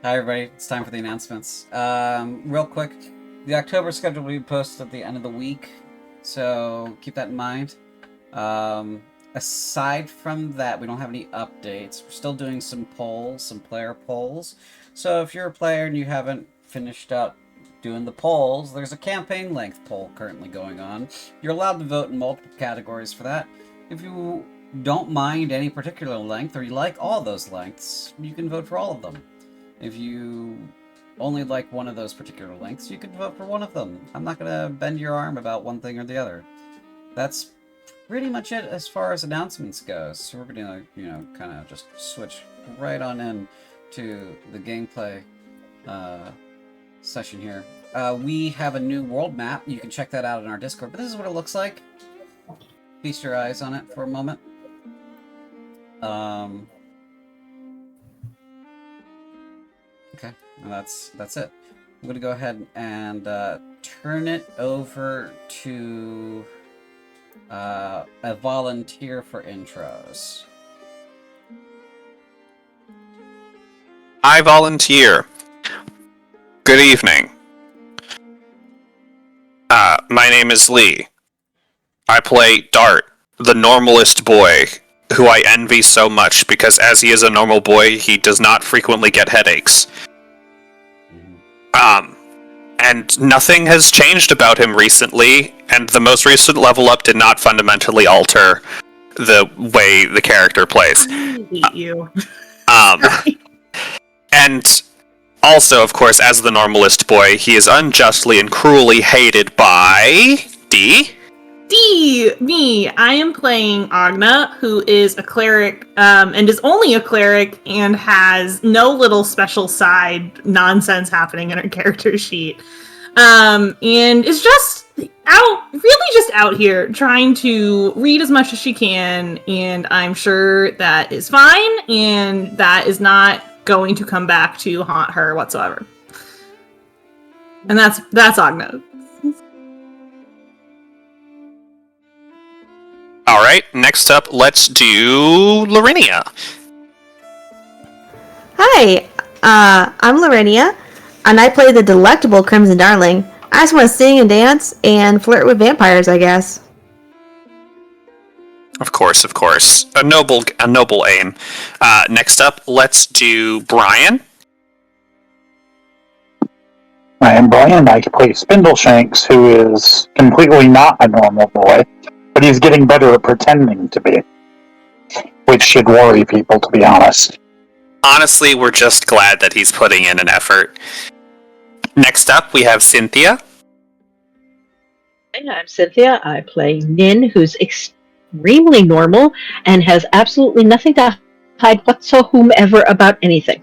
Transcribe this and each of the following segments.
Hi everybody, it's time for the announcements. Real quick, the October schedule will be posted at the end of the week, so keep that in mind. Aside from that, we don't have any updates. We're still doing some polls, some player polls. So if you're a player and you haven't finished up doing the polls, there's a campaign length poll currently going on. You're allowed to vote in multiple categories for that. If you don't mind any particular length, or you like all those lengths, you can vote for all of them. If you only like one of those particular lengths, you can vote for one of them. I'm not going to bend your arm about one thing or the other. That's pretty much it as far as announcements goes. So we're going to, kind of just switch right on in to the gameplay session here. We have a new world map. You can check that out in our Discord, but this is what it looks like. Feast your eyes on it for a moment. Okay, well, that's it. I'm going to go ahead and turn it over to a volunteer for intros. I volunteer. Good evening. My name is Lee. I play Dart, the normalist boy, who I envy so much because as he is a normal boy, he does not frequently get headaches. And nothing has changed about him recently, and the most recent level up did not fundamentally alter the way the character plays. I hate you. And also, of course, as the normalist boy, he is unjustly and cruelly hated by D. Me. I am playing Agna, who is a cleric, and is only a cleric, and has no little special side nonsense happening in her character sheet. And is just out here trying to read as much as she can, and I'm sure that is fine, and that is not going to come back to haunt her whatsoever. And that's Agna. Alright, next up, let's do Larinia. Hi, I'm Larinia, and I play the delectable Crimson Darling. I just want to sing and dance and flirt with vampires, I guess. Of course. A noble aim. Next up, let's do Brian. I am Brian. I play Spindleshanks, who is completely not a normal boy, but he's getting better at pretending to be, which should worry people, to be honest. Honestly, we're just glad that he's putting in an effort. Next up, we have Cynthia. Hi, I'm Cynthia. I play Nin, who's extremely normal and has absolutely nothing to hide whatsoever about anything.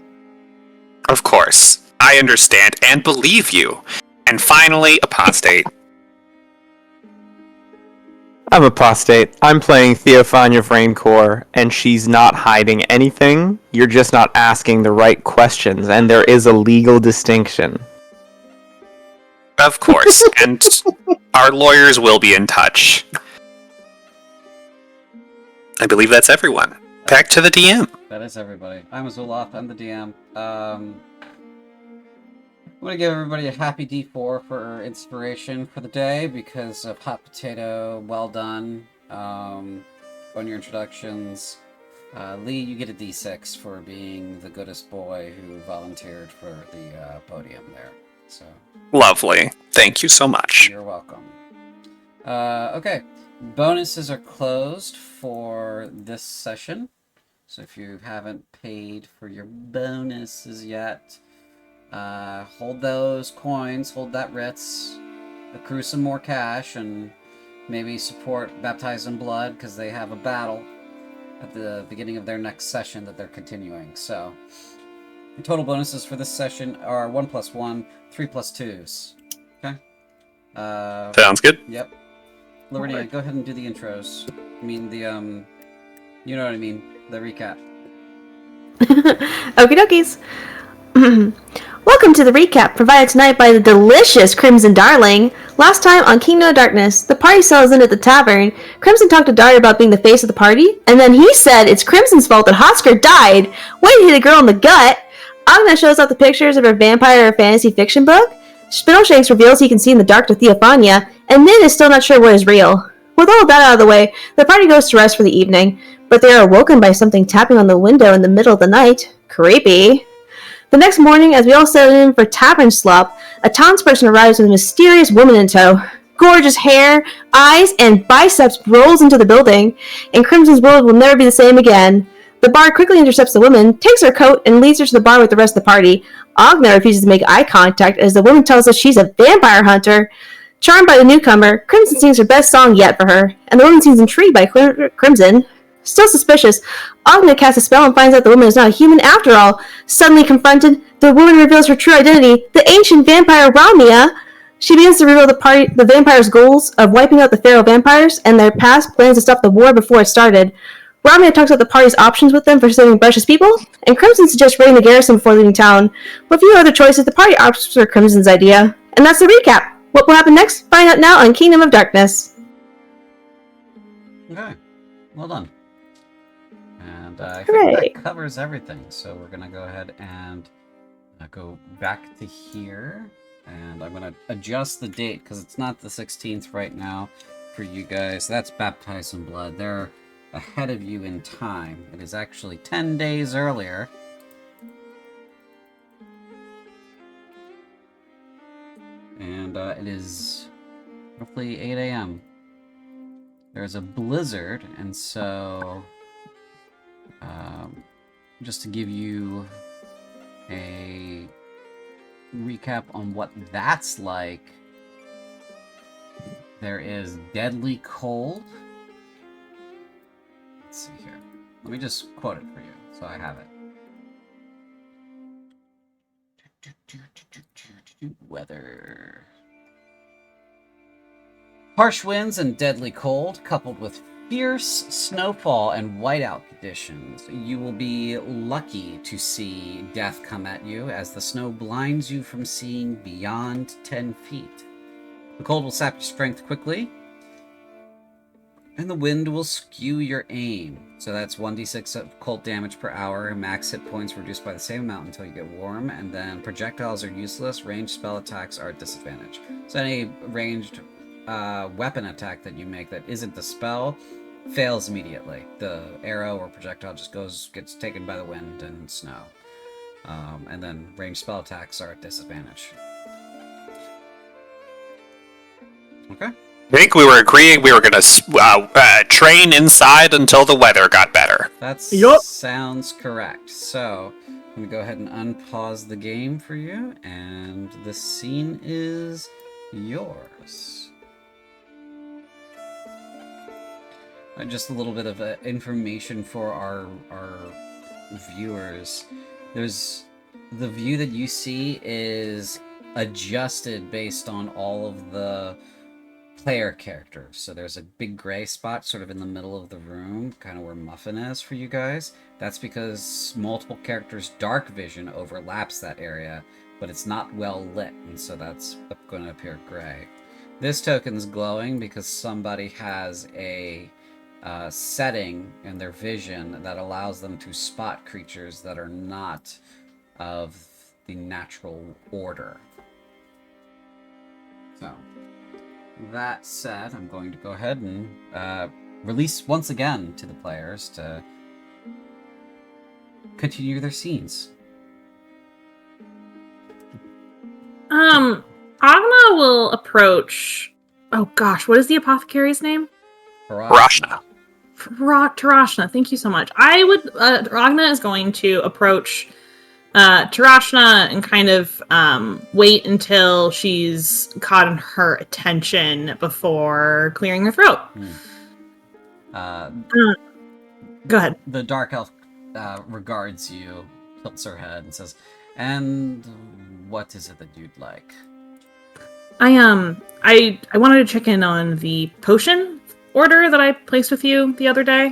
Of course. I understand and believe you. And finally, Apostate. I'm Apostate. I'm playing Theophania Vraincore, and she's not hiding anything. You're just not asking the right questions, and there is a legal distinction. Of course, and our lawyers will be in touch. I believe that's everyone. Back to the DM. That is everybody. I'm Azulaf, I'm the DM. I'm going to give everybody a happy D4 for inspiration for the day because of Hot Potato, well done on your introductions. Lee, you get a D6 for being the goodest boy who volunteered for the podium there. So Lovely. Thank you so much. You're welcome. Okay, bonuses are closed for this session. So if you haven't paid for your bonuses yet, hold those coins, hold that Ritz, accrue some more cash, and maybe support Baptized in Blood because they have a battle at the beginning of their next session that they're continuing. So the total bonuses for this session are 1 + 1, 3 + 2s. Okay? Sounds good. Yep. Larinia, go ahead and do the intros. I mean, you know what I mean, the recap. Okie dokies. Welcome to the recap provided tonight by the delicious Crimson Darling. Last time on Kingdom of Darkness, the party settles in at the tavern. Crimson talked to Dart about being the face of the party, and then he said it's Crimson's fault that Hotsker died. Way to hit a girl in the gut. Agna shows off the pictures of her vampire fantasy fiction book. Spindleshanks reveals he can see in the dark to Theophania, and Nin is still not sure what is real. With all of that out of the way, the party goes to rest for the evening, but they are awoken by something tapping on the window in the middle of the night. Creepy. The next morning, as we all settle in for tavern slop, a townsperson arrives with a mysterious woman in tow. Gorgeous hair, eyes, and biceps rolls into the building, and Crimson's world will never be the same again. The bard quickly intercepts the woman, takes her coat, and leads her to the bar with the rest of the party. Agna refuses to make eye contact as the woman tells us she's a vampire hunter. Charmed by the newcomer, Crimson sings her best song yet for her, and the woman seems intrigued by Crimson. Still suspicious, Agna casts a spell and finds out the woman is not a human after all. Suddenly confronted, the woman reveals her true identity, the ancient vampire Ramia. She begins to reveal the vampire's goals of wiping out the feral vampires and their past plans to stop the war before it started. Ramia talks about the party's options with them for saving precious people, and Crimson suggests raiding the garrison before leaving town. With a few other choices, the party opts for Crimson's idea. And that's the recap. What will happen next? Find out now on Kingdom of Darkness. Okay, well done. And I Hooray. think that covers everything. So we're gonna go ahead and go back to here, and I'm gonna adjust the date because it's not the 16th right now for you guys. That's Baptized in Blood. They're ahead of you in time. It is actually 10 days earlier. And it is roughly 8 a.m. There's a blizzard, and so just to give you a recap on what that's like, there is deadly cold. Let's see here. Let me just quote it for you, so I have it. Weather. Harsh winds and deadly cold, coupled with fierce snowfall and whiteout conditions. You will be lucky to see death come at you as the snow blinds you from seeing beyond 10 feet. The cold will sap your strength quickly, and the wind will skew your aim. So that's 1d6 of cold damage per hour. Max hit points reduced by the same amount until you get warm. And then projectiles are useless. Ranged spell attacks are at disadvantage. So any ranged weapon attack that you make that isn't the spell fails immediately. The arrow or projectile just gets taken by the wind and snow. And then ranged spell attacks are at disadvantage. Okay. I think we were agreeing we were going to train inside until the weather got better. That sounds correct. So, I'm going to go ahead and unpause the game for you, and the scene is yours. Just a little bit of information for our viewers. There's the view that you see is adjusted based on all of the player characters. So there's a big gray spot sort of in the middle of the room, kind of where Muffin is for you guys. That's because multiple characters' dark vision overlaps that area, but it's not well lit, and so that's going to appear gray. This token's glowing because somebody has a setting in their vision that allows them to spot creatures that are not of the natural order. So, that said, I'm going to go ahead and release once again to the players to continue their scenes. Agna will approach. Oh gosh, what is the apothecary's name? Rashna. Tarashna. Thank you so much. Agna is going to approach Tarashna and kind of wait until she's caught in her attention before clearing her throat. Go ahead. The Dark Elf regards you, tilts her head, and says, "And what is it that you'd like?" I wanted to check in on the potion order that I placed with you the other day.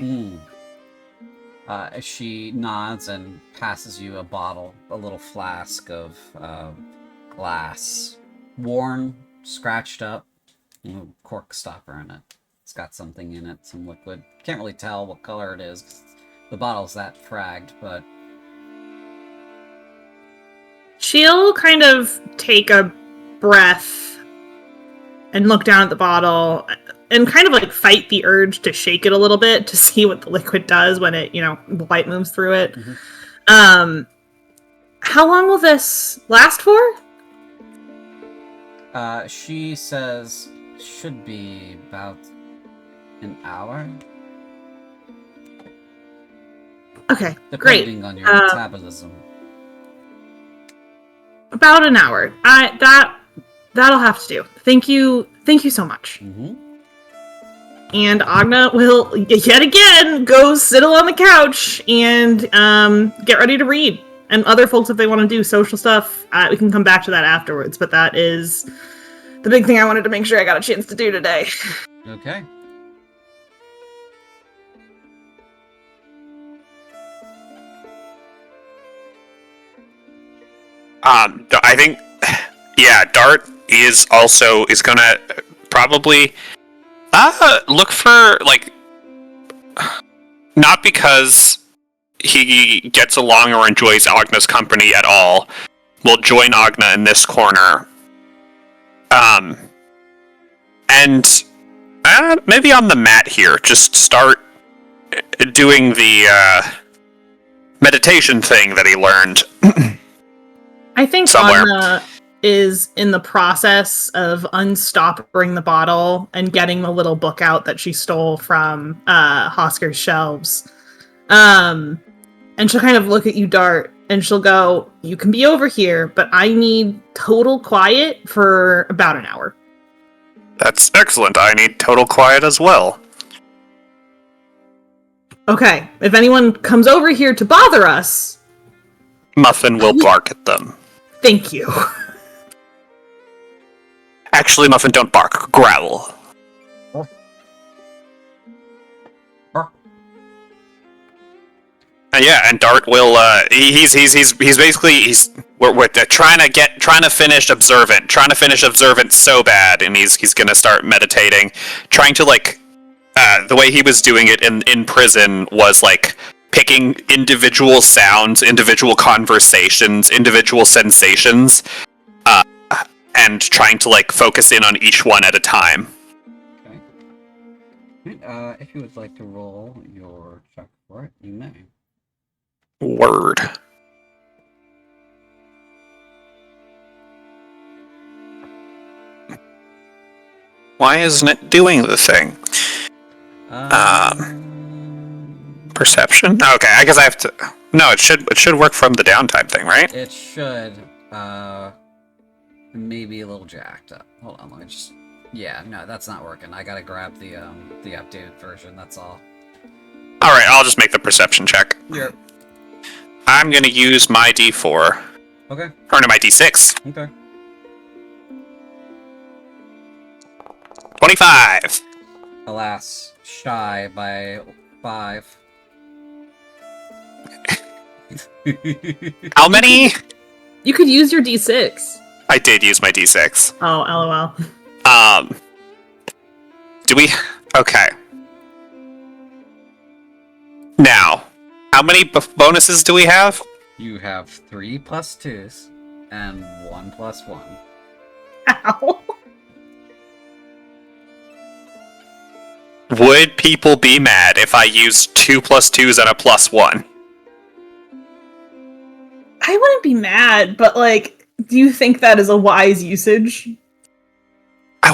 She nods and passes you a bottle, a little flask of glass, worn, scratched up, cork stopper in it. It's got something in it, some liquid. Can't really tell what color it is, 'cause the bottle's that fragged, but she'll kind of take a breath and look down at the bottle and kind of like fight the urge to shake it a little bit to see what the liquid does when it, the light moves through it. Mm-hmm. How long will this last for? She says should be about an hour. Okay, great. Depending on your metabolism. About an hour. That'll have to do. Thank you so much. Mm-hmm. And Agna will yet again go sidle on the couch and get ready to read. And other folks, if they want to do social stuff, we can come back to that afterwards. But that is the big thing I wanted to make sure I got a chance to do today. Okay. I think, yeah, Dart is gonna probably look for, like, not because he gets along or enjoys Agna's company at all, will join Agna in this corner. And maybe on the mat here, just start doing the meditation thing that he learned. I think Somewhere. Agna is in the process of unstopping the bottle and getting the little book out that she stole from Hosker's shelves. And she'll kind of look at you, Dart, and she'll go, "You can be over here, but I need total quiet for about an hour." That's excellent. I need total quiet as well. Okay, if anyone comes over here to bother us, Muffin will bark at them. thank you. Actually, Muffin, don't bark. Growl. And Dart will. He's basically we're trying to finish observant so bad, and he's gonna start meditating, trying to the way he was doing it in prison was like picking individual sounds, individual conversations, individual sensations, and trying to focus in on each one at a time. Okay. If you would like to roll your check for it, you may. Word. Why isn't it doing the thing? Perception? Okay, I guess I have to. No, it should work from the downtime thing, right? It should. Maybe a little jacked up. Hold on, let me just. Yeah, no, that's not working. I gotta grab the updated version. That's all. All right, I'll just make the perception check. Yep. I'm gonna use my D4. Okay. Or no, my D6. Okay. 25. Alas, shy by 5. How many? You could use your D6. I did use my D6. Oh, LOL. Do we? Okay. Now, how many bonuses do we have? You have 3 plus 2s and 1 plus 1. Ow. Would people be mad if I used 2 plus 2s and a plus 1? I wouldn't be mad, but do you think that is a wise usage?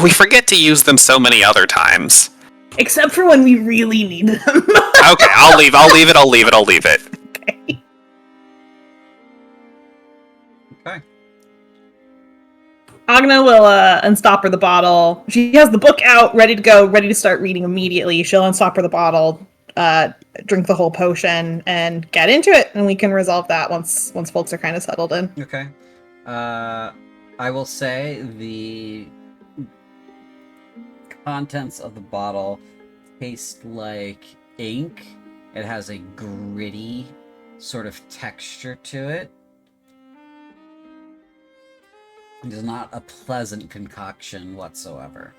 We forget to use them so many other times. Except for when we really need them. Okay, I'll leave it. Okay. Okay. Agna will unstopper the bottle. She has the book out, ready to go, ready to start reading immediately. She'll unstopper the bottle, drink the whole potion, and get into it, and we can resolve that once folks are kind of settled in. Okay. I will say the contents of the bottle taste like ink. It has a gritty sort of texture to it. It is not a pleasant concoction whatsoever.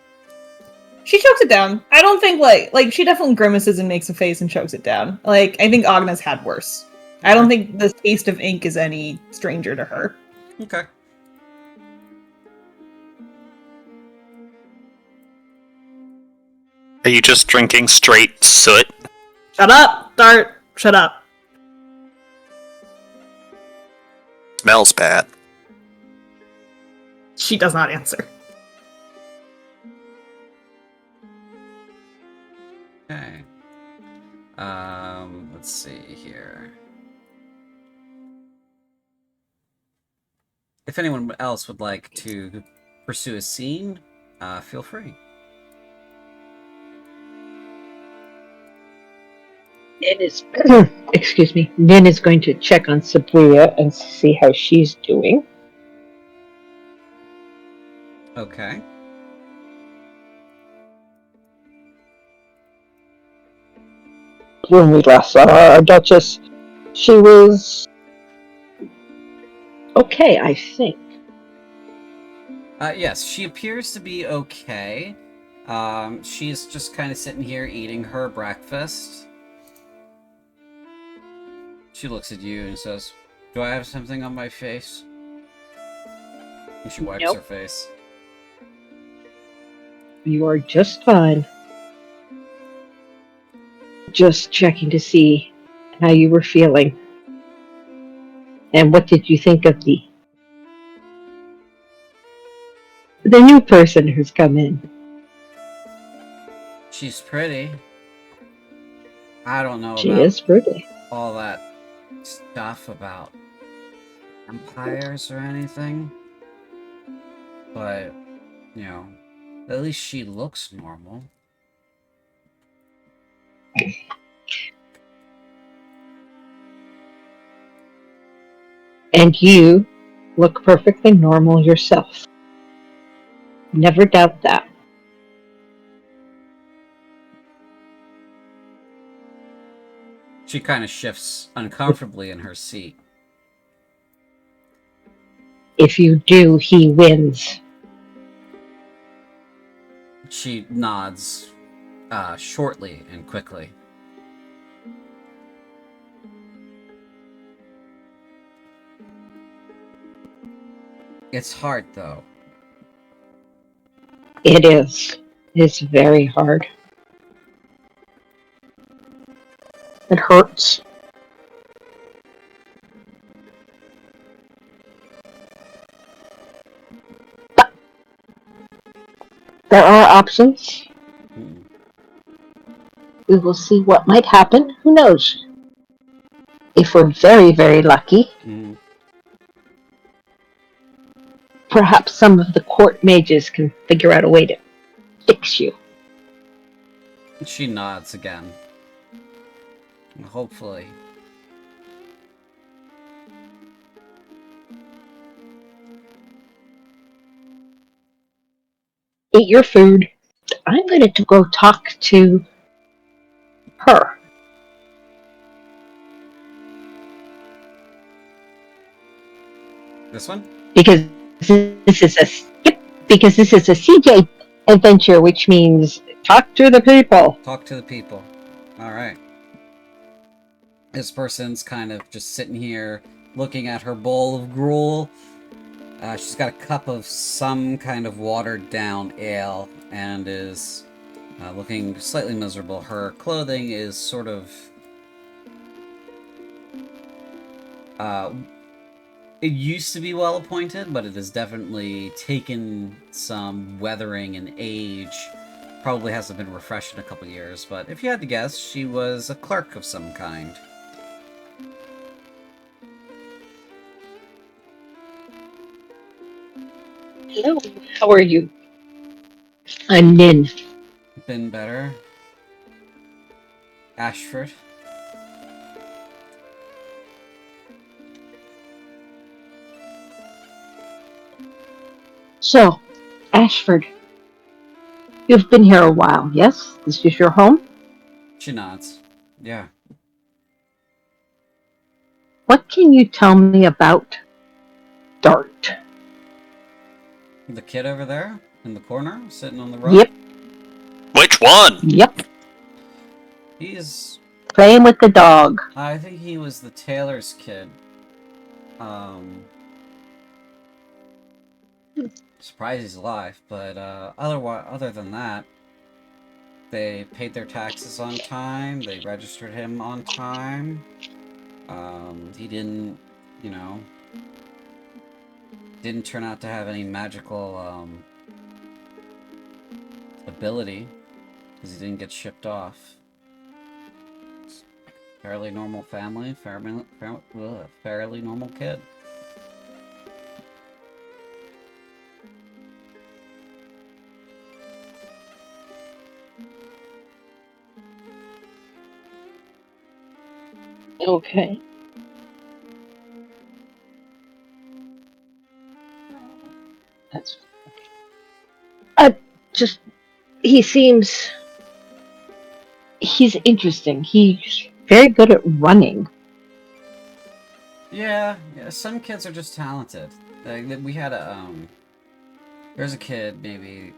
She chokes it down. I don't think like she definitely grimaces and makes a face and chokes it down. I think Agna's had worse. I don't think the taste of ink is any stranger to her. Okay. Are you just drinking straight soot? Shut up, Dart. Shut up. Smells bad. She does not answer. Okay. Let's see here. If anyone else would like to pursue a scene, feel free. Nin is, excuse me, Nin is going to check on Sabria and see how she's doing. Okay. When we last saw our Duchess, she was okay, I think. Yes, she appears to be okay. She's just kind of sitting here eating her breakfast. She looks at you and says, "Do I have something on my face?" And she wipes Nope. her face. You are just fine. Just checking to see how you were feeling. And what did you think of the new person who's come in? She's pretty. I don't know She about is pretty. all that stuff about empires or anything, but, you know, at least she looks normal. And you look perfectly normal yourself. Never doubt that. She kind of shifts uncomfortably in her seat. If you do, he wins. She nods shortly and quickly. It's hard, though. It is. It's very hard. It hurts. But there are options. Hmm. We will see what might happen. Who knows? If we're very, very lucky, perhaps some of the court mages can figure out a way to fix you. She nods again. Hopefully. Eat your food. I'm going to go talk to her. This one? Because this is a CJ adventure, which means talk to the people. Talk to the people. Alright. This person's kind of just sitting here looking at her bowl of gruel. She's got a cup of some kind of watered down ale and is looking slightly miserable. Her clothing is sort of it used to be well appointed, but it has definitely taken some weathering and age. Probably hasn't been refreshed in a couple years, but if you had to guess, she was a clerk of some kind. Hello, how are you? I'm Nin. Been better. Ashford. So, Ashford, you've been here a while, yes? This is your home? She nods. Yeah. What can you tell me about Dart? The kid over there in the corner, sitting on the rug. Yep. Which one? Yep. He's... Playing with the dog. I think he was the tailor's kid. Surprised he's alive, but other than that, they paid their taxes on time. They registered him on time. He didn't, you know, didn't turn out to have any magical ability because he didn't get shipped off. Fairly normal family, fairly normal kid. Okay. That's just he's interesting. He's very good at running. Yeah, some kids are just talented. Like, we had there's a kid maybe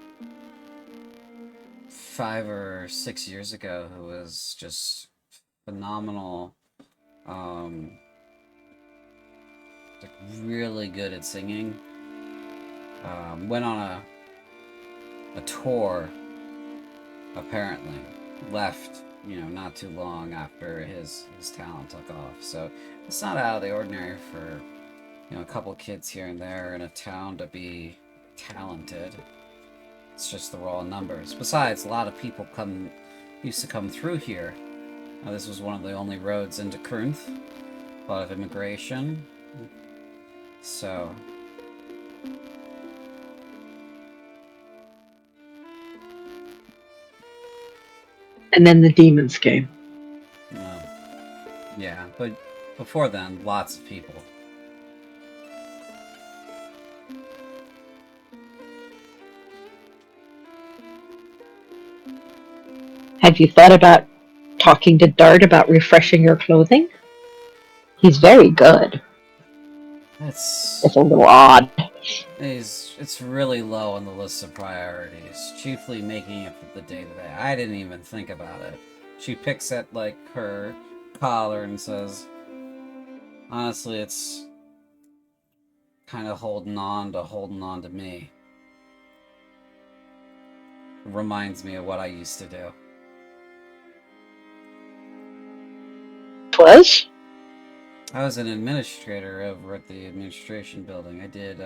5 or 6 years ago who was just phenomenal. Like really good at singing. Went on a tour, apparently. Left, not too long after his talent took off. So it's not out of the ordinary for, a couple kids here and there in a town to be talented. It's just the raw numbers. Besides, a lot of people used to come through here. This was one of the only roads into Krunth. A lot of immigration. So And then the demons came. yeah, but before then, lots of people. Have you thought about talking to Dart about refreshing your clothing? He's very good. It's a little odd. it's really low on the list of priorities. Chiefly making it for the day-to-day. I didn't even think about it. She picks at like her collar and says, "Honestly, it's kind of holding on to me. It reminds me of what I used to do." Was? I was an administrator over at the administration building. I did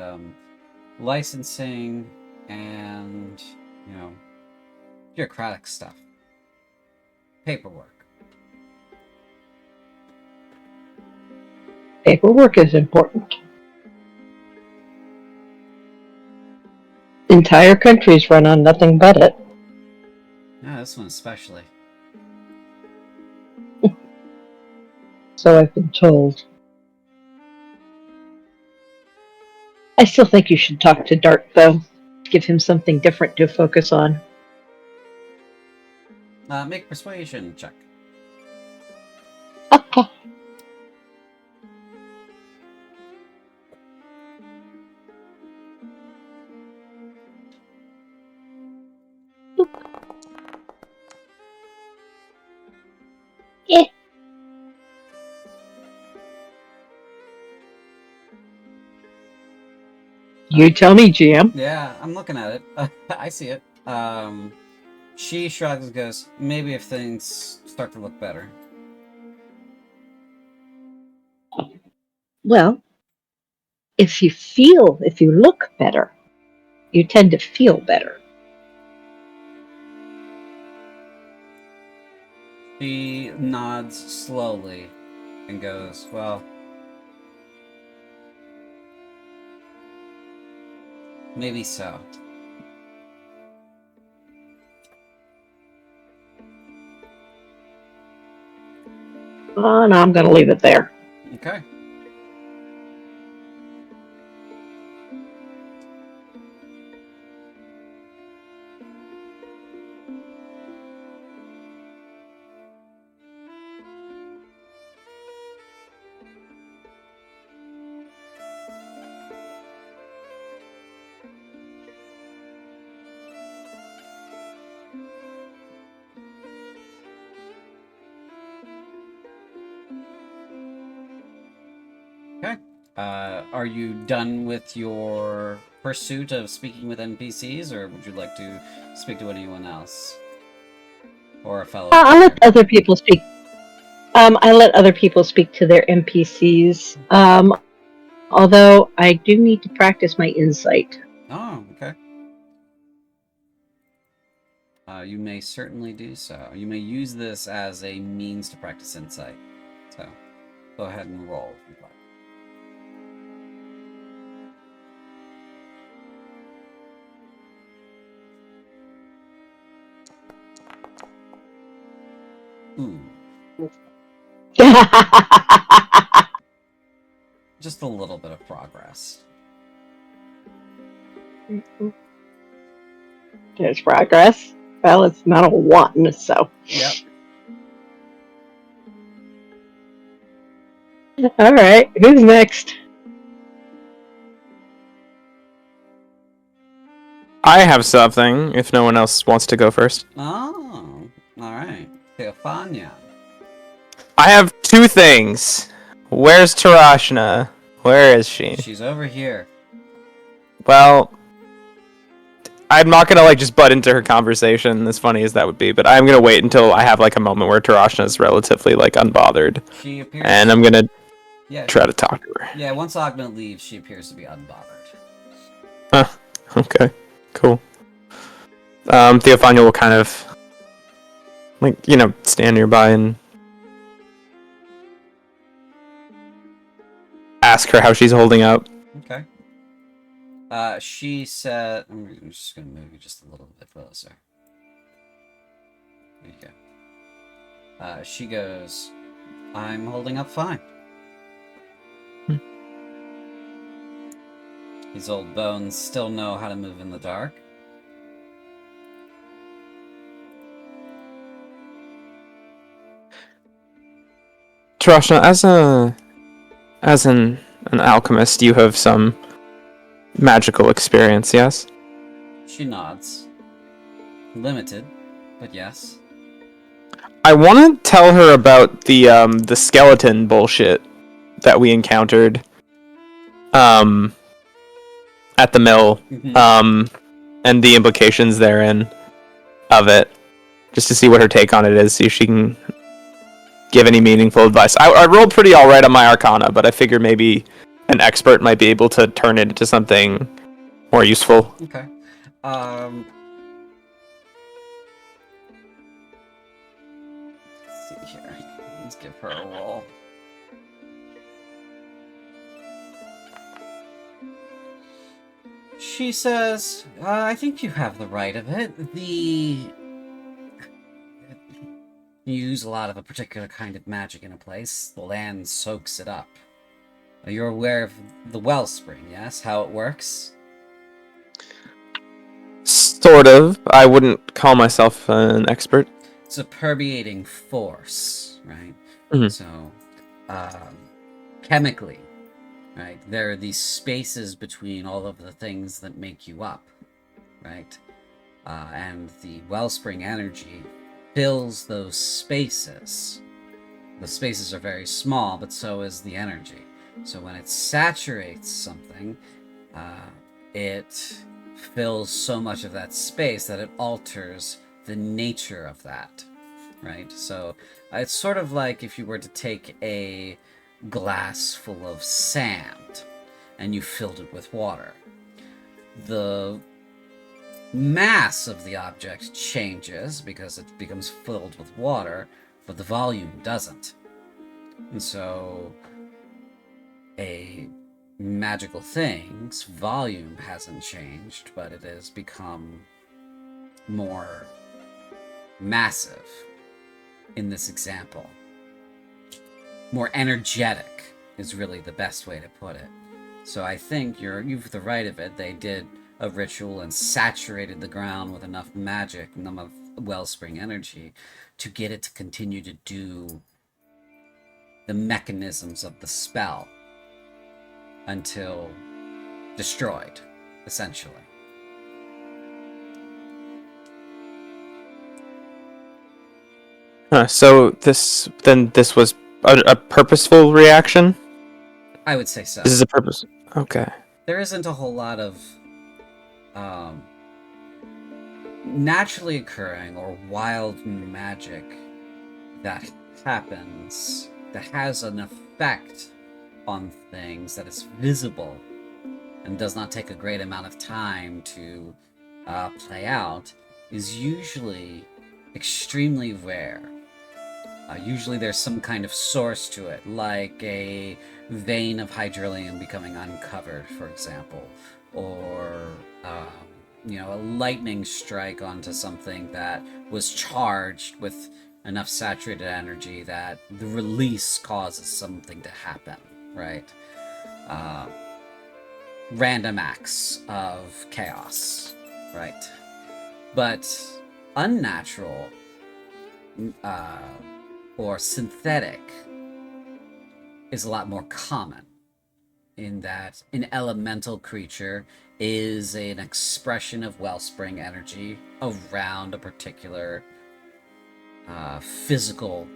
licensing and, bureaucratic stuff. Paperwork. Paperwork is important. Entire countries run on nothing but it. Yeah, this one especially. So I've been told. I still think you should talk to Dart, though. Give him something different to focus on. Make persuasion check. Okay. Yeah. You tell me, GM. Yeah, I'm looking at it. I see it. She shrugs and goes, "Maybe if things start to look better." Well, if you look better, you tend to feel better. She nods slowly and goes, "Well, maybe so." Oh, no, I'm going to leave it there. Okay. Okay. Are you done with your pursuit of speaking with NPCs, or would you like to speak to anyone else? Or a fellow I'll let player? other people speak. I let other people speak to their NPCs. Although I do need to practice my insight. Oh, okay. You may certainly do so. You may use this as a means to practice insight. So, go ahead and roll if you'd like. Ooh, just a little bit of progress. There's progress. Well, it's not a 1, so. Yep. Alright, who's next? I have something, if no one else wants to go first. Oh, alright. Theophania. I have 2 things. Where's Tarashna? Where is she? She's over here. Well, I'm not gonna like just butt into her conversation, as funny as that would be, but I'm gonna wait until I have like a moment where Tarashna is relatively like unbothered, She appears. and I'm gonna Yeah. try to talk to her. Yeah. Once Agna leaves, she appears to be unbothered. Huh. Okay. Cool. Theophania will kind of like, stand nearby and ask her how she's holding up. Okay. She said, I'm just gonna move you just a little bit closer. There you go. She goes, I'm holding up fine. These old bones still know how to move in the dark. Tarashna, as an alchemist, you have some magical experience, yes? She nods. Limited, but yes. I want to tell her about the skeleton bullshit that we encountered at the mill, and the implications therein of it, just to see what her take on it is, see if she can give any meaningful advice. I rolled pretty alright on my Arcana, but I figured maybe an expert might be able to turn it into something more useful. Okay. Let's see here. Let's give her a roll. She says, I think you have the right of it. You use a lot of a particular kind of magic in a place. The land soaks it up. You're aware of the wellspring, yes? How it works? Sort of. I wouldn't call myself an expert. It's a permeating force, right? Mhm. So, chemically, right, there are these spaces between all of the things that make you up, right? And the wellspring energy fills those spaces. The spaces are very small, but so is the energy. So when it saturates something, it fills so much of that space that it alters the nature of that, right? So it's sort of like if you were to take a glass full of sand and you filled it with water. The mass of the object changes because it becomes filled with water, but the volume doesn't. And so a magical thing's volume hasn't changed, but it has become more massive in this example. More energetic is really the best way to put it. So I think you've the right of it. They did a ritual and saturated the ground with enough magic, enough wellspring energy to get it to continue to do the mechanisms of the spell until destroyed, essentially. So this was a purposeful reaction? I would say so. This is a purpose. Okay. There isn't a whole lot of naturally occurring or wild magic that happens that has an effect on things that is visible and does not take a great amount of time to play out is usually extremely rare. Usually there's some kind of source to it, like a vein of hydrolium becoming uncovered, for example, or a lightning strike onto something that was charged with enough saturated energy that the release causes something to happen, right? Random acts of chaos, right? But unnatural or synthetic is a lot more common, in that an elemental creature is an expression of wellspring energy around a particular physical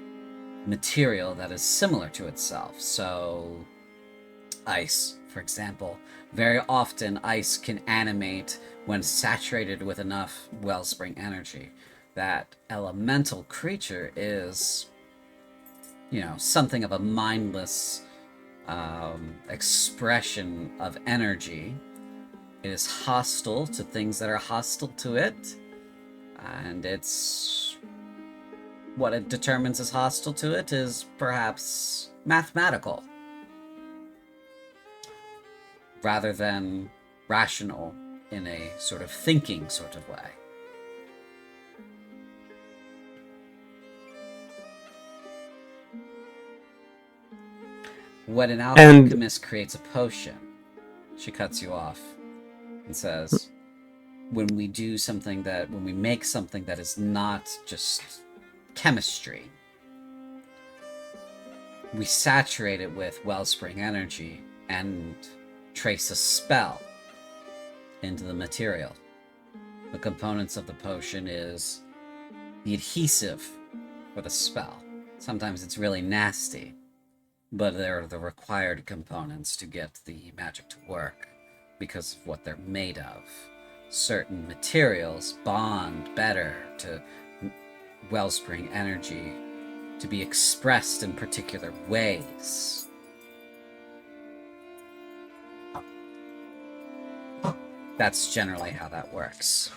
material that is similar to itself. So ice, for example, very often ice can animate when saturated with enough wellspring energy. That elemental creature is, something of a mindless expression of energy. It is hostile to things that are hostile to it, and what it determines as hostile to it is perhaps mathematical rather than rational in a sort of thinking sort of way. When an alchemist creates a potion, she cuts you off and says, when we make something that is not just chemistry, we saturate it with wellspring energy and trace a spell into the material. The components of the potion is the adhesive for the spell. Sometimes it's really nasty, but they're the required components to get the magic to work because of what they're made of. Certain materials bond better to wellspring energy to be expressed in particular ways. That's generally how that works.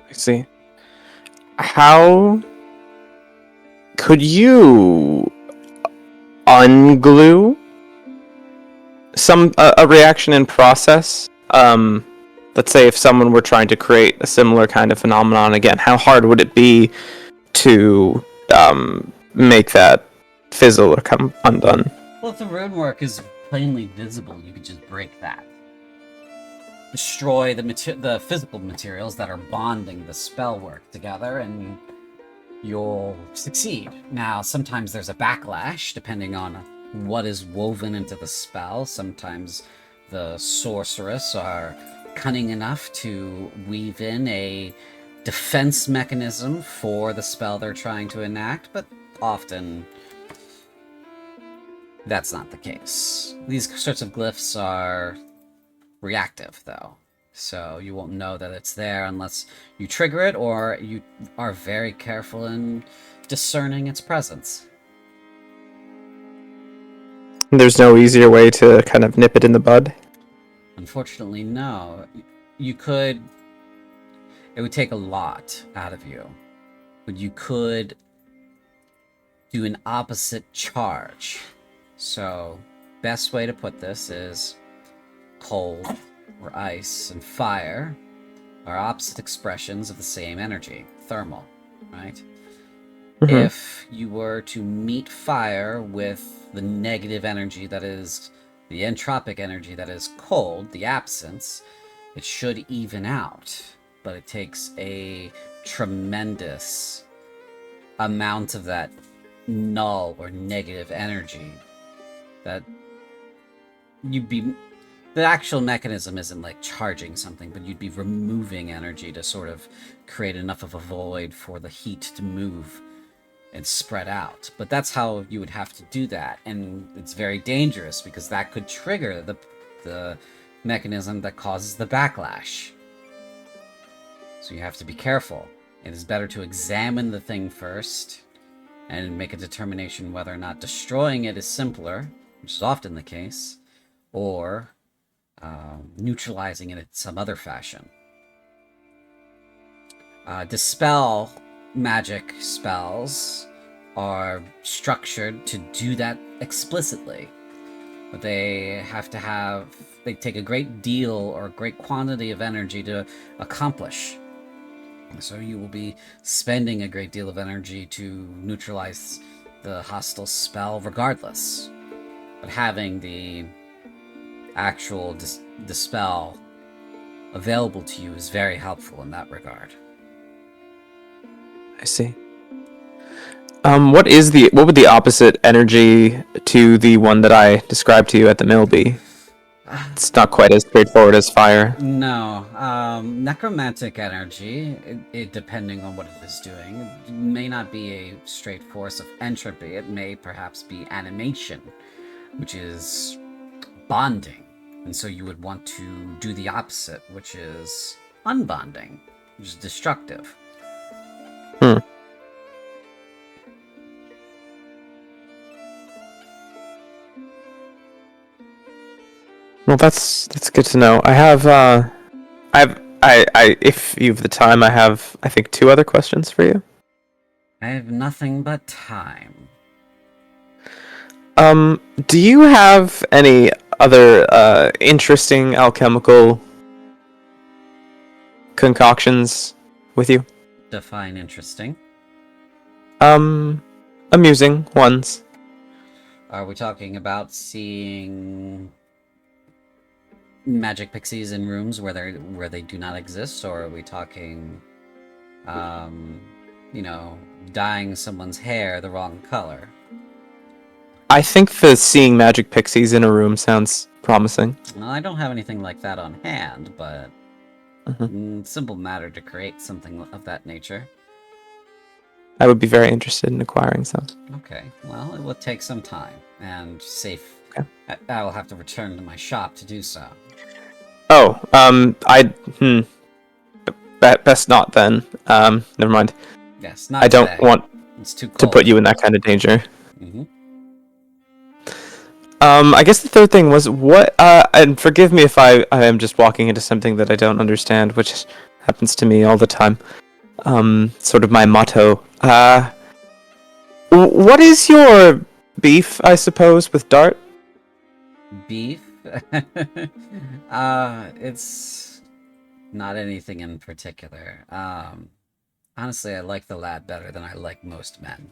I see. How could you unglue a reaction in process? Let's say if someone were trying to create a similar kind of phenomenon again, how hard would it be to make that fizzle or come undone? Well, if the rune work is plainly visible, you could just break that. Destroy the physical materials that are bonding the spell work together, and you'll succeed. Now, sometimes there's a backlash, depending on what is woven into the spell. Sometimes the sorceress are cunning enough to weave in a defense mechanism for the spell they're trying to enact, but often that's not the case. These sorts of glyphs are reactive, though, so you won't know that it's there unless you trigger it or you are very careful in discerning its presence. There's no easier way to kind of nip it in the bud? Unfortunately, no. You could... It would take a lot out of you, but you could do an opposite charge. So, best way to put this is cold, or ice, and fire are opposite expressions of the same energy, thermal, right? Mm-hmm. If you were to meet fire with the negative energy that is the entropic energy that is cold, the absence, it should even out, but it takes a tremendous amount of that null or negative energy that the actual mechanism isn't like charging something, but you'd be removing energy to sort of create enough of a void for the heat to move and spread out. But that's how you would have to do that, and it's very dangerous because that could trigger the mechanism that causes the backlash. So you have to be careful. It is better to examine the thing first and make a determination whether or not destroying it is simpler, which is often the case, or neutralizing it in some other fashion. Dispel magic spells are structured to do that explicitly. But they take a great deal or a great quantity of energy to accomplish. So you will be spending a great deal of energy to neutralize the hostile spell regardless. But having the actual dispel available to you is very helpful in that regard. I see. What would the opposite energy to the one that I described to you at the mill be? It's not quite as straightforward as fire. No, necromantic energy, it depending on what it is doing, it may not be a straight force of entropy. It may perhaps be animation, which is bonding. And so you would want to do the opposite, which is unbonding, which is destructive. Well, that's good to know. If you have the time, I have, I think, 2 other questions for you. I have nothing but time. Do you have any other interesting alchemical concoctions with you? Define interesting. Amusing ones. Are we talking about seeing magic pixies in rooms where they do not exist, or are we talking, dyeing someone's hair the wrong color? I think the seeing magic pixies in a room sounds promising. Well, I don't have anything like that on hand, but simple matter to create something of that nature. I would be very interested in acquiring some. Okay, well, it will take some time and safe. Okay. I will have to return to my shop to do so. Oh, best not then. Never mind. Yes, not I don't today. want It's too cold. to put you in that kind of danger. Mm-hmm. I guess the third thing was what, and forgive me if I am just walking into something that I don't understand, which happens to me all the time. Sort of my motto. What is your beef, I suppose, with Dart? Beef? It's not anything in particular. Honestly, I like the lad better than I like most men.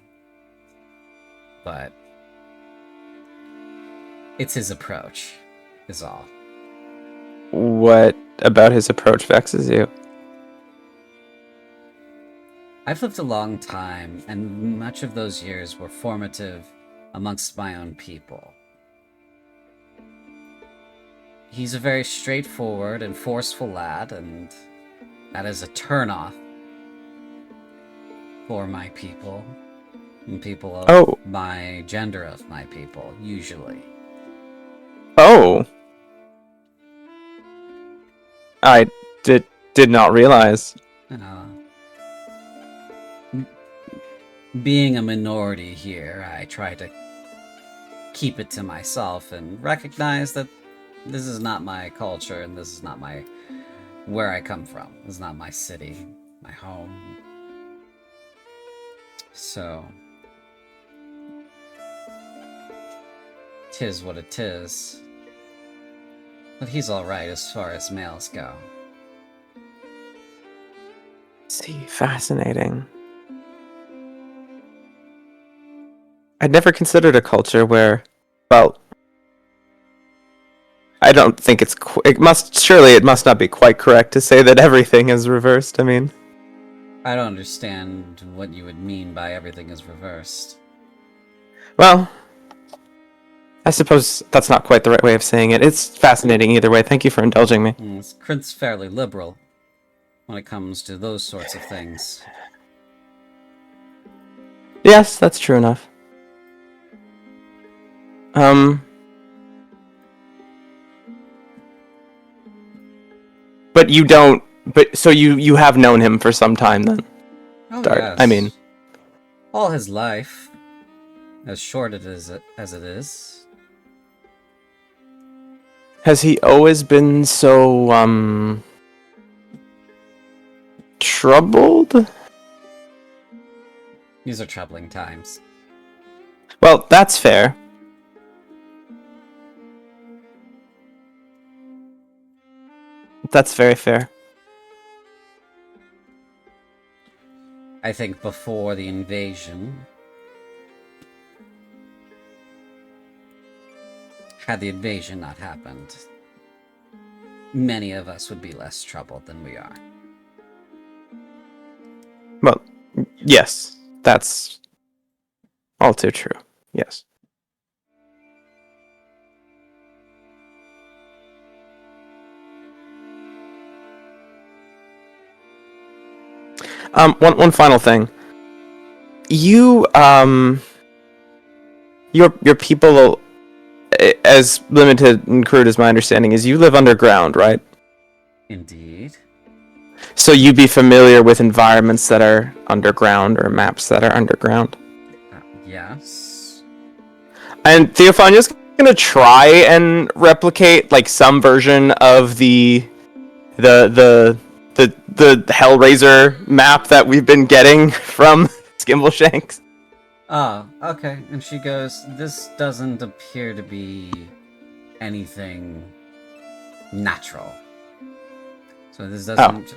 But it's his approach, is all. What about his approach vexes you? I've lived a long time, and much of those years were formative amongst my own people. He's a very straightforward and forceful lad, and that is a turnoff for my people, and people of my gender of my people, usually. Oh. I did not realize. Being a minority here, I try to keep it to myself and recognize that this is not my culture and this is not where I come from. This is not my city, my home. So, 'tis what it is. But he's alright as far as males go. See, fascinating. I'd never considered a culture where, well, I don't think it must not be quite correct to say that everything is reversed. I mean, I don't understand what you would mean by everything is reversed. well, I suppose that's not quite the right way of saying it. It's fascinating either way. Thank you for indulging me. Crit's fairly liberal when it comes to those sorts of things. Yes, that's true enough. but you don't. But so you have known him for some time then. Oh, Dart. yes. I mean, all his life, as short as it is. has he always been so troubled? These are troubling times. Well, that's fair. That's very fair. I think before the invasion, had the invasion not happened, many of us would be less troubled than we are. Well, yes, that's all too true. Yes. One final thing. You your people, as limited and crude as my understanding is, you live underground, right? Indeed. So you'd be familiar with environments that are underground or maps that are underground. Yes. And Theophania's gonna try and replicate like some version of the Hellraiser map that we've been getting from Skimbleshanks. Oh, okay. And she goes, this doesn't appear to be anything natural. So this doesn't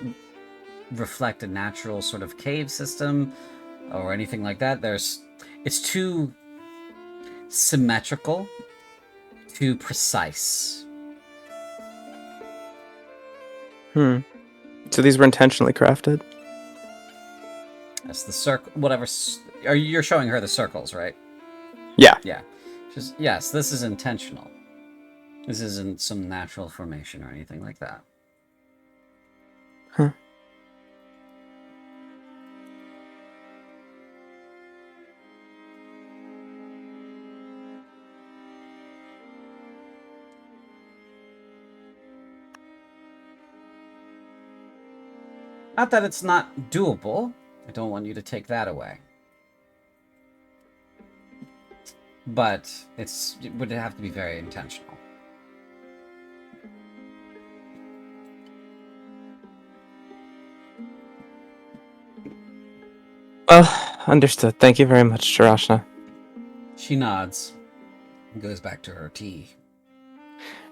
reflect a natural sort of cave system or anything like that. It's too symmetrical, too precise. So these were intentionally crafted? That's the circle, whatever. You're showing her the circles, right? Yeah. Yeah. Yes, this is intentional. This isn't some natural formation or anything like that. Huh. Not that it's not doable. I don't want you to take that away. But it would have to be very intentional. Understood. Thank you very much, Sharashna. She nods and goes back to her tea.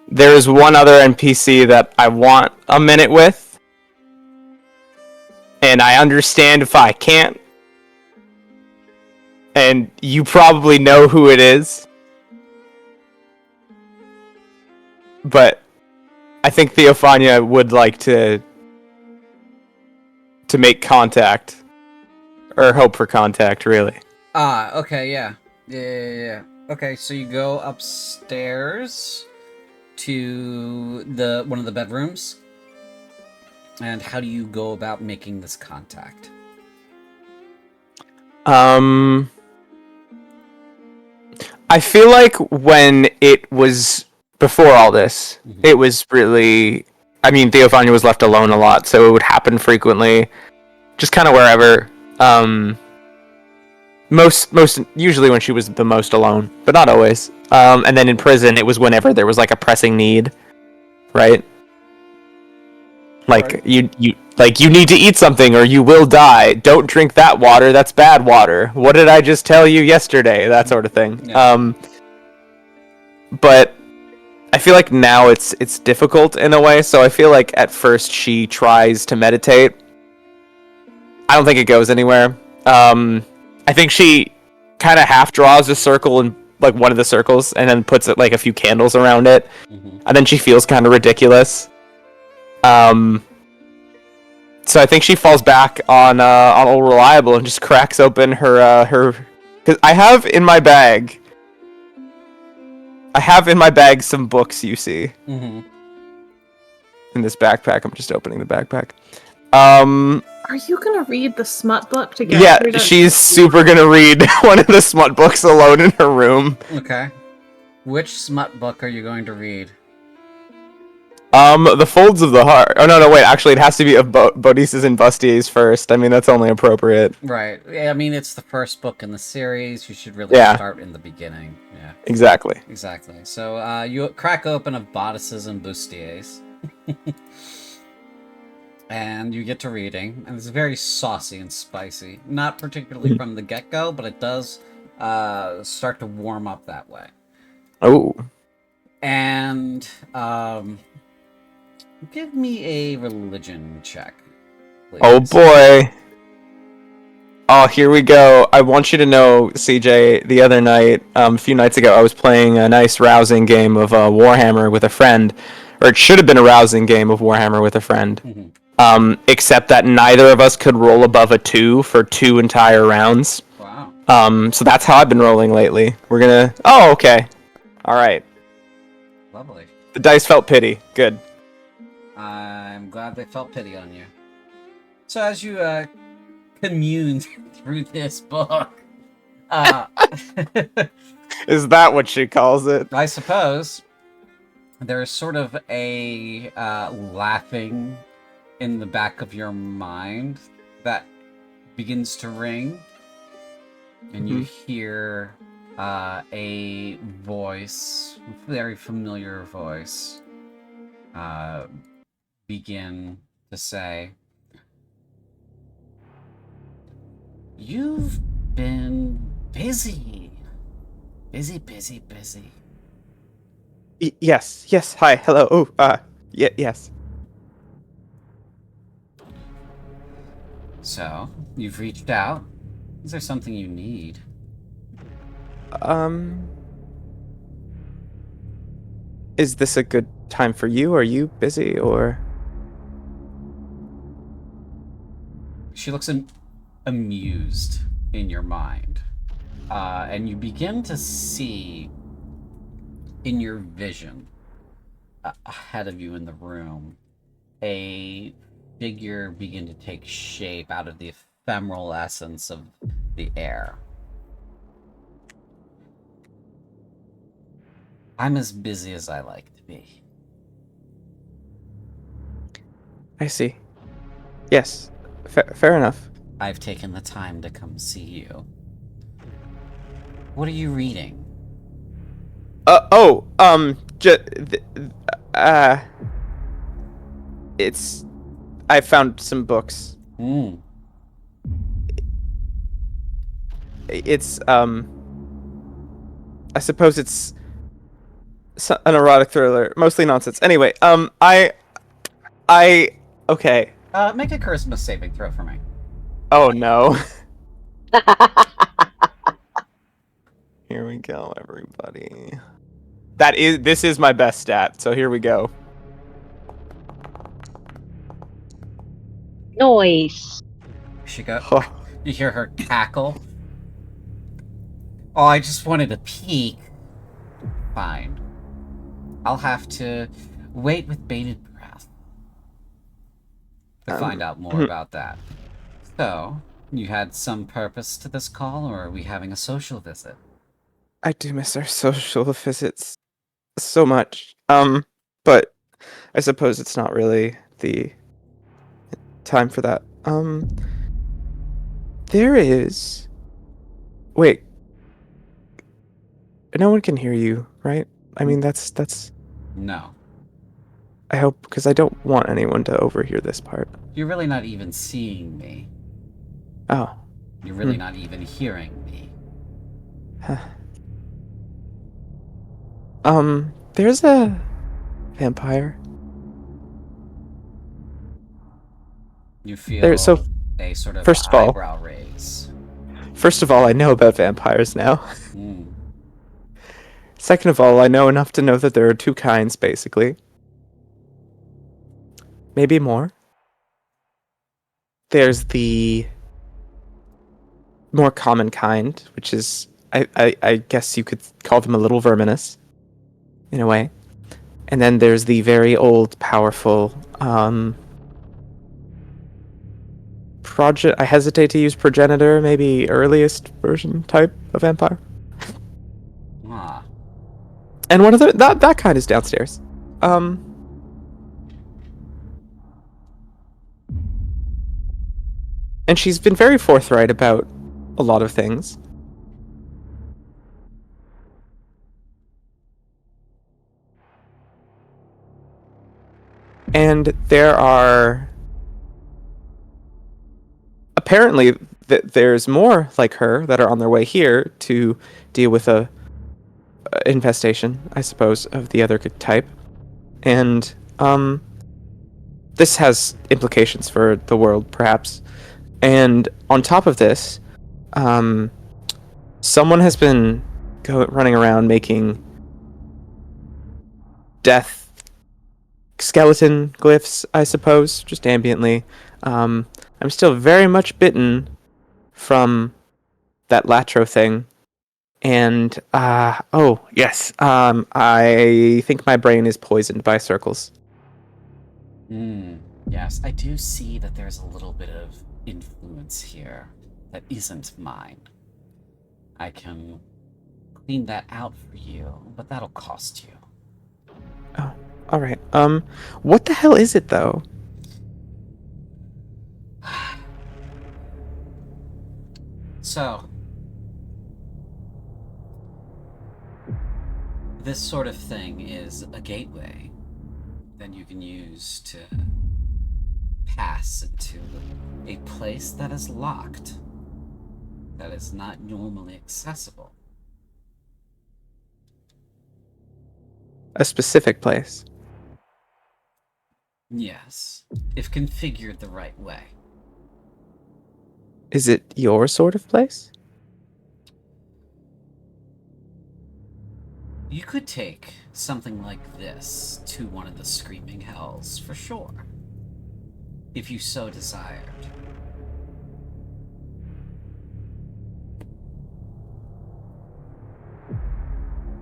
There is one other NPC that I want a minute with. And I understand if I can't. And you probably know who it is. But I think Theophania would like to make contact. Or hope for contact, really. Ah, okay, yeah. Yeah. Okay, so you go upstairs to one of the bedrooms. And how do you go about making this contact? I feel like when it was before all this, it was really... I mean, Theophania was left alone a lot, so it would happen frequently. Just kind of wherever. Most usually when she was the most alone, but not always. And then in prison, it was whenever there was like a pressing need, right? Like you need to eat something or you will die. Don't drink that water. That's bad water. What did I just tell you yesterday? That sort of thing. Yeah. But I feel like now it's difficult in a way. So I feel like at first she tries to meditate. I don't think it goes anywhere. I think she kind of half draws a circle in like one of the circles and then puts it like a few candles around it, and then she feels kind of ridiculous. So I think she falls back on Old Reliable and just cracks open her. Because I have in my bag some books. You see, in this backpack. I'm just opening the backpack. Are you gonna read the smut book to get through Yeah, that? she's super gonna read one of the smut books alone in her room. Okay. Which smut book are you going to read? The folds of the heart. Oh no, wait. Actually, it has to be of Bodices and Busties first. I mean, that's only appropriate. Right. Yeah, I mean, it's the first book in the series. You should really Yeah. start in the beginning. Yeah. Exactly. Exactly. So you crack open of Bodices and Bustiers. And you get to reading, and it's very saucy and spicy. Not particularly from the get-go, but it does start to warm up that way. Oh. And give me a religion check, please. Oh boy. Oh, here we go. I want you to know, CJ, the other night, a few nights ago, I was playing a nice rousing game of Warhammer with a friend. Or it should have been a rousing game of Warhammer with a friend. Mm-hmm. Except that neither of us could roll above a 2 for 2 entire rounds. Wow. So that's how I've been rolling lately. We're gonna... Oh, okay. Alright. Lovely. The dice felt pity. Good. I'm glad they felt pity on you. So as you communed through this book, Is that what she calls it? I suppose there's sort of a laughing in the back of your mind that begins to ring, and you hear a voice, a very familiar voice, begin to say, "You've been busy. Busy. Yes. Hi. Hello. Oh, yes. So, you've reached out. Is there something you need?" Is this a good time for you? Are you busy, or... She looks amused in your mind. And you begin to see in your vision, ahead of you in the room, a figure begin to take shape out of the ephemeral essence of the air. I'm as busy as I like to be. I see. Yes. Fair enough. I've taken the time to come see you. What are you reading? It's... I found some books. It's, I suppose it's an erotic thriller. Mostly nonsense. Anyway, okay. Make a charisma saving throw for me. Oh, no. Here we go, everybody. This is my best stat, so here we go. Noise. She go. You hear her cackle. Oh, I just wanted a peek. Fine. I'll have to wait with bated breath to find out more about that. So, you had some purpose to this call, or are we having a social visit? I do miss our social visits so much. But I suppose it's not really the time for that. There is... Wait. No one can hear you, right? I mean, that's... No. I hope, because I don't want anyone to overhear this part. You're really not even seeing me. Oh. You're really not even hearing me. There's a vampire. You feel a sort of first of all, eyebrow raise. First of all, I know about vampires now. Second of all, I know enough to know that there are two kinds, basically. Maybe more. There's the more common kind, which is, I guess you could call them a little verminous, in a way. And then there's the very old, powerful, I hesitate to use progenitor, maybe earliest version type of vampire. Ah. And one of that kind is downstairs. And she's been very forthright about a lot of things. And there are... Apparently, there's more like her that are on their way here to deal with a infestation, I suppose, of the other type. And, this has implications for the world, perhaps. And on top of this, someone has been running around making death skeleton glyphs, I suppose, just ambiently. I'm still very much bitten from that Latro thing. And, oh, yes, I think my brain is poisoned by circles. Yes, I do see that there's a little bit of influence here that isn't mine. I can clean that out for you, but that'll cost you. Oh, alright. What the hell is it, though? So, this sort of thing is a gateway that you can use to pass into a place that is locked, that is not normally accessible. A specific place. Yes, if configured the right way. Is it your sort of place? You could take something like this to one of the Screaming Hells, for sure. If you so desired.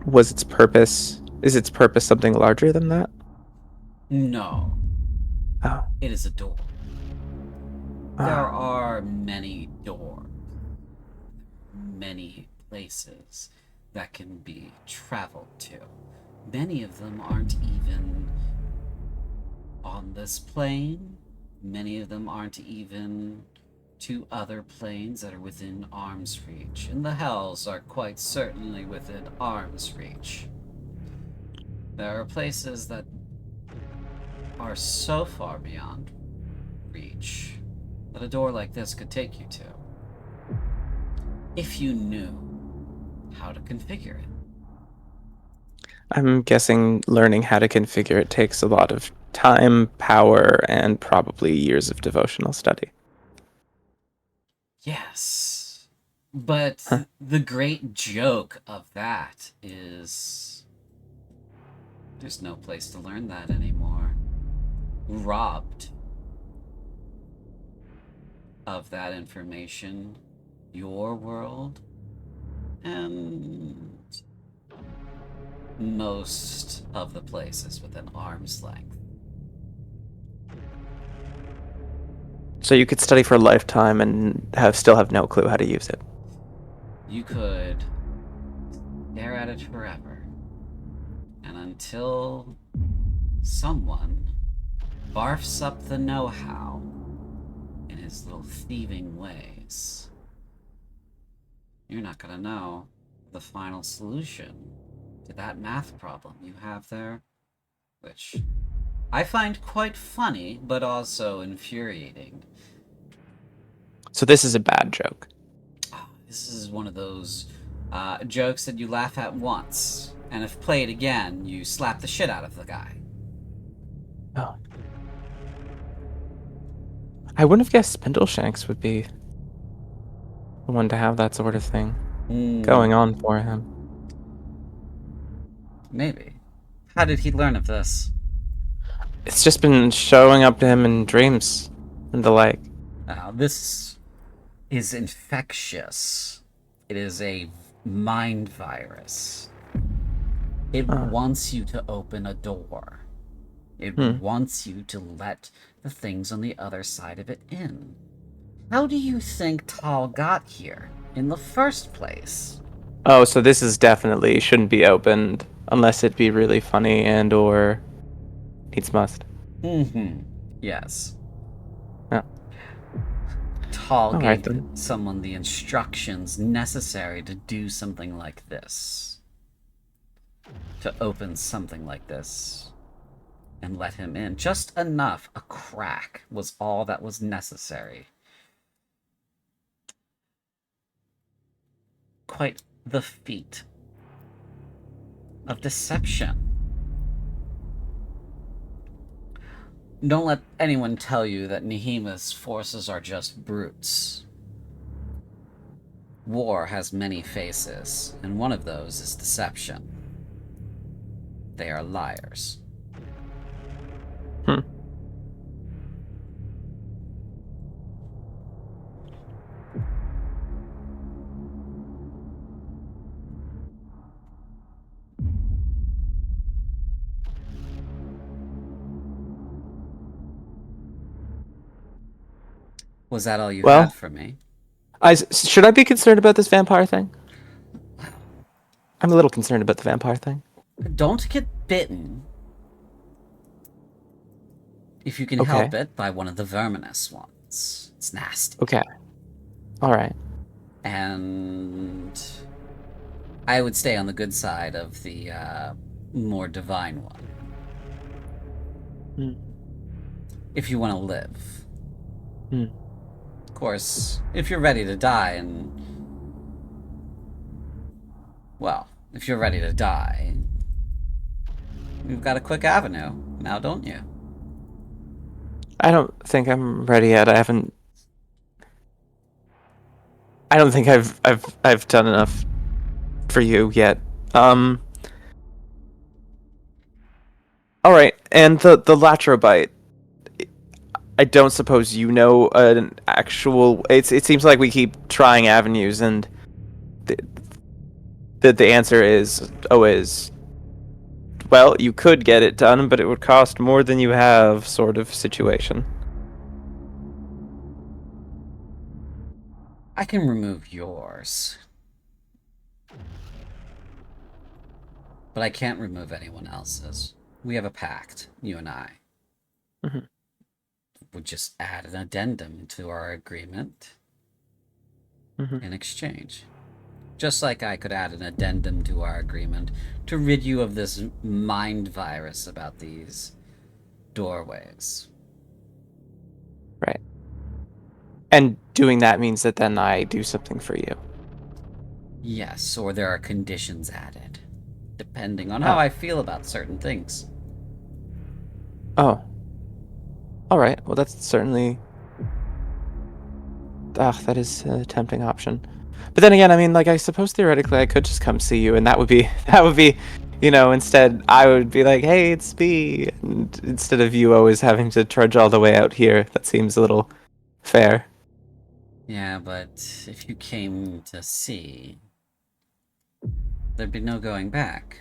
Was its purpose... Is its purpose something larger than that? No. Oh. It is a door. There are many doors. Many places that can be traveled to. Many of them aren't even on this plane. Many of them aren't even to other planes that are within arm's reach. And the Hells are quite certainly within arm's reach. There are places that are so far beyond reach that a door like this could take you to. If you knew how to configure it. I'm guessing learning how to configure it takes a lot of time, power, and probably years of devotional study. Yes. But the great joke of that is there's no place to learn that anymore. Robbed of that information, your world, and most of the places within arm's length. So you could study for a lifetime and still have no clue how to use it. You could stare at it forever. And until someone barfs up the know-how in his little thieving ways, you're not gonna know the final solution to that math problem you have there, which I find quite funny, but also infuriating. So this is a bad joke. This is one of those jokes that you laugh at once, and if played again, you slap the shit out of the guy. Oh. I wouldn't have guessed Spindleshanks would be the one to have that sort of thing going on for him. Maybe. How did he learn of this? It's just been showing up to him in dreams and the like. This is infectious. It is a mind virus. It wants you to open a door. It wants you to let the things on the other side of it in. How do you think Tal got here in the first place? Oh, so this is definitely shouldn't be opened unless it be really funny and or needs must. Yes. Yeah. Paul Alright, gave then. someone the instructions necessary to do something like this. To open something like this. And let him in. Just enough. A crack was all that was necessary. Quite the feat of deception. Don't let anyone tell you that Nehima's forces are just brutes. War has many faces, and one of those is deception. They are liars. Was that all you Well, had for me? Should I be concerned about this vampire thing? I'm a little concerned about the vampire thing. Don't get bitten if you can Okay. help it by one of the verminous ones. It's nasty. Okay. All right. And I would stay on the good side of the more divine one. Hmm. If you want to live. Hmm. Of course, if you're ready to die and... Well, if you're ready to die, you've got a quick avenue now, don't you? I don't think I'm ready yet. I don't think I've done enough for you yet. All right, and the latrobite. I don't suppose you know an actual. It seems like we keep trying avenues, and the answer is always, well, you could get it done, but it would cost more than you have, sort of situation. I can remove yours. But I can't remove anyone else's. We have a pact, you and I. Mhm. We'll just add an addendum to our agreement Mhm. in exchange. Just like I could add an addendum to our agreement to rid you of this mind virus about these doorways. Right. And doing that means that then I do something for you. Yes, or there are conditions added, depending on how Oh. I feel about certain things. Oh. All right. Well, that's certainly. That is a tempting option. But then again, I mean, like, I suppose theoretically I could just come see you, and that would be, instead I would be like, hey, it's me, and instead of you always having to trudge all the way out here. That seems a little fair. Yeah, but if you came to see, there'd be no going back.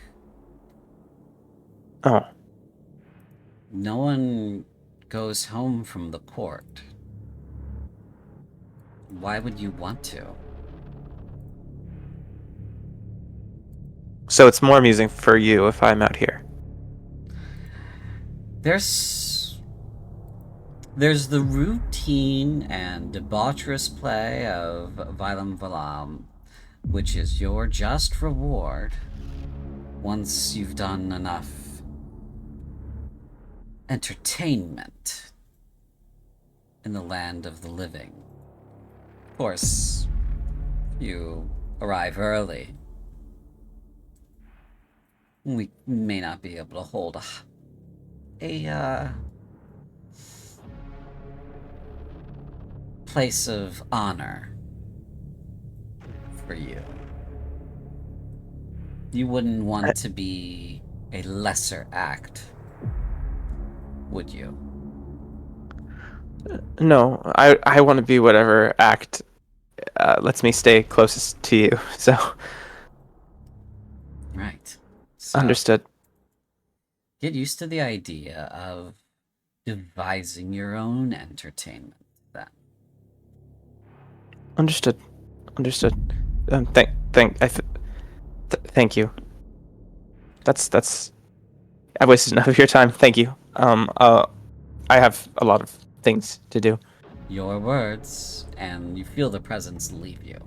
Oh. No one goes home from the port. Why would you want to? So it's more amusing for you if I'm out here. There's the routine and debaucherous play of Vilam Valam, which is your just reward once you've done enough entertainment in the land of the living. Of course, you arrive early. We may not be able to hold a place of honor for you. You wouldn't want to be a lesser act, would you? No, I want to be whatever act lets me stay closest to you. So Right. So, understood. get used to the idea of devising your own entertainment. Then. Understood. Thank you. That's. I wasted enough of your time. Thank you. I have a lot of things to do. your words, and you feel the presence leave you.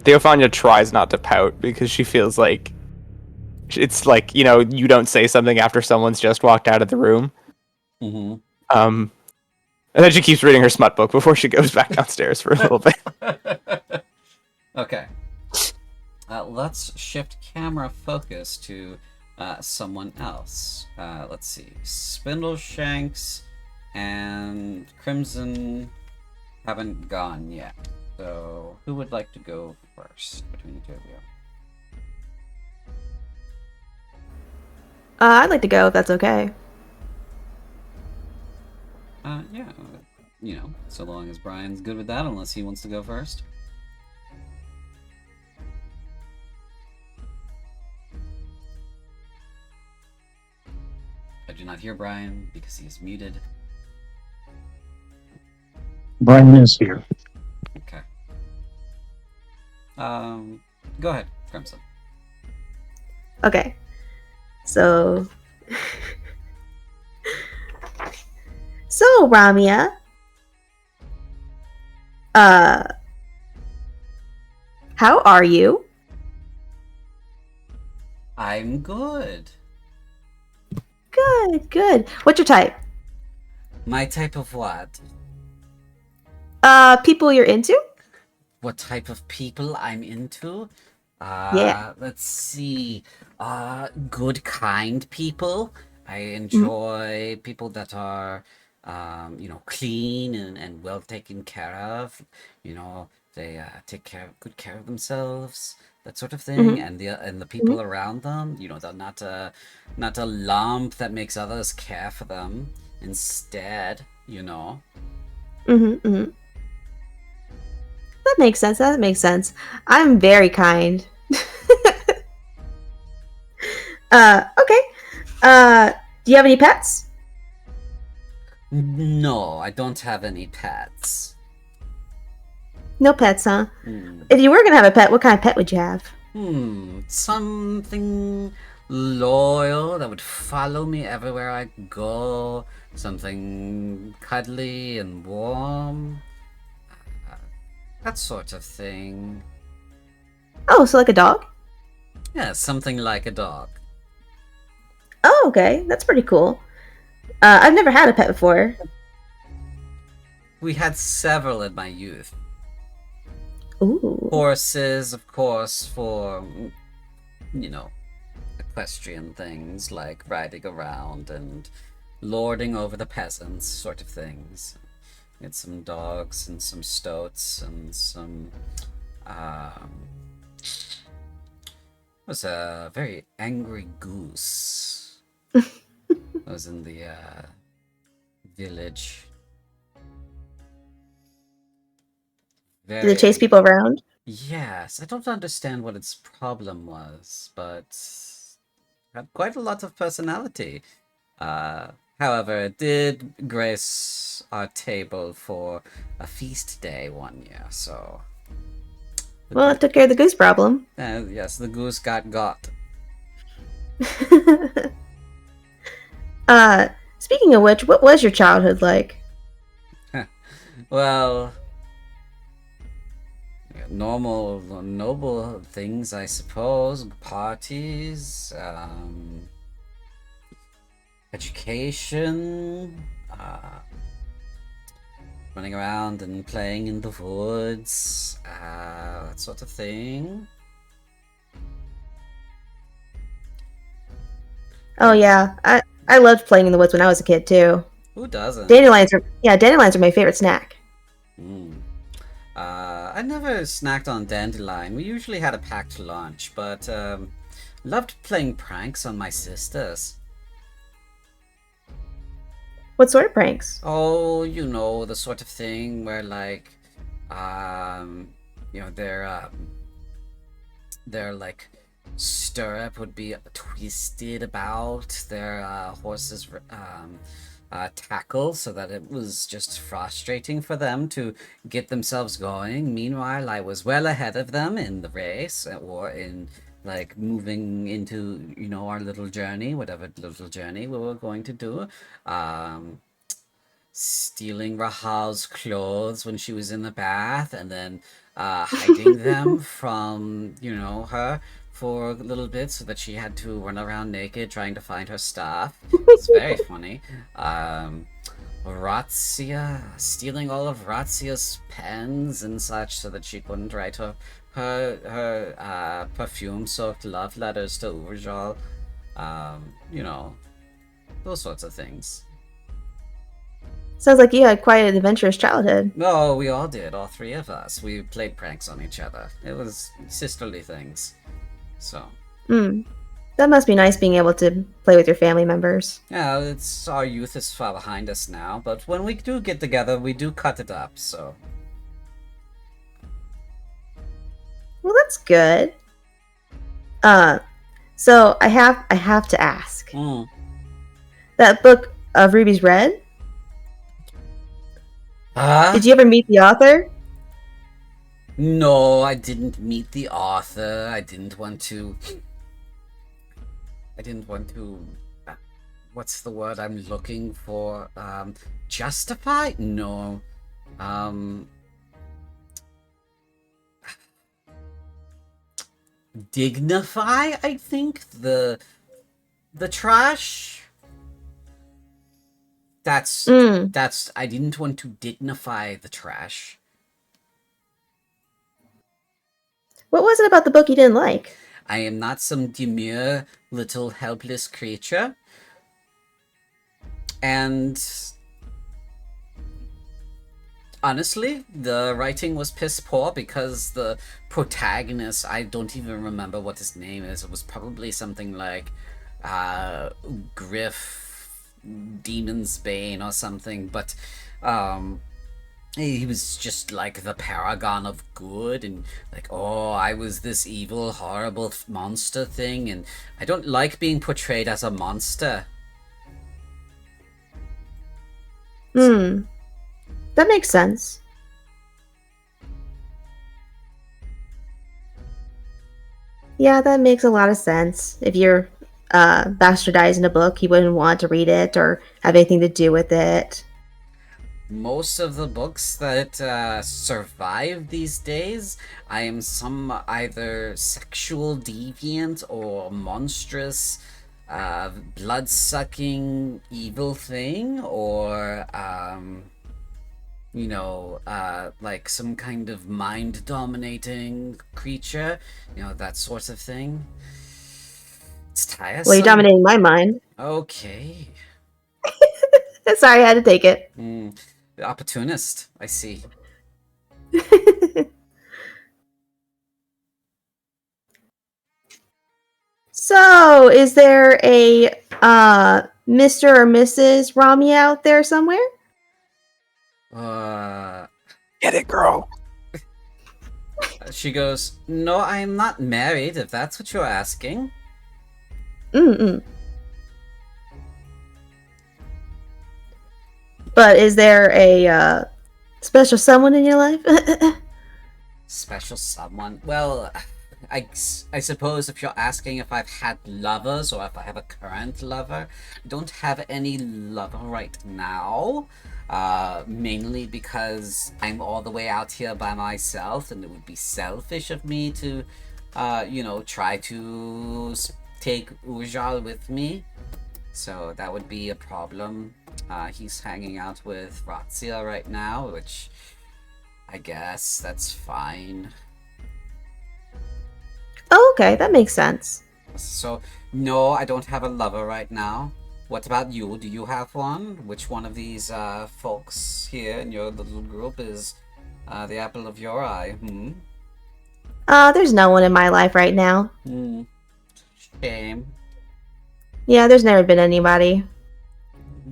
Theophania tries not to pout because she feels like it's like, you don't say something after someone's just walked out of the room. Mm-hmm. And then she keeps reading her smut book before she goes back downstairs for a little bit. Okay. Let's shift camera focus to someone else. Let's see. Spindleshanks and Crimson haven't gone yet. So, who would like to go first between the two of you? I'd like to go if that's okay. Yeah. So long as Brian's good with that, unless he wants to go first. I do not hear Brian because he is muted. Brian is here. Okay. Go ahead, Crimson. Okay. So. So, Ramia. How are you? I'm good. Good, good. What's your type? My type of what? People you're into? What type of people I'm into? Yeah. Let's see. Good, kind people. I enjoy people that are, clean and well taken care of. They take good care of themselves, that sort of thing, and the people around them. They're not a lump that makes others care for them. Instead. Mm-hmm. That makes sense. That makes sense. I'm very kind. Okay. Do you have any pets? No, I don't have any pets. No pets, huh? If you were gonna have a pet, what kind of pet would you have? Something loyal that would follow me everywhere I go. Something cuddly and warm. That sort of thing. Oh, so like a dog? Yeah, something like a dog. Oh, okay. That's pretty cool. I've never had a pet before. We had several in my youth. Ooh. Horses, of course, for, equestrian things like riding around and lording over the peasants, sort of things. We had some dogs and some stoats and some. It was a very angry goose. I was in the village. Do they chase people around? Yes, I don't understand what its problem was, but had quite a lot of personality. However, it did grace our table for a feast day one year, so. Well, it took care of the goose problem. Yes, the goose got. Speaking of which, what was your childhood like? Well, normal, noble things, I suppose. Parties, education, running around and playing in the woods, that sort of thing. Oh yeah, I loved playing in the woods when I was a kid too. Who doesn't? Dandelions are my favorite snack. I never snacked on dandelion. We usually had a packed lunch, but loved playing pranks on my sisters. What sort of pranks? Oh, the sort of thing where their like stirrup would be twisted about their horse's tackle, so that it was just frustrating for them to get themselves going. Meanwhile, I was well ahead of them in the race, or in moving into our little journey, whatever little journey we were going to do. stealing Rahal's clothes when she was in the bath, and then hiding them from, her for a little bit so that she had to run around naked trying to find her stuff. It's very funny. Razzia, stealing all of Razzia's pens and such so that she couldn't write her perfume-soaked love letters to Urjal. Those sorts of things. Sounds like you had quite an adventurous childhood. No, we all did, all three of us. We played pranks on each other. It was sisterly things. So. That must be nice being able to play with your family members. Yeah, our youth is far behind us now, but when we do get together, we do cut it up, so. Well, that's good. So I have to ask. That book of Ruby's Red? Did you ever meet the author? No, I didn't meet the author. I didn't want to. What's the word I'm looking for? Justify? No. Dignify, I think. The trash. That's I didn't want to dignify the trash. What was it about the book you didn't like? I am not some demure little helpless creature. And honestly, the writing was piss poor because the protagonist, I don't even remember what his name is. It was probably something like Griff Demon's Bane or something, but he was just like the paragon of good, and like, oh, I was this evil, horrible monster thing, and I don't like being portrayed as a monster. That makes sense. Yeah, that makes a lot of sense. If you're bastardizing a book, you wouldn't want to read it or have anything to do with it. Most of the books that survive these days, I am some either sexual deviant or monstrous, blood-sucking evil thing, or like some kind of mind-dominating creature, that sort of thing. It's tiresome. Well, you're dominating my mind. Okay. Sorry, I had to take it. The opportunist, I see. So, is there a Mr. or Mrs. Rami out there somewhere? Get it, girl. She goes, no, I'm not married, if that's what you're asking. But is there a special someone in your life? Special someone? Well, I suppose if you're asking if I've had lovers or if I have a current lover, I don't have any lover right now. Mainly because I'm all the way out here by myself, and it would be selfish of me to, try to take Urjal with me. So that would be a problem. He's hanging out with Razzia right now, which I guess that's fine. Oh, okay, that makes sense. So, no, I don't have a lover right now. What about you? Do you have one? Which one of these folks here in your little group is the apple of your eye? There's no one in my life right now. Shame. Yeah, there's never been anybody.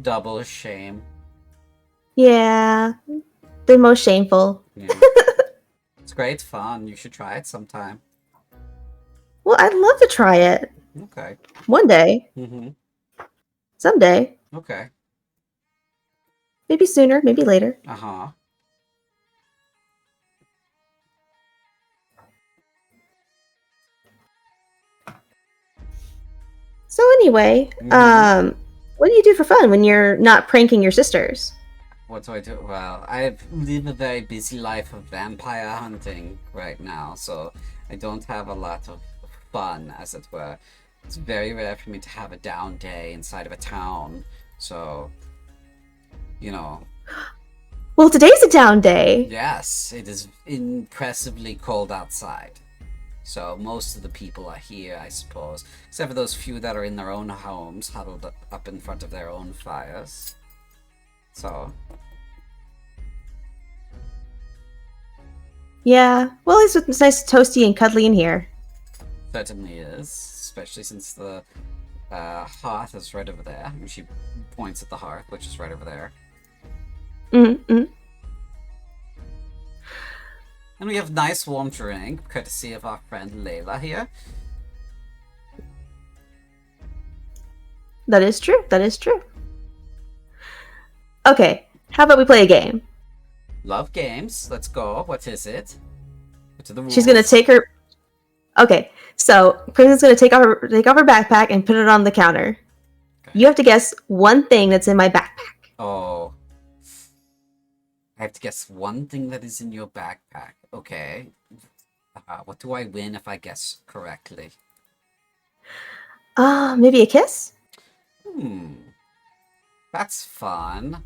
Double shame. Yeah, the most shameful. Yeah. It's great fun. You should try it sometime. Well, I'd love to try it. Okay. One day. Someday. Okay. Maybe sooner, maybe later. Uh-huh. So anyway, what do you do for fun when you're not pranking your sisters? What do I do? Well, I live a very busy life of vampire hunting right now, so I don't have a lot of fun, as it were. It's very rare for me to have a down day inside of a town, so, you know. Well, today's a down day. Yes, it is impressively cold outside. So most of the people are here, I suppose, except for those few that are in their own homes, huddled up in front of their own fires. So, Yeah. Well, at least it's nice, toasty, and cuddly in here. certainly is, especially since the hearth is right over there. And she points at the hearth, which is right over there. Mm-hmm. And we have nice warm drink, courtesy of our friend Layla here. That is true. That is true. Okay. How about we play a game? Love games. Let's go. What is it? What are the rules? She's gonna take her. Okay. So Crimson's gonna take off her backpack and put it on the counter. Okay. You have to guess one thing that's in my backpack. Oh. I have to guess one thing that is in your backpack. Okay. What do I win if I guess correctly? Maybe a kiss? That's fun.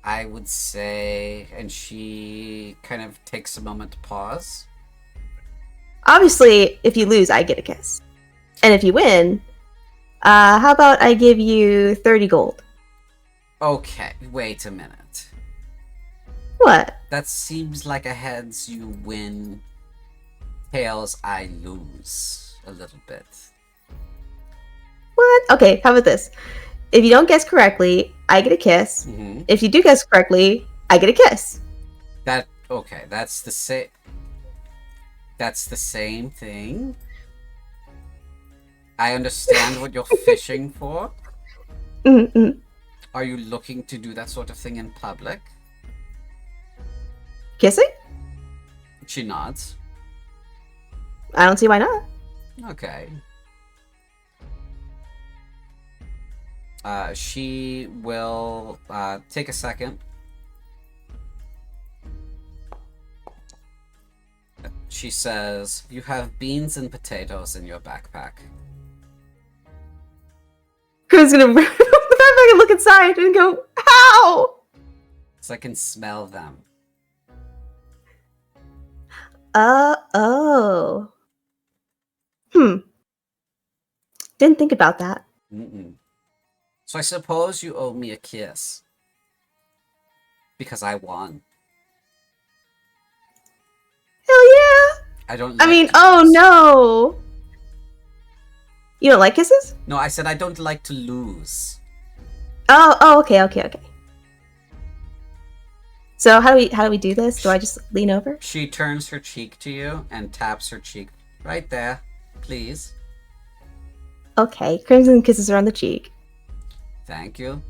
I would say, and she kind of takes a moment to pause. Obviously, if you lose, I get a kiss. And if you win, how about I give you 30 gold? Okay, wait a minute. What? That seems like a heads you win, tails I lose a little bit. What? Okay, how about this? If you don't guess correctly, I get a kiss. Mm-hmm. If you do guess correctly, I get a kiss. Okay, that's the same. That's the same thing. I understand what you're fishing for. Mm-hmm. Are you looking to do that sort of thing in public? Kissing? She nods. I don't see why not. Okay. She will take a second. She says, "You have beans and potatoes in your backpack." Who's gonna rip the backpack and look inside and go, how? So I can smell them. Oh. Didn't think about that. Mm-mm. So I suppose you owe me a kiss. Because I won. Hell yeah! I don't I like mean, to oh lose. no! You don't like kisses? No, I said I don't like to lose. Oh, okay. So how do we do this? Do I just lean over? She turns her cheek to you and taps her cheek right there. Please. Okay, Crimson kisses her on the cheek. Thank you.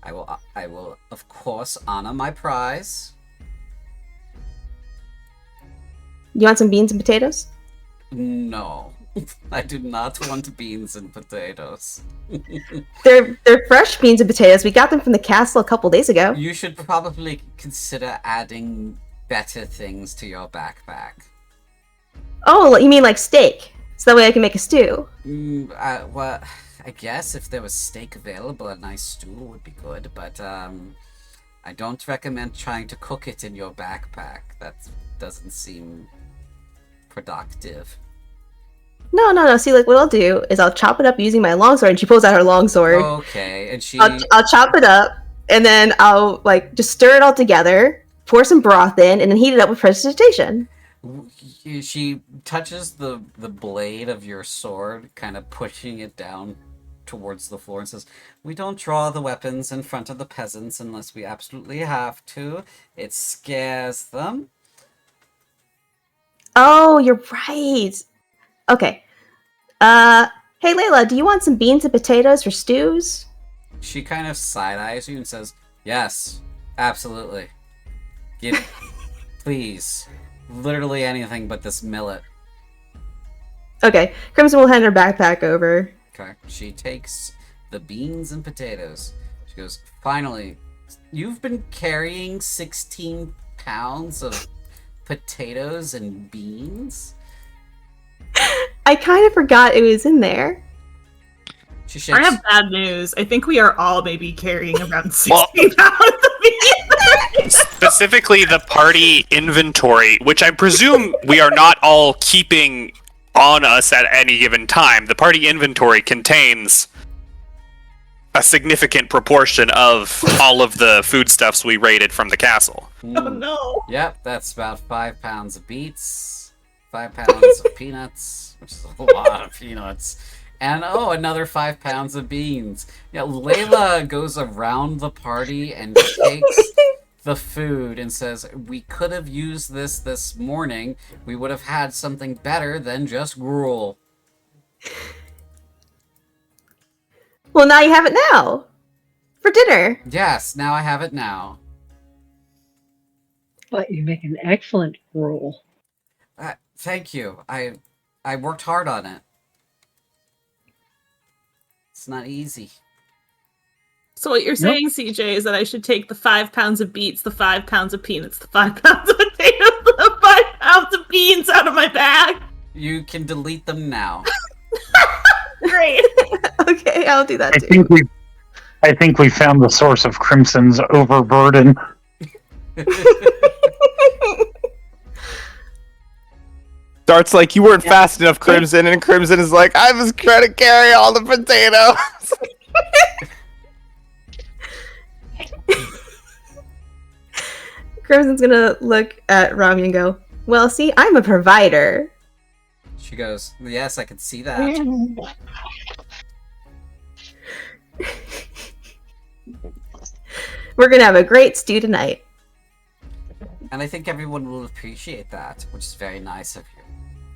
I will of course honor my prize. You want some beans and potatoes? No. I do not want beans and potatoes. They're fresh beans and potatoes. We got them from the castle a couple days ago. You should probably consider adding better things to your backpack. Oh, you mean like steak? So that way I can make a stew. Well, I guess if there was steak available, a nice stew would be good, but I don't recommend trying to cook it in your backpack. That doesn't seem productive. No. See, like what I'll do is I'll chop it up using my longsword, and she pulls out her longsword. Okay, and she... I'll chop it up, and then I'll like just stir it all together, pour some broth in, and then heat it up with precipitation. She touches the blade of your sword, kind of pushing it down towards the floor, and says, "We don't draw the weapons in front of the peasants unless we absolutely have to. It scares them." Oh, you're right. Okay. Hey Layla, do you want some beans and potatoes for stews? She kind of side-eyes you and says, "Yes, absolutely. Give, please. Literally anything but this millet." Okay, Crimson will hand her backpack over. Okay. She takes the beans and potatoes. She goes, "Finally, You've been carrying 16 pounds of potatoes and beans? I kind of forgot it was in there. She shakes. I have bad news. I think we are all maybe carrying around 60 pounds of meat. Specifically, the party inventory, which I presume we are not all keeping on us at any given time. The party inventory contains a significant proportion of all of the foodstuffs we raided from the castle. Oh no. Yep, that's about 5 pounds of beets, 5 pounds of peanuts, which is a lot of peanuts, and another 5 pounds of beans. Yeah, Layla goes around the party and takes the food and says, "We could have used this morning. We would have had something better than just gruel." Well, now you have it now. For dinner. Yes, now I have it now. But you make an excellent gruel. Thank you. I worked hard on it. It's not easy. So what you're saying, CJ, is that I should take the 5 pounds of beets, the 5 pounds of peanuts, the 5 pounds of potatoes, the 5 pounds of beans out of my bag? You can delete them now. Great. Okay, I'll do that I too. think we found the source of Crimson's overburden. Dart's like, you weren't fast enough, Crimson, and Crimson is like, I was trying to carry all the potatoes. Crimson's gonna look at Rami and go, well, see, I'm a provider. She goes, "Yes, I can see that." We're gonna have a great stew tonight. And I think everyone will appreciate that, which is very nice of you.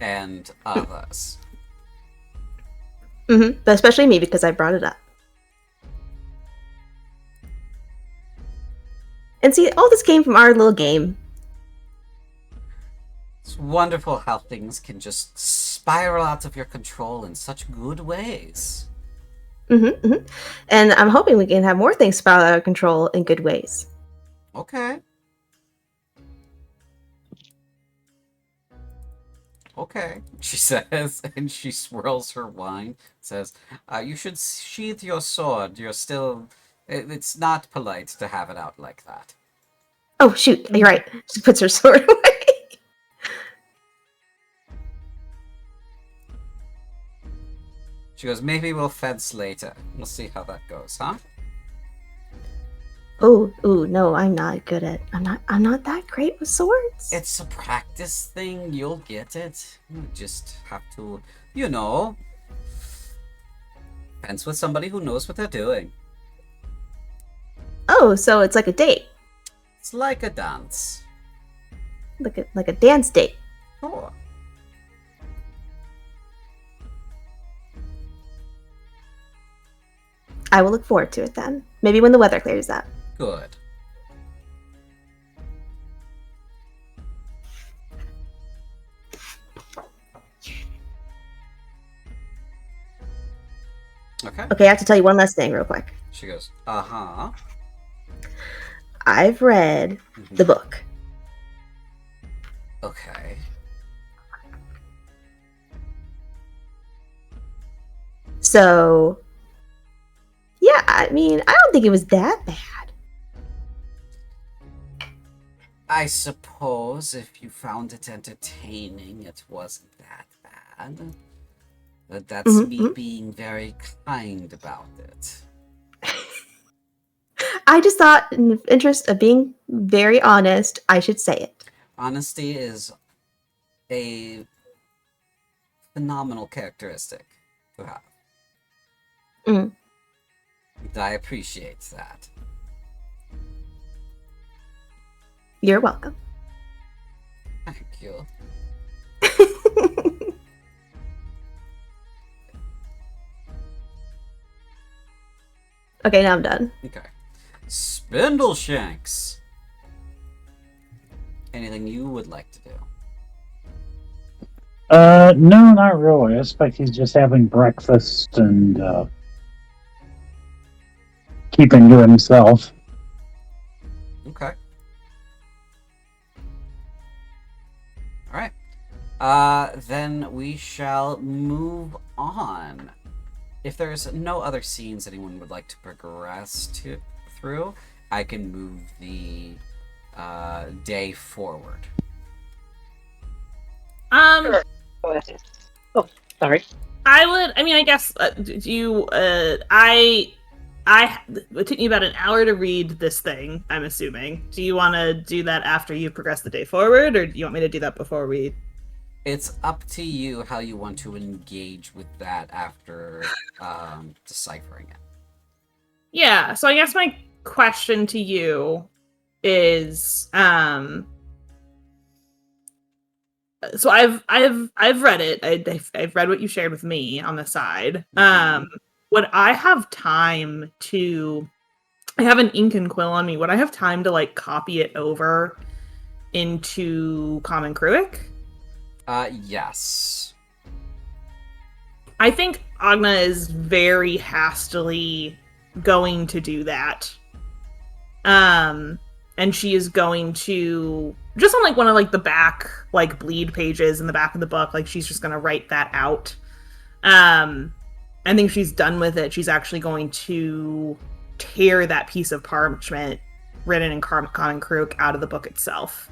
And others. Mm-hmm. But especially me, because I brought it up. And see, all this came from our little game. It's wonderful how things can just spiral out of your control in such good ways. Mm-hmm, mm-hmm. And I'm hoping we can have more things spiral out of control in good ways. Okay. Okay, she says, and she swirls her wine, says, "You should sheath your sword. You're still... It's not polite to have it out like that." Oh, shoot, you're right. She puts her sword away. She goes, "Maybe we'll fence later. We'll see how that goes, huh?" Ooh, no, I'm not good at... I'm not that great with swords. It's a practice thing. You'll get it. You just have to, fence with somebody who knows what they're doing. Oh, so it's like a date. It's like a dance. Like a dance date. Sure. I will look forward to it then. Maybe when the weather clears up. Good. Okay. Okay, I have to tell you one last thing real quick. She goes, "Uh-huh." I've read the book. Okay. So, yeah, I mean, I don't think it was that bad. I suppose if you found it entertaining, it wasn't that bad. But that's me being very kind about it. I just thought, in the interest of being very honest, I should say it. Honesty is a phenomenal characteristic to have. Mm. And I appreciate that. You're welcome. Thank you. Okay, now I'm done. Okay. Spindleshanks. Anything you would like to do? No, not really. I expect he's just having breakfast and keeping to himself. Then we shall move on. If there's no other scenes anyone would like to progress through, I can move the day forward. Sure. Go ahead. Oh, sorry. I guess, it took me about an hour to read this thing, I'm assuming. Do you want to do that after you progress the day forward, or do you want me to do that before we... It's up to you how you want to engage with that after deciphering it. Yeah, so I guess my question to you is, so I've read it. I've read what you shared with me on the side. Would I have time to... I have an ink and quill on me. Would I have time to, like, copy it over into Common Cruic? Yes. I think Agna is very hastily going to do that. And she is going to, just on like one of like the back like bleed pages in the back of the book, like she's just going to write that out. I think she's done with it. She's actually going to tear that piece of parchment written in Common Cruic out of the book itself.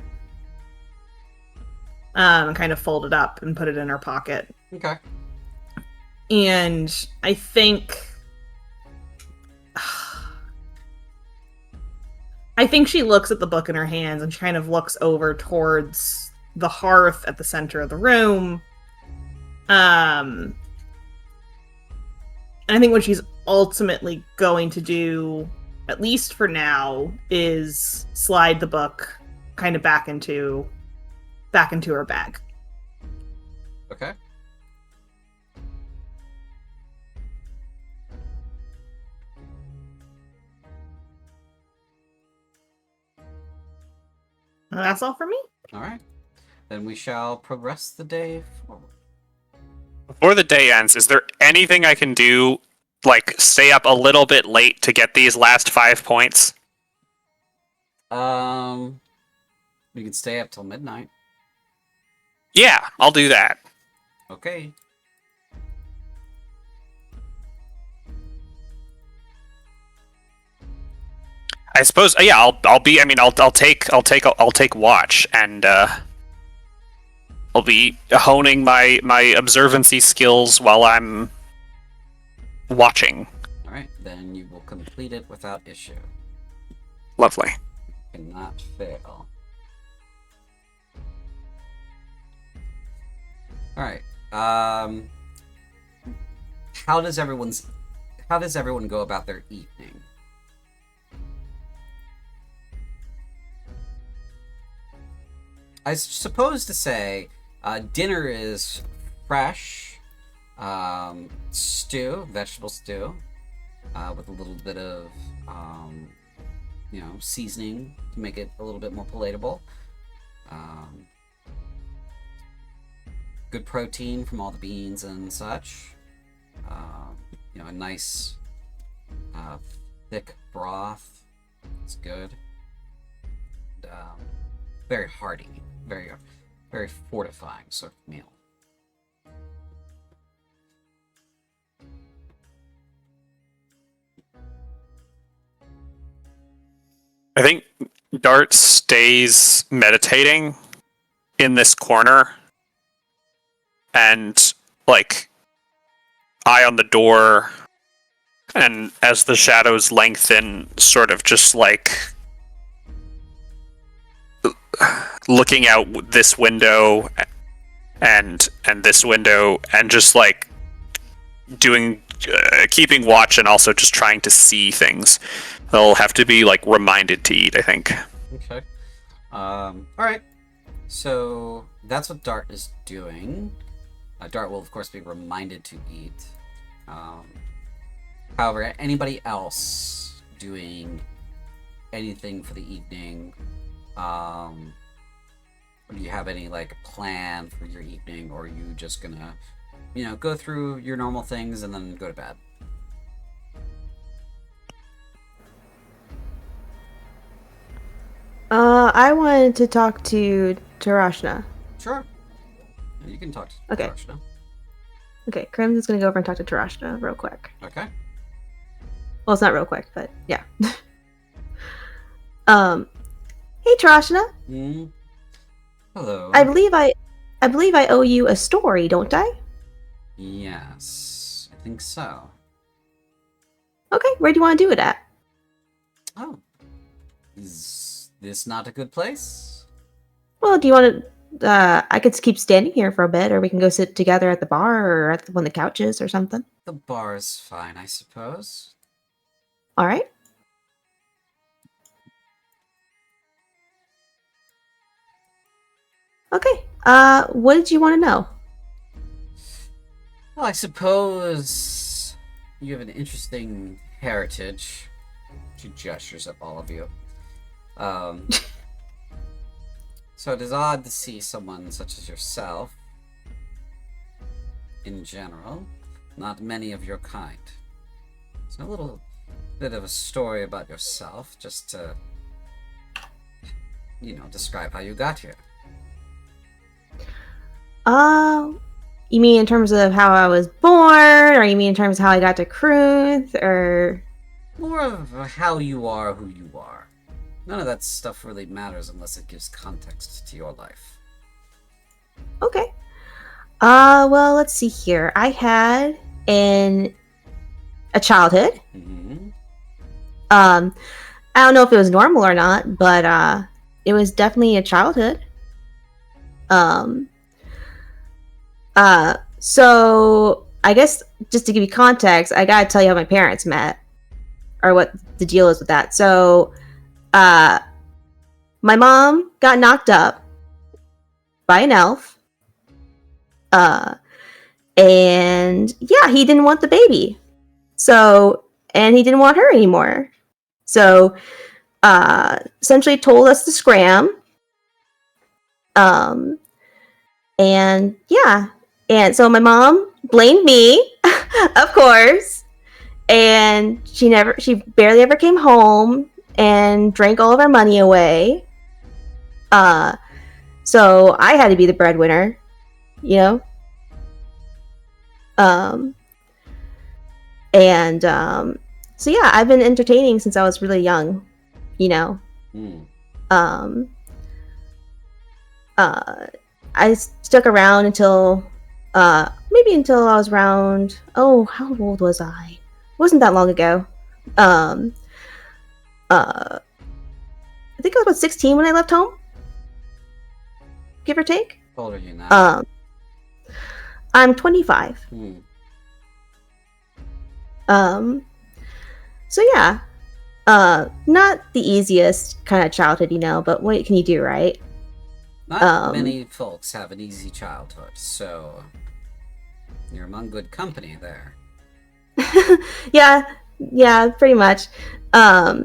And kind of fold it up and put it in her pocket. Okay. And I think she looks at the book in her hands and she kind of looks over towards the hearth at the center of the room. And I think what she's ultimately going to do, at least for now, is slide the book kind of back into her bag. Okay. And that's all for me. All right. Then we shall progress the day forward. Before the day ends, is there anything I can do, like stay up a little bit late to get these last 5 points? We can stay up till midnight. Yeah, I'll do that. Okay. I suppose. Yeah, I'll be. I mean, I'll take watch, and I'll be honing my observancy skills while I'm watching. All right. Then you will complete it without issue. Lovely. Cannot fail. All right. How does everyone go about their evening? I suppose to say, dinner is fresh, vegetable stew, with a little bit of, seasoning to make it a little bit more palatable. Good protein from all the beans and such. A nice, thick broth. It's good. Very hearty, very, very fortifying sort of meal. I think Dart stays meditating in this corner, and like eye on the door, and as the shadows lengthen, sort of just like looking out this window and this window, and just like doing keeping watch, and also just trying to see things. They'll have to be like reminded to eat, I think. Okay. All right. So that's what Dart is doing. Dart will of course be reminded to eat. However, anybody else doing anything for the evening? Or do you have any like plan for your evening, or are you just gonna, go through your normal things and then go to bed? I wanted to talk to Tarashna. Sure. You can talk to Okay. Tarashna. Okay, Crimson's gonna go over and talk to Tarashna real quick. Okay. Well, it's not real quick, but yeah. Hey Tarashna, Hmm. Hello. I believe I owe you a story, don't I? Yes, I think so. Okay, where do you want to do it at? Oh. Is this not a good place? Well, do you want to? I could keep standing here for a bit, or we can go sit together at the bar or at one of the couches or something. The bar is fine, I suppose. All right. Okay. What did you want to know? Well, I suppose you have an interesting heritage. She gestures at all of you. So it is odd to see someone such as yourself, in general, not many of your kind. So a little bit of a story about yourself, just to, describe how you got here. You mean in terms of how I was born, or you mean in terms of how I got to Kruth, or? More of how you are who you are. None of that stuff really matters unless it gives context to your life. Okay. Well, let's see here. I had a childhood. Mm-hmm. I don't know if it was normal or not, but it was definitely a childhood. So I guess just to give you context, I gotta tell you how my parents met, or what the deal is with that. So, my mom got knocked up by an elf. And yeah, he didn't want the baby. So, and he didn't want her anymore. So, essentially told us to scram. And yeah. And so my mom blamed me, of course. And she barely ever came home and drank all of our money away. So I had to be the breadwinner, you know? So yeah, I've been entertaining since I was really young, you know? I stuck around until until I was around, how old was I? It wasn't that long ago. I think I was about 16 when I left home, give or take. How old are you now? I'm 25. So yeah, not the easiest kind of childhood, but what can you do, right? Not many folks have an easy childhood, so you're among good company there. yeah, pretty much. I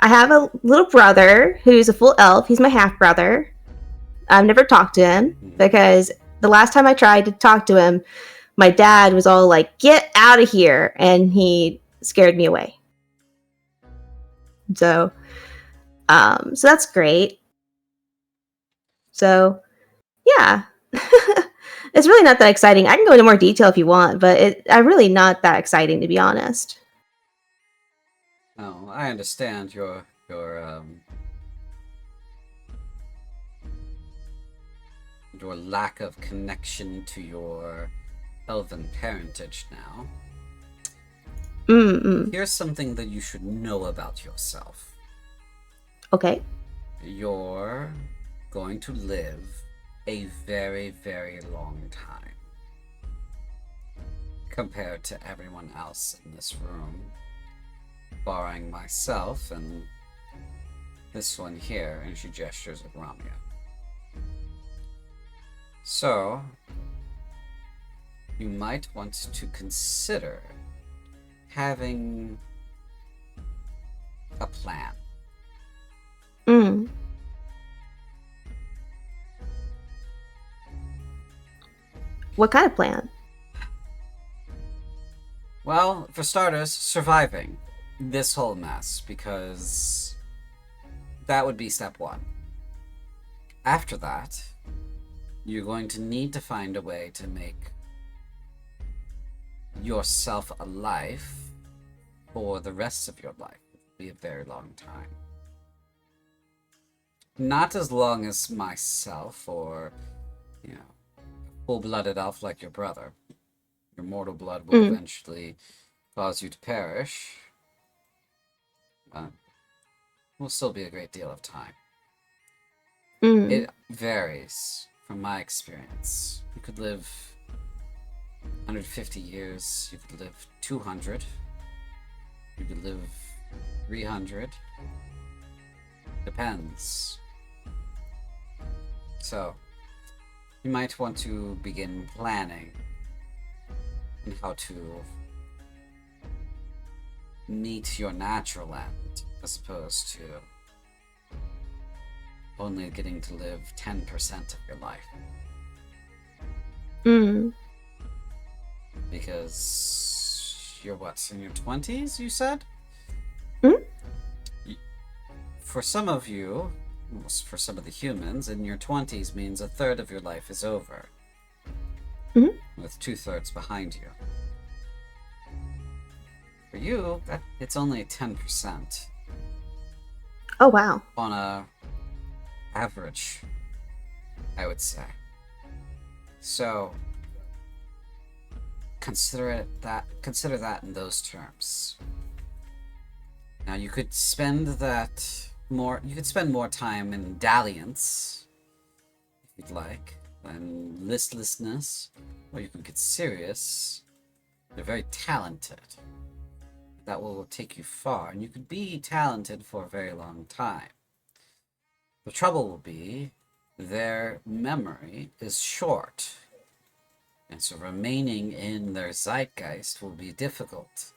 have a little brother who's a full elf. He's my half brother. I've never talked to him because the last time I tried to talk to him, my dad was all like, "Get out of here," and he scared me away. So that's great. So, yeah. It's really not that exciting. I can go into more detail if you want, but I'm really not that exciting, to be honest. Oh, I understand your lack of connection to your elven parentage now. Here's something that you should know about yourself. Okay. You're going to live a very, very long time compared to everyone else in this room, barring myself and this one here, and she gestures at Ramya. So, you might want to consider having a plan. What kind of plan? Well, for starters, surviving this whole mess, because that would be step one. After that, you're going to need to find a way to make yourself alive for the rest of your life. It will be a very long time. Not as long as myself or, full-blooded elf like your brother. Your mortal blood will eventually cause you to perish. Will still be a great deal of time. It varies from my experience. You could live 150 years, you could live 200, you could live 300. Depends. So, you might want to begin planning on how to meet your natural end, as opposed to only getting to live 10% of your life. Because you're what, in your 20s, you said? For some of you, for some of the humans, in your 20s means a third of your life is over. With 2/3 behind you. For you, it's only 10%. Oh, wow. On a average, I would say. So consider that in those terms. Now you could spend more time in dalliance, if you'd like, and listlessness, or you could get serious. You're very talented. That will take you far, and you could be talented for a very long time. The trouble will be their memory is short, and so remaining in their zeitgeist will be difficult.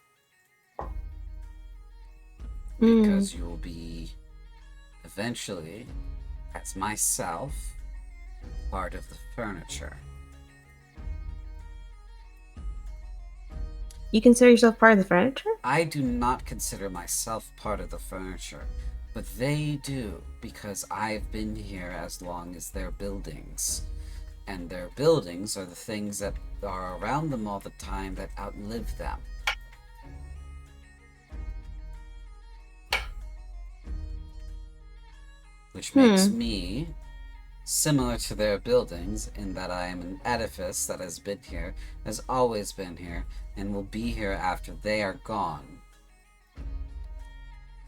Because you will be eventually, as myself, part of the furniture. You consider yourself part of the furniture? I do not consider myself part of the furniture, but they do, because I've been here as long as their buildings. And their buildings are the things that are around them all the time that outlive them. Which makes me similar to their buildings in that I am an edifice that has been here, has always been here, and will be here after they are gone.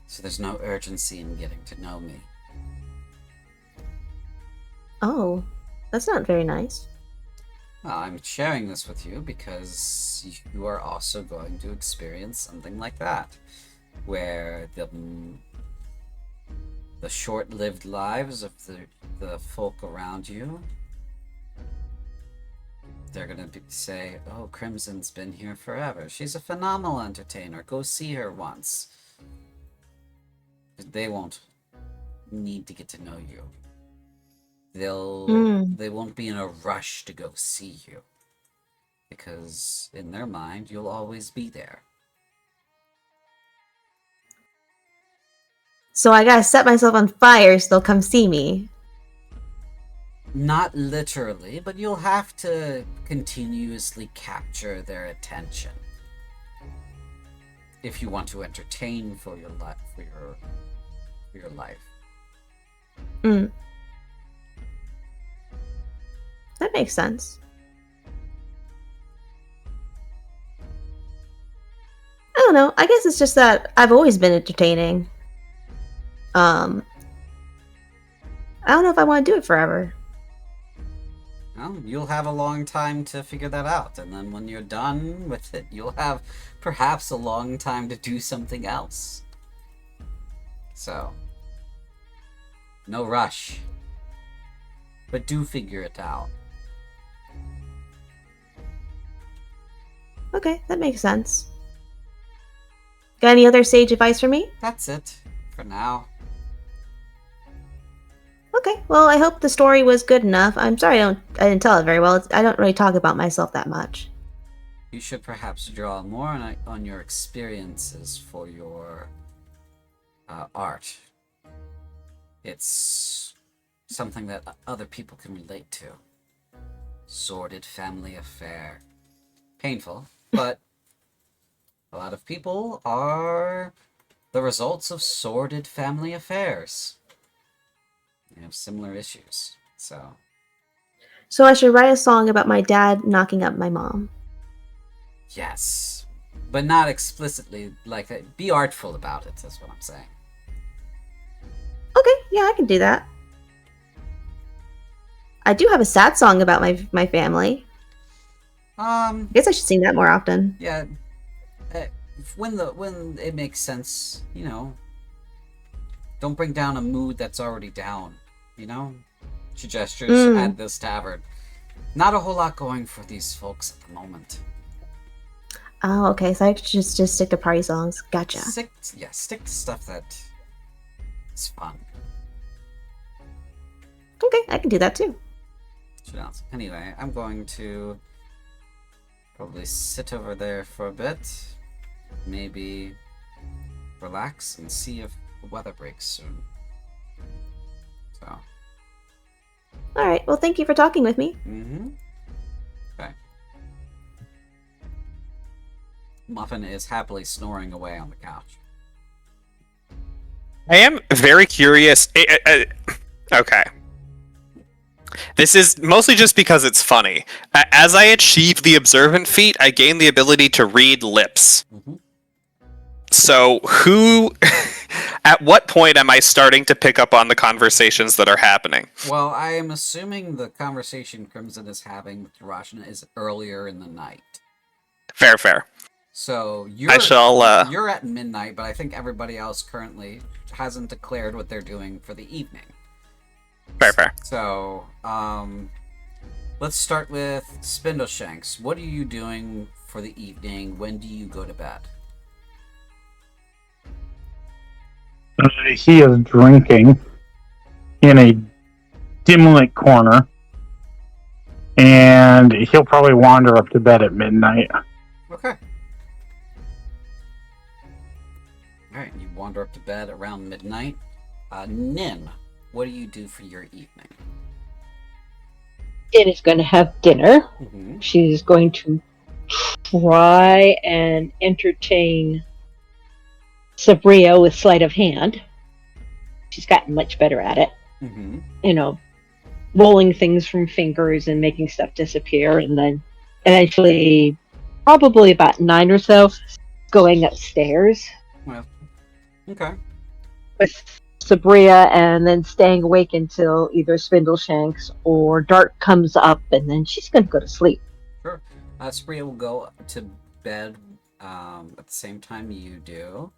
So there's no urgency in getting to know me. Oh, that's not very nice. Well, I'm sharing this with you because you are also going to experience something like that, where the short-lived lives of the folk around you, they're gonna say, oh, Crimson's been here forever. She's a phenomenal entertainer. Go see her once. They won't need to get to know you. They won't be in a rush to go see you. Because in their mind, you'll always be there. So I gotta set myself on fire so they'll come see me. Not literally, but you'll have to continuously capture their attention if you want to entertain for your life. That makes sense. I don't know. I guess it's just that I've always been entertaining. I don't know if I want to do it forever. Well, you'll have a long time to figure that out, and then when you're done with it, you'll have perhaps a long time to do something else. So, no rush. But do figure it out. Okay, that makes sense. Got any other sage advice for me? That's it, for now. Okay, well, I hope the story was good enough. I'm sorry I didn't tell it very well. I don't really talk about myself that much. You should perhaps draw more on your experiences for your art. It's something that other people can relate to. sordid family affair. Painful, but a lot of people are the results of sordid family affairs. They have similar issues, so... So I should write a song about my dad knocking up my mom. Yes. But not explicitly like that. Be artful about it, is what I'm saying. Okay, yeah, I can do that. I do have a sad song about my family. I guess I should sing that more often. Yeah. When it makes sense, you know, don't bring down a mood that's already down, you know? She gestures at this tavern. Not a whole lot going for these folks at the moment. Oh, okay, so I should just stick to party songs. Gotcha. Stick to stuff that is fun. Okay, I can do that too. Anyway, I'm going to probably sit over there for a bit. Maybe relax and see if the weather breaks soon. So. Alright, well, thank you for talking with me. Okay. Muffin is happily snoring away on the couch. I am very curious. Okay. This is mostly just because it's funny. As I achieve the observant feat, I gain the ability to read lips. So, at what point am I starting to pick up on the conversations that are happening? Well, I am assuming the conversation Crimson is having with Rashna is earlier in the night. Fair. So you're at midnight, but I think everybody else currently hasn't declared what they're doing for the evening. Fair. So, let's start with Spindleshanks. What are you doing for the evening? When do you go to bed? He is drinking in a dim lit corner, and he'll probably wander up to bed at midnight. Okay. Alright, you wander up to bed around midnight. Nin, what do you do for your evening? Jen is going to have dinner. She's going to try and entertain Sabria with sleight of hand. She's gotten much better at it. You know, rolling things from fingers and making stuff disappear, and then eventually, probably about 9 or so, going upstairs. Well, okay. With Sabria, and then staying awake until either Spindleshanks or Dart comes up, and then she's going to go to sleep. Sure. Sabria will go to bed at the same time you do,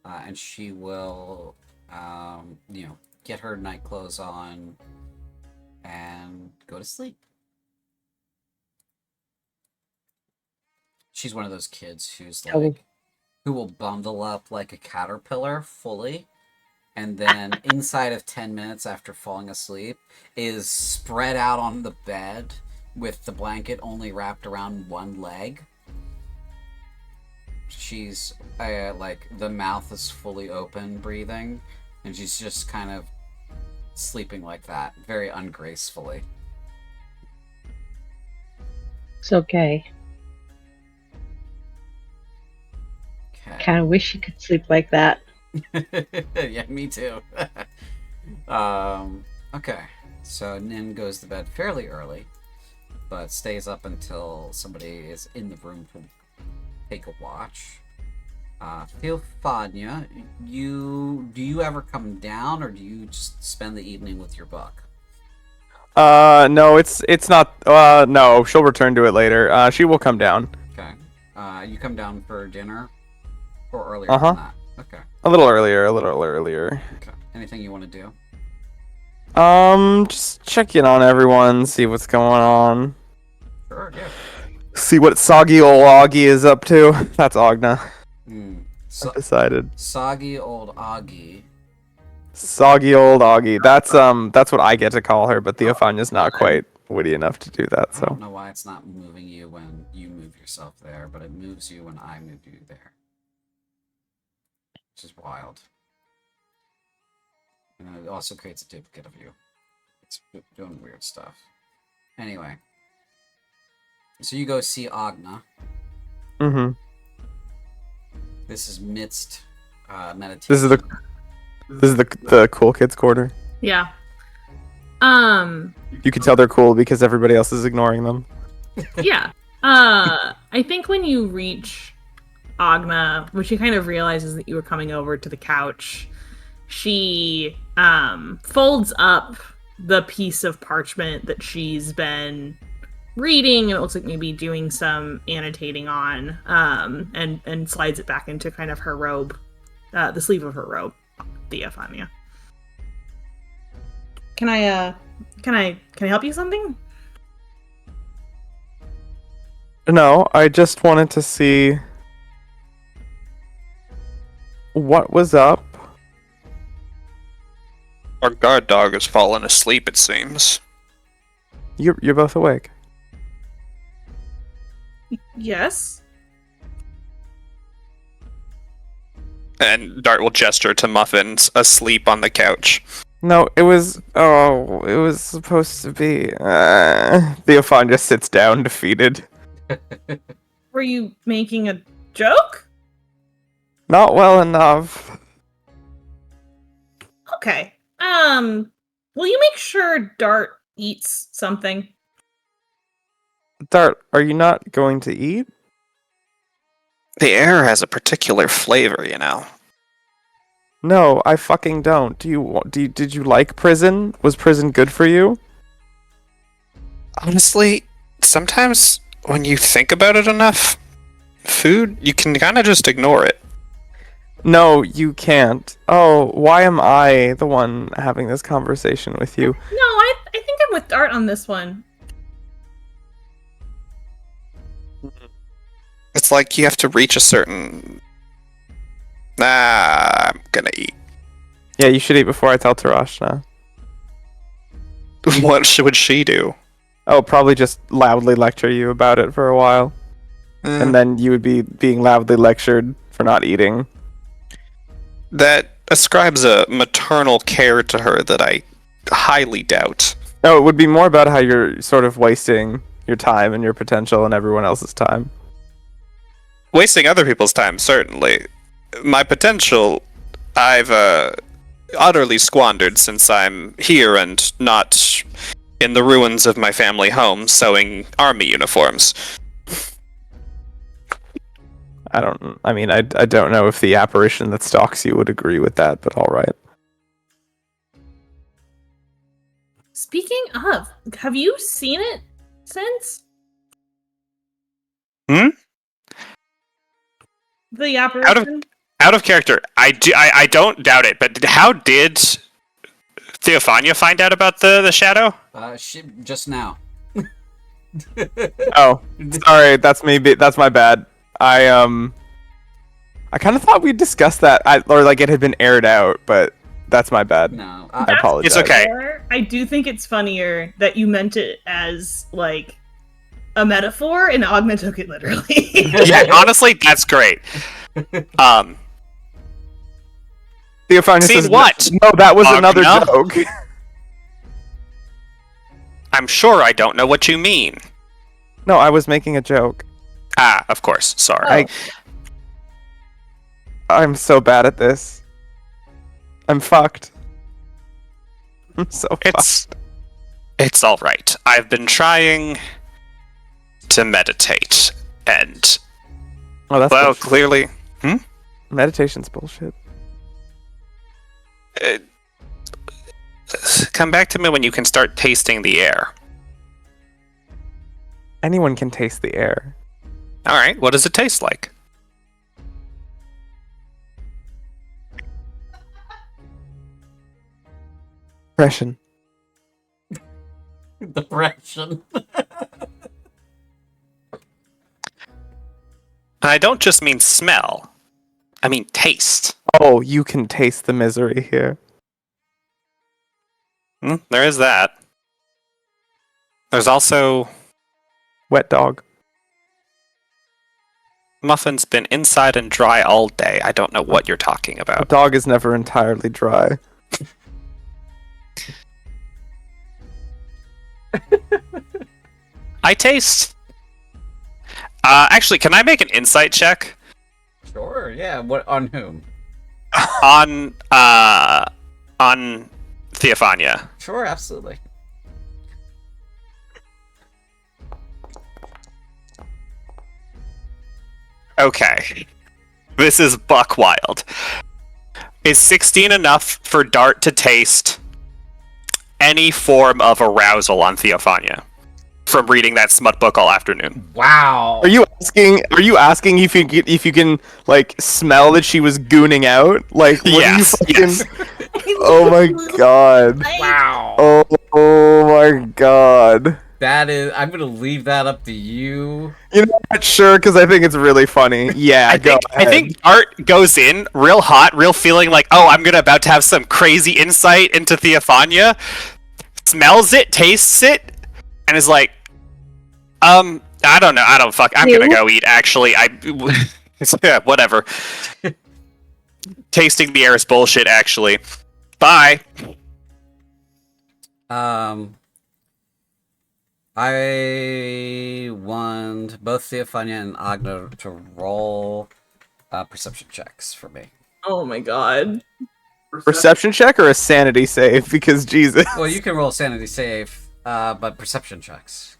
and she will, get her night clothes on and go to sleep. She's one of those kids who's like, who will bundle up like a caterpillar fully, and then inside of 10 minutes after falling asleep is spread out on the bed with the blanket only wrapped around one leg. She's like, the mouth is fully open, breathing, and she's just kind of sleeping like that, very ungracefully. It's okay. Kind of wish you could sleep like that. Yeah, me too. Okay, so Nin goes to bed fairly early, but stays up until somebody is in the room to take a watch. Theophania, do you ever come down, or do you just spend the evening with your book? No, it's not. No, she'll return to it later. She will come down. Okay. You come down for dinner, or earlier than that? Okay. A little earlier. Okay. Anything you want to do? Just check in on everyone, see what's going on. Sure, yeah. See what soggy old Augie is up to. That's Ogna. I decided. Soggy old Augie. Soggy old Augie. That's what I get to call her, but Theophania's not quite witty enough to do that, so. I don't know why it's not moving you when you move yourself there, but it moves you when I move you there. Which is wild. And it also creates a duplicate of you. It's doing weird stuff. Anyway, So you go see Agna. Mm-hmm. This is midst meditation. This is the cool kids quarter. Yeah. You can tell they're cool because everybody else is ignoring them. Yeah. I think when you reach Agna, when she kind of realizes that you were coming over to the couch, she folds up the piece of parchment that she's been reading, and it looks like maybe doing some annotating on, and slides it back into kind of her robe, the sleeve of her robe, Theophania. Can I help you with something? No, I just wanted to see what was up. Our guard dog has fallen asleep, it seems. You're both awake. Yes. And Dart will gesture to Muffins asleep on the couch. No, it was supposed to be. Theophan just sits down, defeated. Were you making a joke? Not well enough. Okay. Will you make sure Dart eats something? Dart, are you not going to eat? The air has a particular flavor, you know. No, I fucking don't. Did you like prison? Was prison good for you? Honestly, sometimes when you think about it enough, food, you can kind of just ignore it. No, you can't. Oh, why am I the one having this conversation with you? No, I think I'm with Dart on this one. It's like you have to reach a certain... I'm gonna eat. Yeah, you should eat before I tell Tarashna. What would she do? Oh, probably just loudly lecture you about it for a while. And then you would be being loudly lectured for not eating. That ascribes a maternal care to her that I highly doubt. No, it would be more about how you're sort of wasting your time and your potential and everyone else's time. Wasting other people's time, certainly. My potential, I've utterly squandered since I'm here and not in the ruins of my family home sewing army uniforms. I don't know if the apparition that stalks you would agree with that, but alright. Speaking of, have you seen it since? Hmm? The apparition? Out of character, I don't doubt it, but how did Theophania find out about the shadow? Just now. Oh, sorry, that's my bad. I kind of thought we'd discussed that, or like it had been aired out, but that's my bad. No, I apologize. It's okay. I do think it's funnier that you meant it as like a metaphor, and Agna took it literally. Yeah, honestly, that's great. Theophania See says, what? No, that was another Agna? joke. I'm sure I don't know what you mean. No, I was making a joke. Ah, of course. Sorry. I'm so bad at this. I'm fucked. I'm so fucked. It's all right. I've been trying to meditate, and Oh, that's well, bullshit. clearly, Meditation's bullshit. come back to me when you can start tasting the air. Anyone can taste the air. All right. What does it taste like? Depression. Depression. I don't just mean smell. I mean taste. Oh, you can taste the misery here. There is that. There's also Wet dog. Muffin's been inside and dry all day. I don't know what you're talking A about. dog is never entirely dry. I taste Actually, can I make an insight check Sure, yeah. What on whom? on Theophania? Sure, absolutely. Okay. This is buck wild. Is 16 enough for Dart to taste any form of arousal on Theophania from reading that smut book all afternoon? Wow. Are you asking if you can like smell that she was gooning out? Like what Yes, are you yes. fucking Oh my god. Wow. Oh my god. That is. I'm gonna leave that up to you. You know what? Sure, because I think it's really funny. Yeah, I think Art goes in real hot, real feeling like, oh, I'm about to have some crazy insight into Theophania, smells it, tastes it, and is like, I don't know, I'm gonna go eat, actually, yeah, whatever. Tasting the air is bullshit, actually. Bye. I want both Theophania and Agna to roll perception checks for me. Oh my god. Perception check or a sanity save? Because Jesus. Well, you can roll sanity save, but perception checks.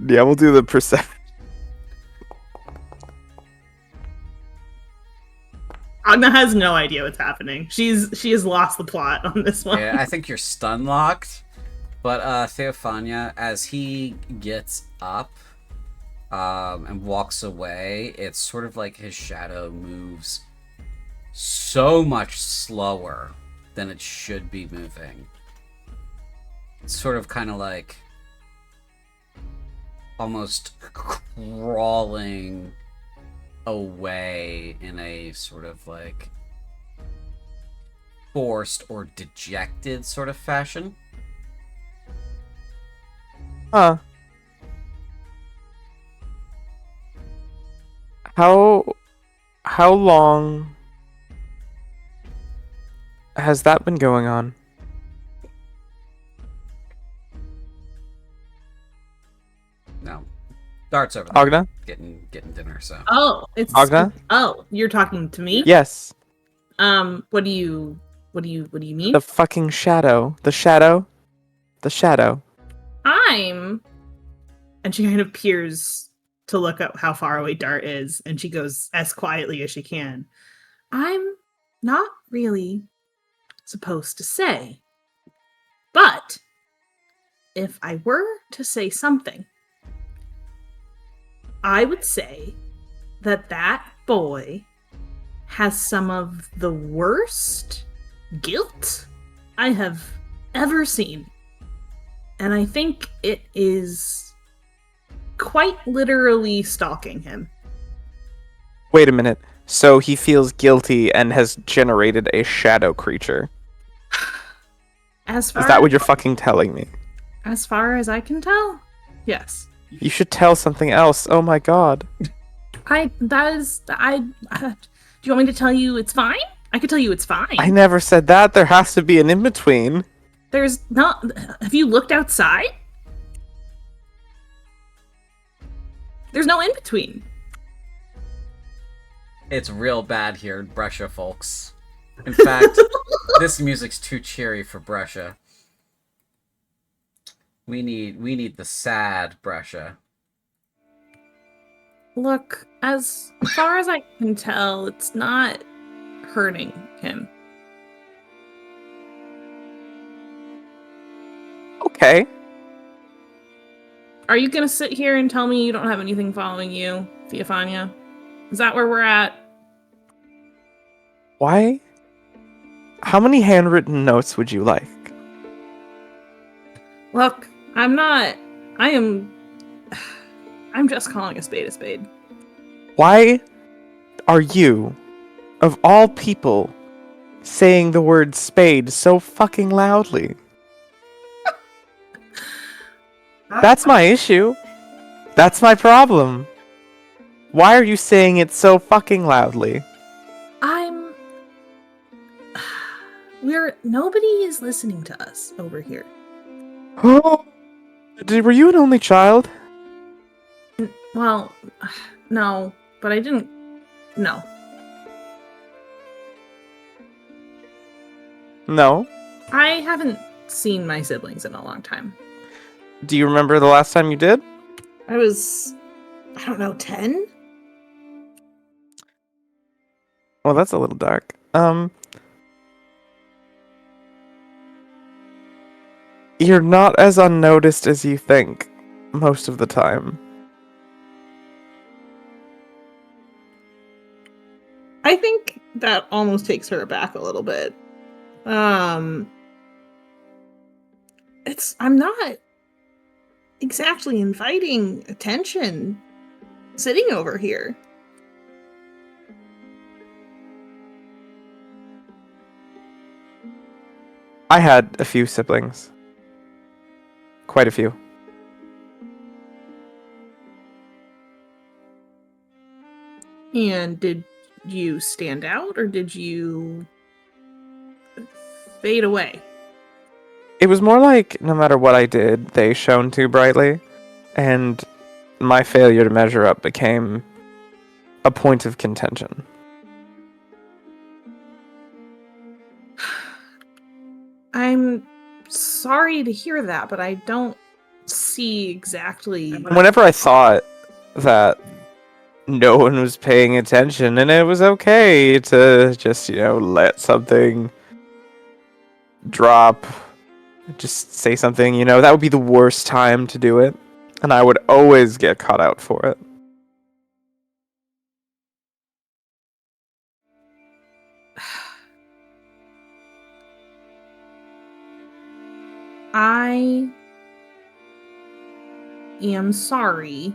Yeah, we'll do the perception. Agna has no idea what's happening. She has lost the plot on this one. Yeah, I think you're stun locked. But Theophania, as he gets up and walks away, it's sort of like his shadow moves so much slower than it should be moving. It's sort of kind of like almost crawling away in a sort of like forced or dejected sort of fashion. Huh. How long has that been going on? No. Dart's over there. Agna? Getting dinner, so. Oh, it's Agna? Oh, you're talking to me? Yes. What do you mean? The fucking shadow. The shadow. The shadow. And she kind of peers to look at how far away Dart is, and she goes as quietly as she can. I'm not really supposed to say. But if I were to say something, I would say that boy has some of the worst guilt I have ever seen. And I think it is quite literally stalking him. Wait a minute. So he feels guilty and has generated a shadow creature. As far Is that what you're fucking telling me? As far as I can tell, yes. You should tell something else. Oh my god. Do you want me to tell you it's fine? I could tell you it's fine. I never said that. There has to be an in-between. There's not. Have you looked outside? There's no in between. It's real bad here in Brescia, folks. In fact, this music's too cheery for Brescia. We need the sad Brescia. Look, as far as I can tell, it's not hurting him. Okay. Are you gonna sit here and tell me you don't have anything following you, Theophania? Is that where we're at? Why? How many handwritten notes would you like? Look, I'm just calling a spade a spade. Why are you, of all people, saying the word spade so fucking loudly? That's my issue. That's my problem. Why are you saying it so fucking loudly? Nobody is listening to us over here. Were you an only child? Well, no, but I didn't. No. No. I haven't seen my siblings in a long time. Do you remember the last time you did? I was, I don't know, 10? Well, that's a little dark. You're not as unnoticed as you think most of the time. I think that almost takes her aback a little bit. I'm not exactly inviting attention sitting over here. I had a few siblings. Quite a few. And did you stand out or did you fade away? It was more like no matter what I did, they shone too brightly, and my failure to measure up became a point of contention. I'm sorry to hear that, but I don't see exactly. Whenever I thought that no one was paying attention and it was okay to just, let something drop, just say something, that would be the worst time to do it, and I would always get caught out for it. I am sorry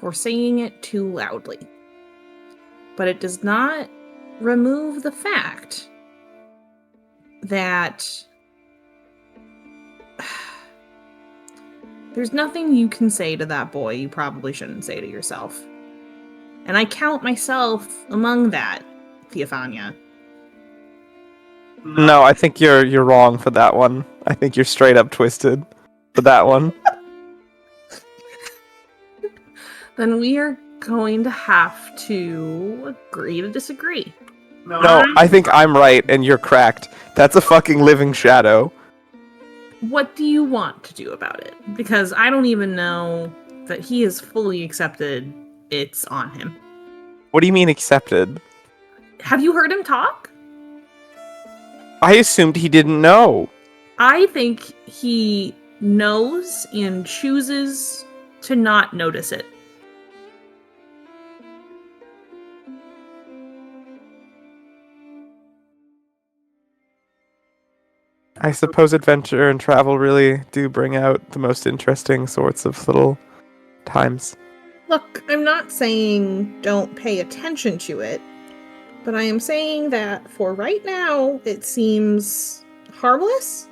for saying it too loudly, but it does not remove the fact that there's nothing you can say to that boy you probably shouldn't say to yourself. And I count myself among that, Theophania. No, I think you're wrong for that one. I think you're straight up twisted for that one. Then we are going to have to agree to disagree. No, I think I'm right and you're cracked. That's a fucking living shadow. What do you want to do about it? Because I don't even know that he has fully accepted it's on him. What do you mean accepted? Have you heard him talk? I assumed he didn't know. I think he knows and chooses to not notice it. I suppose adventure and travel really do bring out the most interesting sorts of little times. Look, I'm not saying don't pay attention to it, but I am saying that for right now, it seems harmless.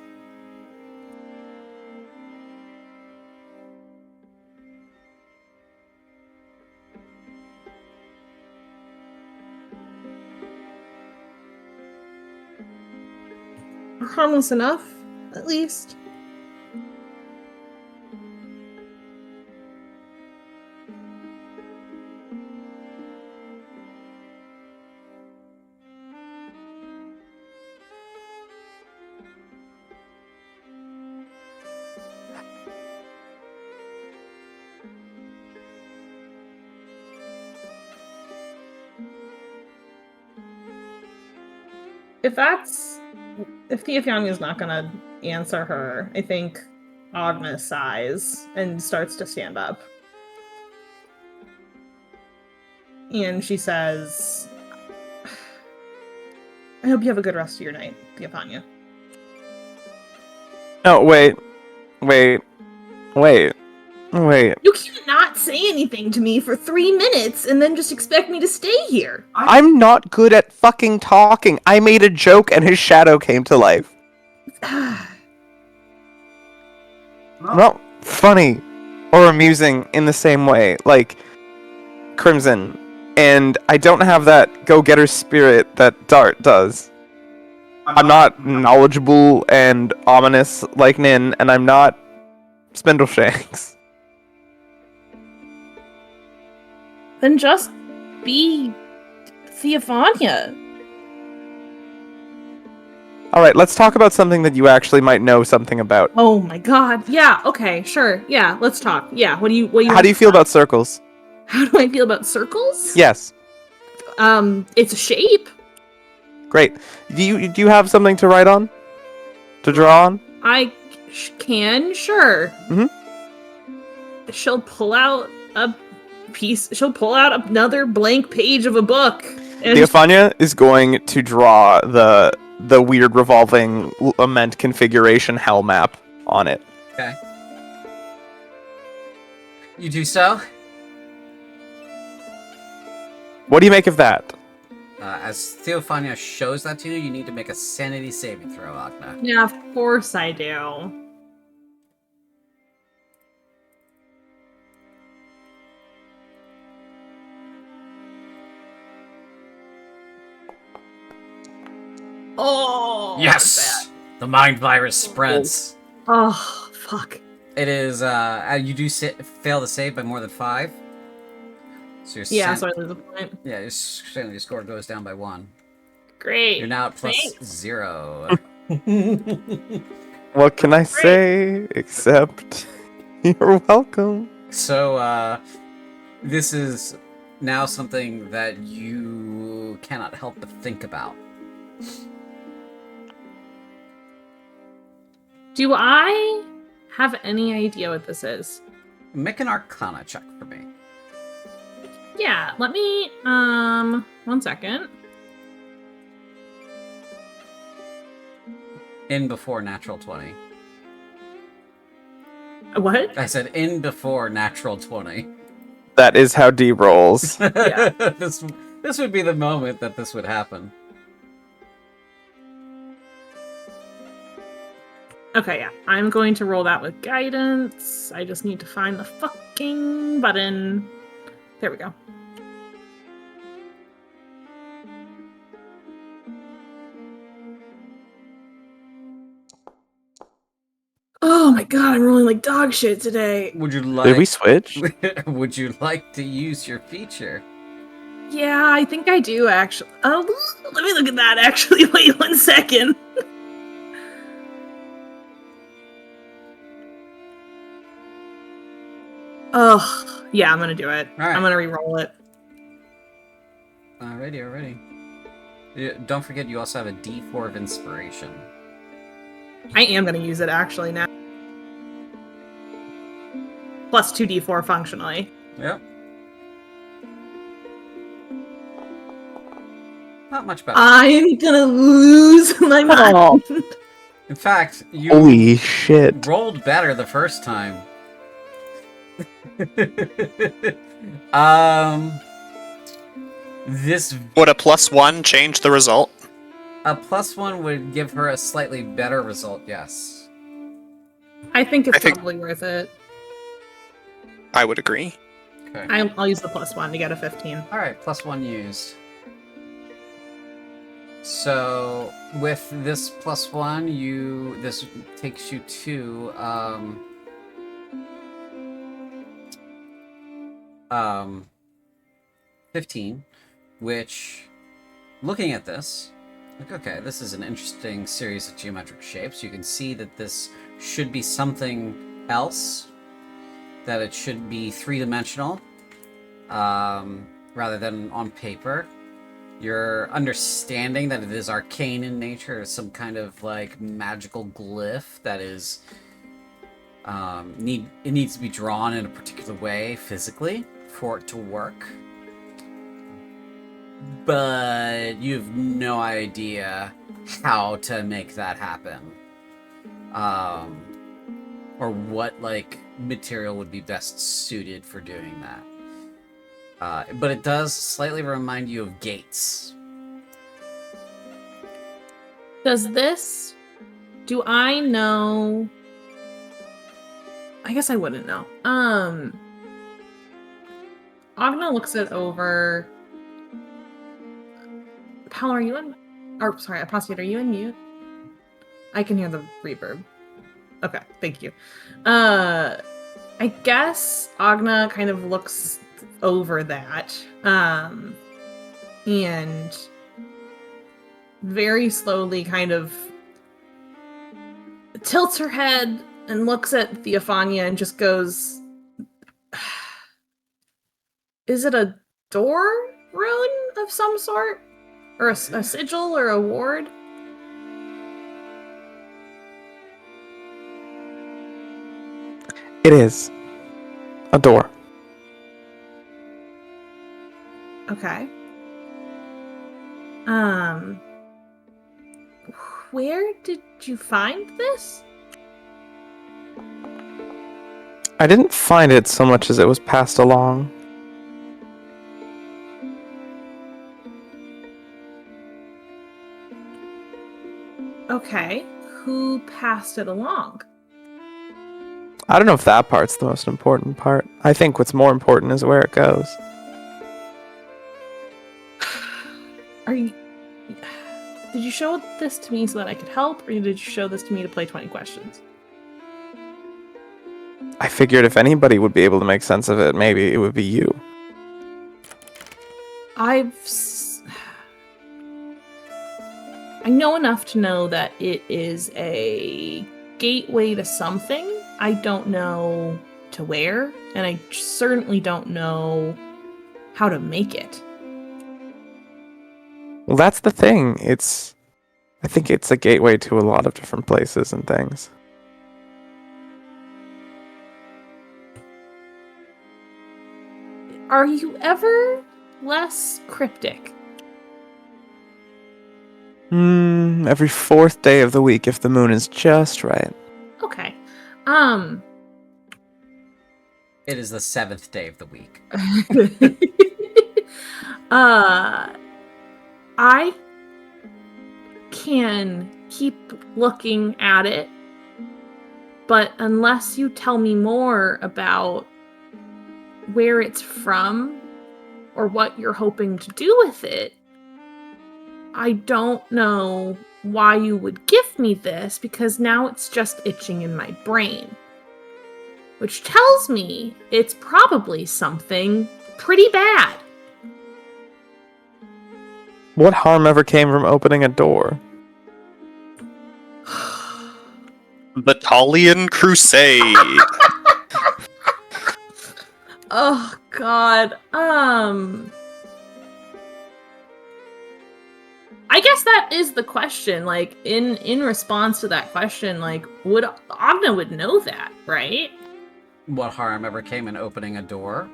Or harmless enough, at least. If Theophania's not gonna answer her, I think Agnes sighs and starts to stand up. And she says, I hope you have a good rest of your night, Theophania. No, wait. You can't not say anything to me for 3 minutes and then just expect me to stay here. I'm not good at fucking talking. I made a joke and his shadow came to life. Not funny or amusing in the same way, like Crimson. And I don't have that go-getter spirit that Dart does. I'm not knowledgeable and ominous like Nin, and I'm not Spindleshanks. then just be Theophania. All right, let's talk about something that you actually might know something about. Oh my god. Yeah, okay, sure. Yeah, let's talk. Yeah, what do you How do you feel about circles? How do I feel about circles? Yes. It's a shape. Great. Do you have something to write on? To draw on? I can, sure. Mhm. She'll pull out another blank page of a book. And Theophania is going to draw the weird revolving lament configuration hell map on it. Okay. You do so. What do you make of that? As Theophania shows that to you, you need to make a sanity saving throw, Agna. yeah, of course I do. Oh, Yes! The mind virus spreads. Oh, fuck. It is, you do fail to save by more than 5. So your Yeah, so I lose a point. yeah, your sanity score goes down by 1. Great. You're now at plus Thanks. 0. What can I say except you're welcome? So, this is now something that you cannot help but think about. Do I have any idea what this is? Make an Arcana check for me. Yeah, let me, 1 second. In before natural 20. What? I said in before natural 20. That is how D rolls. Yeah. this would be the moment that this would happen. Okay, yeah. I'm going to roll that with guidance. I just need to find the fucking button. There we go. Oh my god, I'm rolling like dog shit today. Would you like Did we switch? Would you like to use your feature? Yeah, I think I do actually. Oh, let me look at that actually. Wait 1 second. Oh, yeah, I'm gonna do it. All right. I'm gonna re-roll it. Alrighty. Yeah, don't forget, you also have a D4 of inspiration. I am gonna use it actually now. Plus 2d4 functionally. Yep. Not much better. I'm gonna lose my mind. Oh, In fact, you Holy shit. rolled better the first time. This Would a +1 change the result? a +1 would give her a slightly better result. Yes. I think it's I think- probably worth it. I would agree. Okay. I'll use the +1 to get a 15. All right, +1 used. So with this +1, this takes you to 15, which, looking at this, like, okay, this is an interesting series of geometric shapes. You can see that this should be something else, that it should be three-dimensional, rather than on paper. You're understanding that it is arcane in nature, some kind of like magical glyph that is it needs to be drawn in a particular way physically for it to work. But you have no idea how to make that happen. Or what like material would be best suited for doing that. But it does slightly remind you of gates. Do I know? I guess I wouldn't know. Agna looks it over. Pal, are you in? Or sorry, Apostate, are you in mute? I can hear the reverb. Okay, thank you. I guess Agna kind of looks over that. And very slowly kind of tilts her head and looks at Theophania and just goes, is it a door rune of some sort? Or a sigil or a ward? It is a door. Okay. Where did you find this? I didn't find it so much as it was passed along. Okay. Who passed it along? I don't know if that part's the most important part. I think what's more important is where it goes. Are you... Did you show this to me so that I could help, or did you show this to me to play 20 questions? I figured if anybody would be able to make sense of it, maybe it would be you. I know enough to know that it is a gateway to something. I don't know to where, and I certainly don't know how to make it. Well, that's the thing. I think it's a gateway to a lot of different places and things. Are you ever less cryptic? Every fourth day of the week if the moon is just right. Okay. It is the 7th day of the week. I can keep looking at it, but unless you tell me more about where it's from or what you're hoping to do with it, I don't know why you would give me this, because now it's just itching in my brain. Which tells me it's probably something pretty bad. What harm ever came from opening a door? Battalion Crusade. Oh God. I guess that is the question. Like in response to that question, like Agna would know that, right? What harm ever came in opening a door?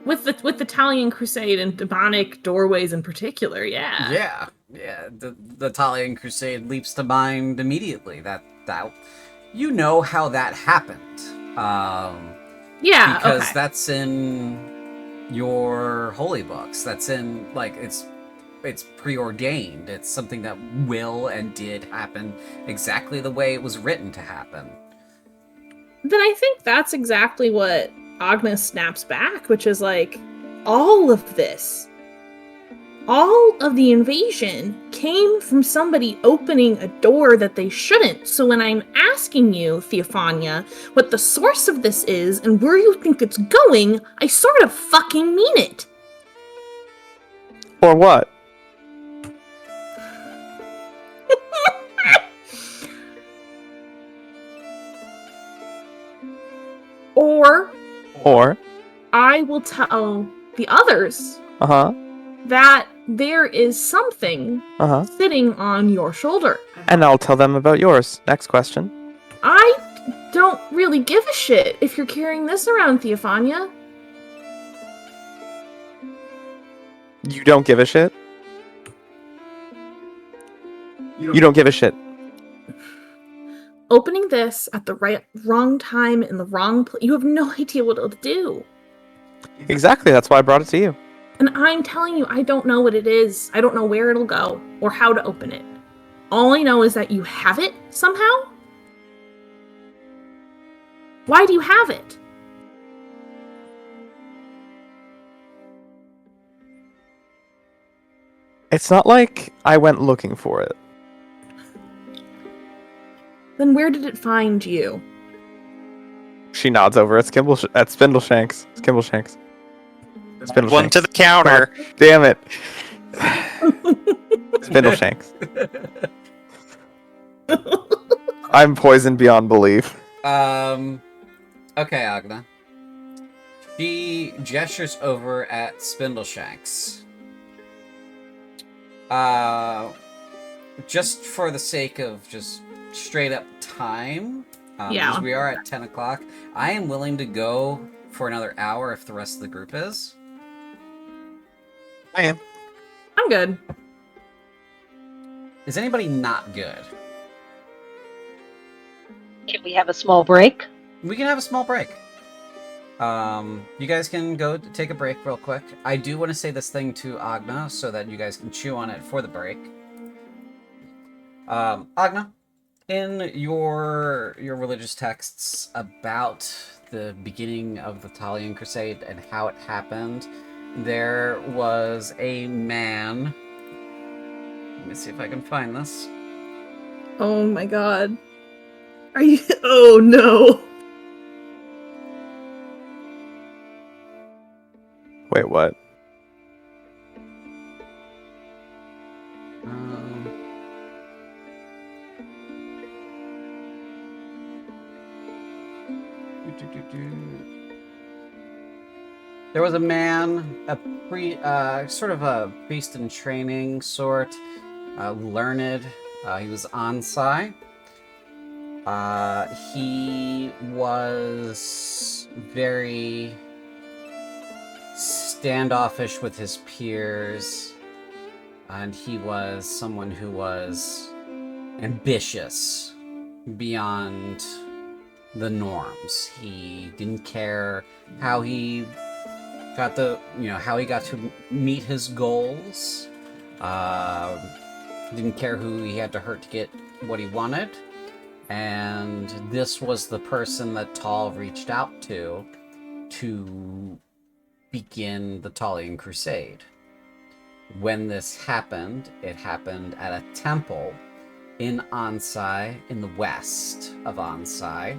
With the Italian Crusade and demonic doorways in particular, yeah. Yeah. The Italian Crusade leaps to mind immediately. That you know how that happened. Yeah, because okay. that's in your holy books. That's in it's preordained. It's something that will and did happen exactly the way it was written to happen. Then I think that's exactly what Agnes snaps back, which is like, all of this, all of the invasion came from somebody opening a door that they shouldn't. So when I'm asking you, Theophania, what the source of this is and where you think it's going, I sort of fucking mean it. Or what? Or I will tell the others that there is something sitting on your shoulder. And I'll tell them about yours. Next question. I don't really give a shit if you're carrying this around, Theophania. You don't give a shit? You don't give a shit. Opening this at the wrong time in the wrong place, you have no idea what it'll do. Exactly, that's why I brought it to you. And I'm telling you, I don't know what it is. I don't know where it'll go or how to open it. All I know is that you have it somehow. Why do you have it? It's not like I went looking for it. Then where did it find you? She nods over at Spindleshanks. Spindle One to Shanks. the counter. Fuck, damn it. Spindle Shanks. I'm poisoned beyond belief. Okay, Agna. She gestures over at Spindleshanks. Just for the sake of just straight up time, Yeah. because we are at 10 o'clock, I am willing to go for another hour if the rest of the group is. I am. I'm good. Is anybody not good? Can we have a small break? We can have a small break. You guys can go take a break real quick. I do want to say this thing to Agna so that you guys can chew on it for the break. Agna, in your religious texts about the beginning of the Talian Crusade and how it happened, there was a man. Let me see if I can find this. Oh my god. Are you? Oh no. Wait, what? There was a man, sort of a priest in training sort, learned. He was Ansai. He was very standoffish with his peers, and he was someone who was ambitious beyond the norms. He didn't care how he got how he got to meet his goals. Didn't care who he had to hurt to get what he wanted. And this was the person that Tal reached out to begin the Talian Crusade. When this happened, it happened at a temple in Ansai, in the west of Ansai,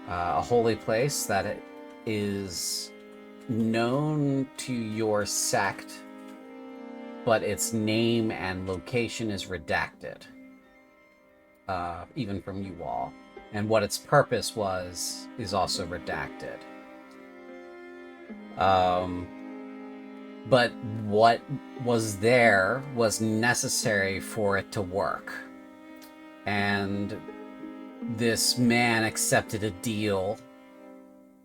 a holy place that is known to your sect, but its name and location is redacted, even from you all. And what its purpose was is also redacted. But what was there was necessary for it to work. And this man accepted a deal,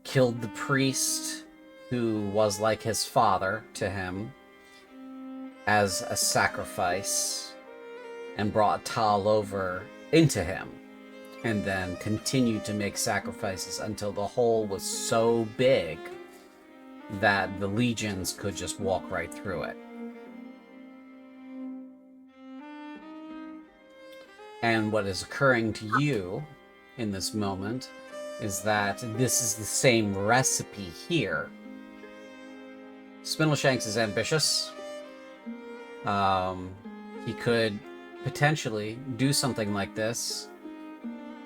killed the priest who was like his father to him as a sacrifice, and brought Tal over into him, and then continued to make sacrifices until the hole was so big that the legions could just walk right through it. And what is occurring to you in this moment is that this is the same recipe here. Spindleshanks is ambitious. He could potentially do something like this,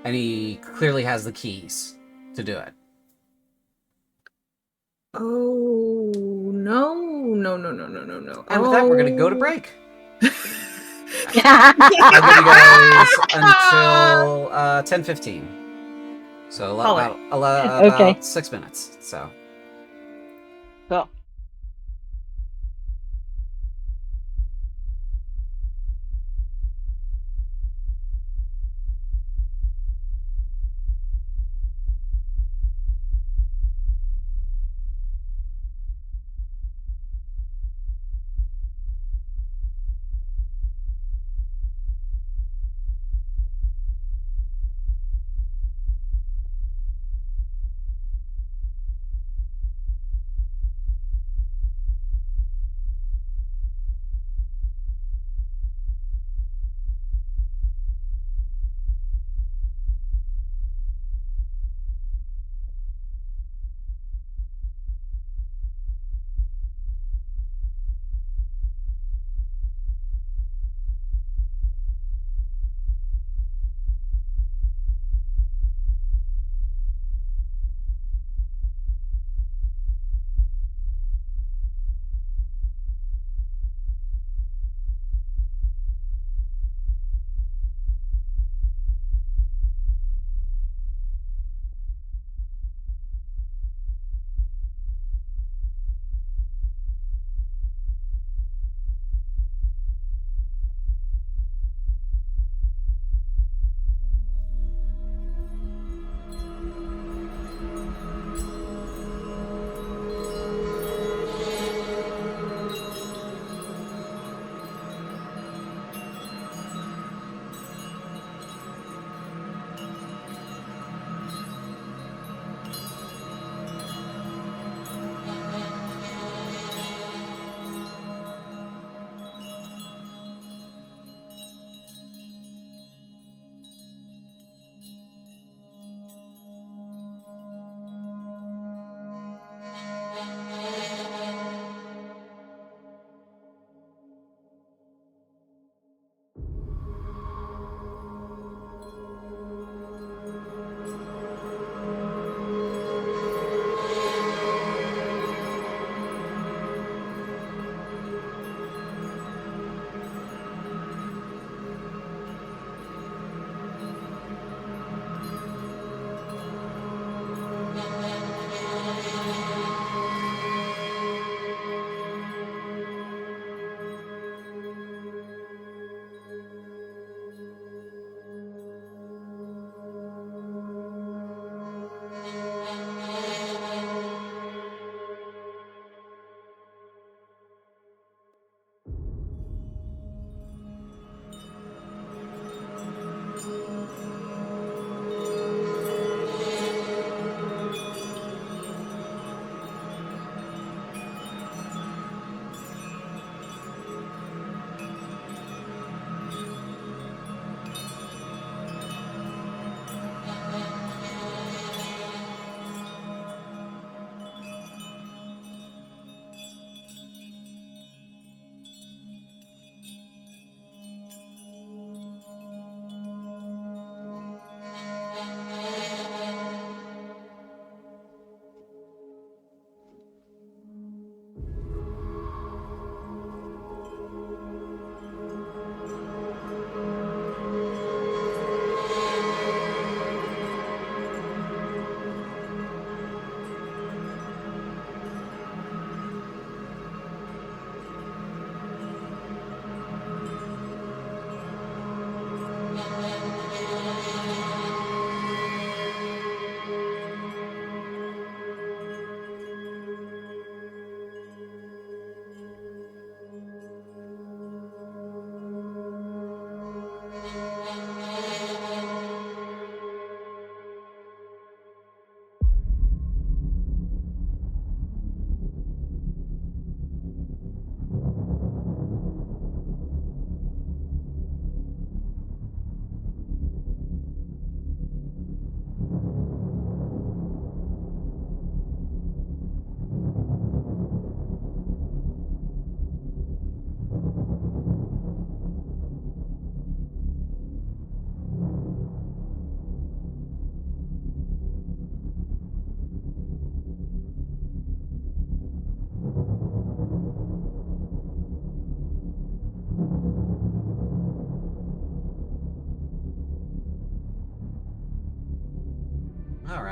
and he clearly has the keys to do it. Oh no. And with that, we're going to go to break. Yeah. I'll give you guys until 10:15. So about Okay. 6 minutes. So. Cool.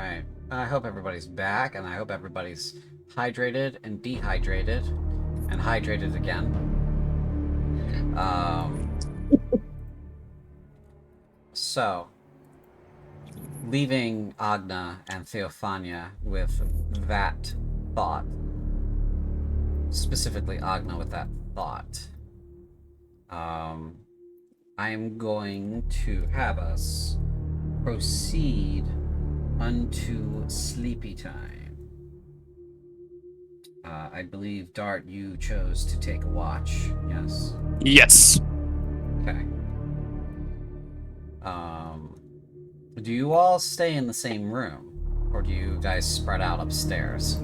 Alright. I hope everybody's back, and I hope everybody's hydrated and dehydrated and hydrated again. So, leaving Agna and Theophania with that thought, specifically Agna with that thought, I am going to have us proceed unto sleepy time. I believe, Dart, you chose to take a watch, yes? Yes. Okay. Do you all stay in the same room? Or do you guys spread out upstairs?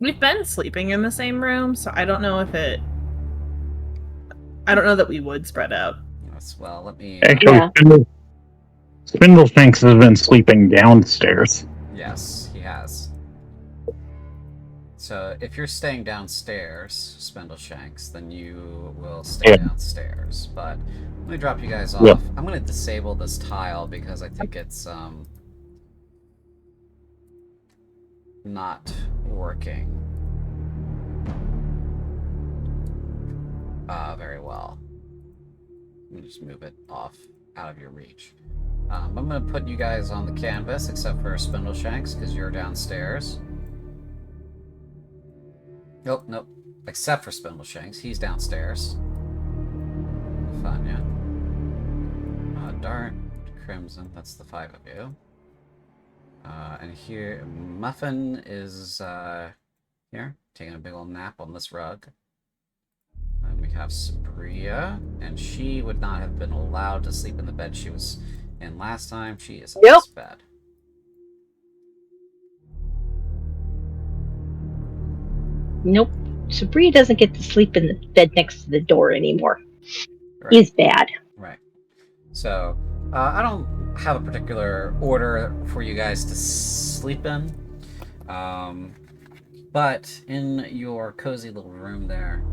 We've been sleeping in the same room, so I don't know if it. I don't know that we would spread out. Yes, well, let me... Actually, Yeah. Spindleshanks has been sleeping downstairs. Yes, he has. So, if you're staying downstairs, Spindleshanks, then you will stay downstairs. But let me drop you guys off. Yeah. I'm going to disable this tile because I think it's not working very well. Let me just move it off out of your reach. I'm going to put you guys on the canvas, except for Spindleshanks, because you're downstairs. Nope, nope. Except for Spindleshanks, he's downstairs. Fanya. Dart, Crimson, that's the 5 of you. And here, Muffin is here, taking a big old nap on this rug. And we have Sabria, and she would not have been allowed to sleep in the bed she was in last time. She is in this bed. Nope. Sabria doesn't get to sleep in the bed next to the door anymore. Right. He's bad. Right. So, I don't have a particular order for you guys to sleep in. But in your cozy little room there,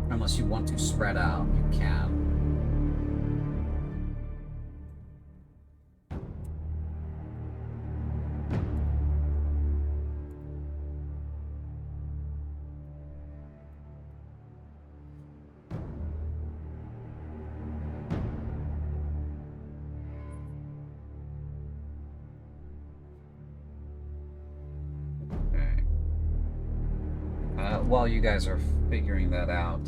unless you want to spread out, you can. While you guys are figuring that out,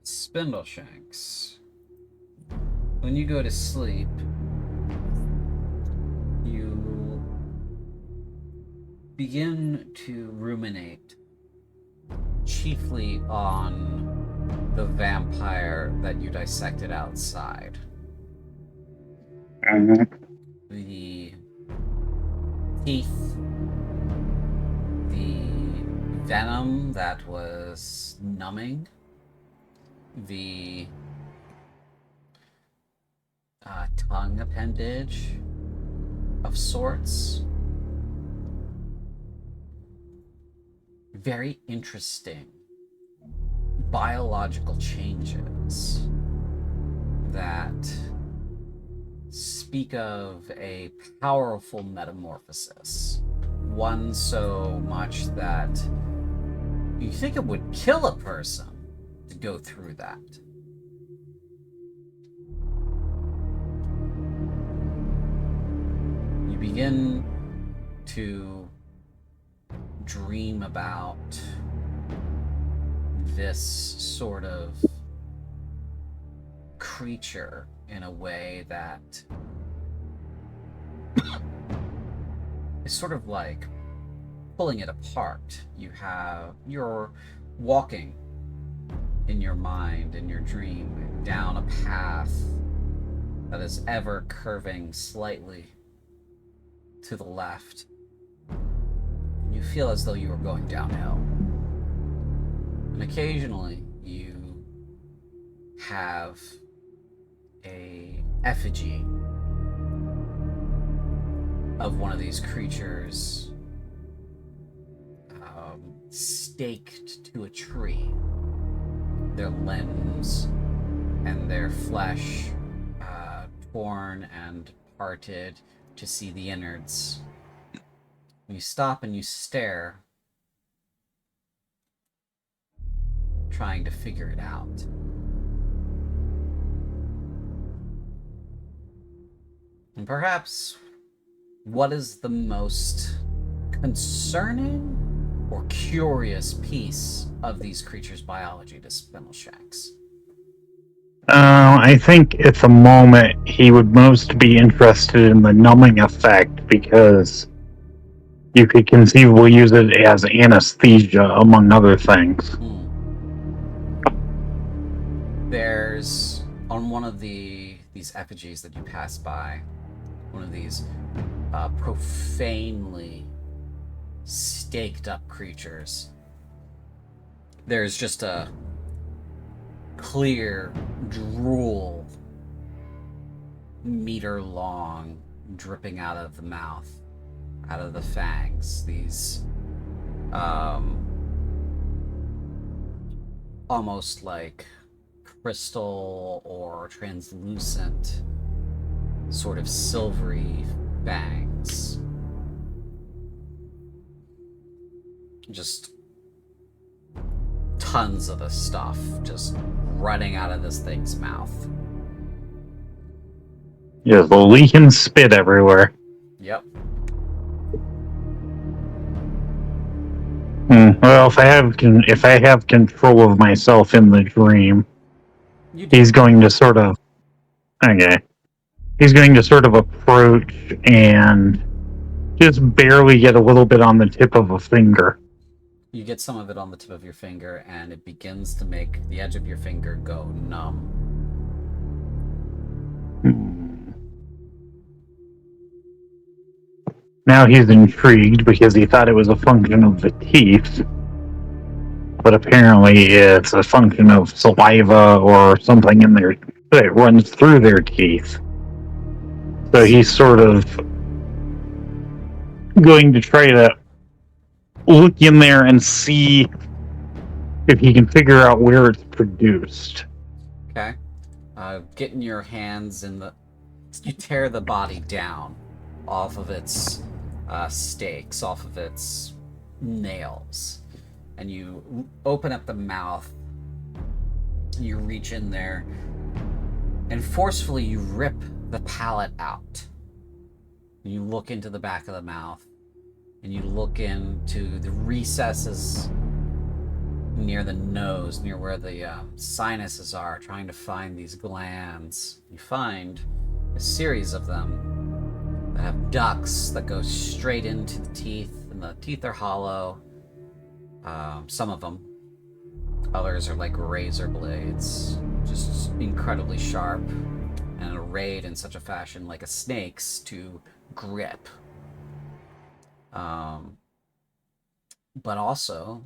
Spindleshanks, when you go to sleep, you begin to ruminate chiefly on the vampire that you dissected outside. The teeth, the venom that was numbing, the tongue appendage of sorts. Very interesting biological changes that speak of a powerful metamorphosis. One so much that you think it would kill a person to go through that. You begin to dream about this sort of creature in a way that is sort of like pulling it apart. You're walking in your mind, in your dream, down a path that is ever curving slightly to the left. You feel as though you are going downhill. And occasionally you have a effigy of one of these creatures staked to a tree. Their limbs and their flesh torn and parted to see the innards. You stop and you stare, trying to figure it out. And perhaps, what is the most concerning or curious piece of these creatures' biology to Spindleshanks? I think at the moment he would most be interested in the numbing effect because you could conceivably use it as anesthesia, among other things. There's, on one of these effigies that you pass by, one of these profanely staked up creatures, there's just a clear drool, meter long, dripping out of the mouth, out of the fangs. These almost like crystal or translucent, sort of silvery fangs. Just tons of the stuff just running out of this thing's mouth. Yeah, the leaking spit everywhere. Yep. Well, if I have control of myself in the dream, he's going to sort of approach and just barely get a little bit on the tip of a finger. You get some of it on the tip of your finger, and it begins to make the edge of your finger go numb. Now he's intrigued because he thought it was a function of the teeth, but apparently it's a function of saliva or something in there that runs through their teeth. So he's sort of going to try to look in there and see if he can figure out where it's produced. Okay. Getting your hands in the... You tear the body down off of its stakes, off of its nails. And you open up the mouth. You reach in there. And forcefully you rip the palate out. You look into the back of the mouth. And you look into the recesses near the nose, near where the sinuses are, trying to find these glands. You find a series of them that have ducts that go straight into the teeth, and the teeth are hollow. Some of them. Others are like razor blades, just incredibly sharp, and arrayed in such a fashion like a snake's to grip. But also,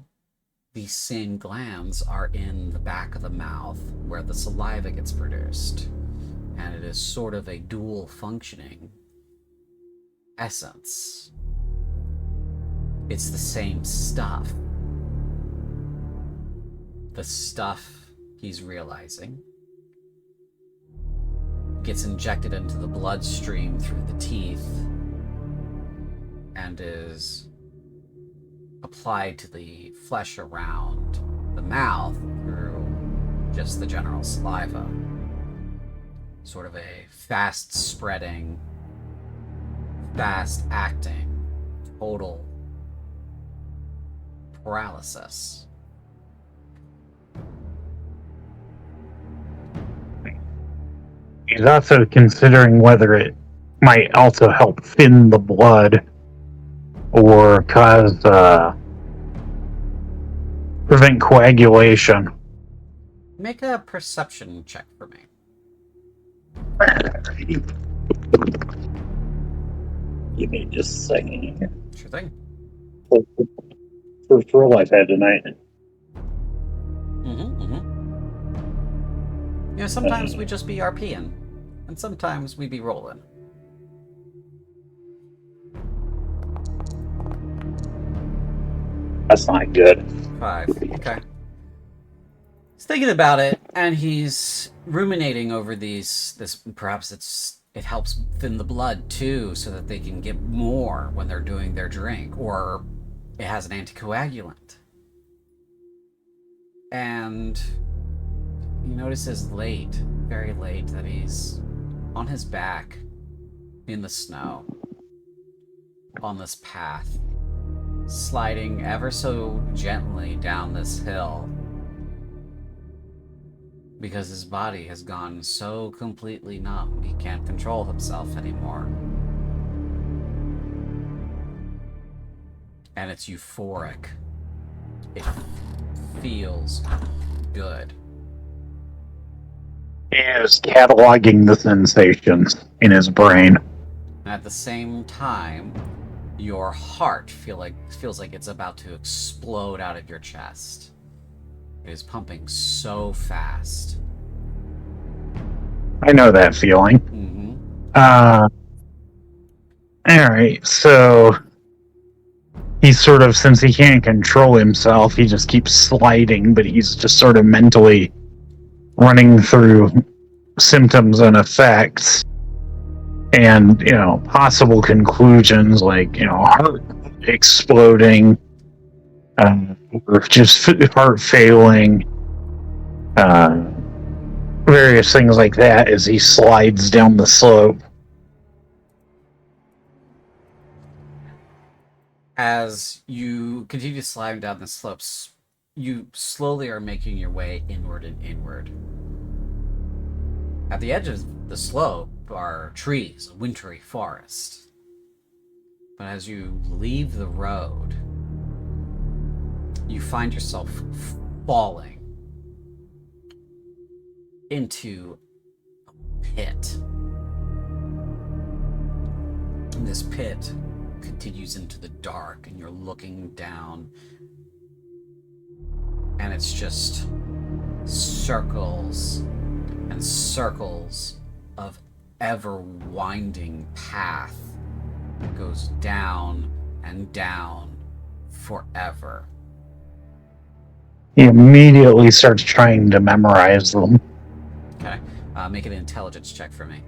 these same glands are in the back of the mouth where the saliva gets produced. And it is sort of a dual functioning essence. It's the same stuff. The stuff he's realizing gets injected into the bloodstream through the teeth and is applied to the flesh around the mouth through just the general saliva. Sort of a fast-spreading, fast-acting, total paralysis. He's also considering whether it might also help thin the blood or cause prevent coagulation. Make a perception check for me. Give me just a second here. Sure thing. First roll I've had tonight. You know, sometimes we just be RPing, and sometimes we be rolling. That's not good. 5. Okay. He's thinking about it, and he's ruminating over this. Perhaps it's It helps thin the blood too, so that they can get more when they're doing their drink, or it has an anticoagulant. And he notices late, very late, that he's on his back in the snow on this path, sliding ever so gently down this hill, because his body has gone so completely numb he can't control himself anymore. And it's euphoric. It feels good. He is cataloging the sensations in his brain. And at the same time, your heart feels like it's about to explode out of your chest. It is pumping so fast. I know that feeling. Mm-hmm. Alright, so he's sort of, since he can't control himself, he just keeps sliding, but he's just sort of mentally running through symptoms and effects and, possible conclusions like, heart exploding, or just heart failing, various things like that as he slides down the slope. As you continue to slide down the slopes, you slowly are making your way inward and inward. At the edge of the slope are trees, a wintry forest. But as you leave the road, you find yourself falling into a pit. And this pit continues into the dark, and you're looking down, and it's just circles and circles of ever-winding path that goes down and down forever. He immediately starts trying to memorize them. Okay, make an intelligence check for me.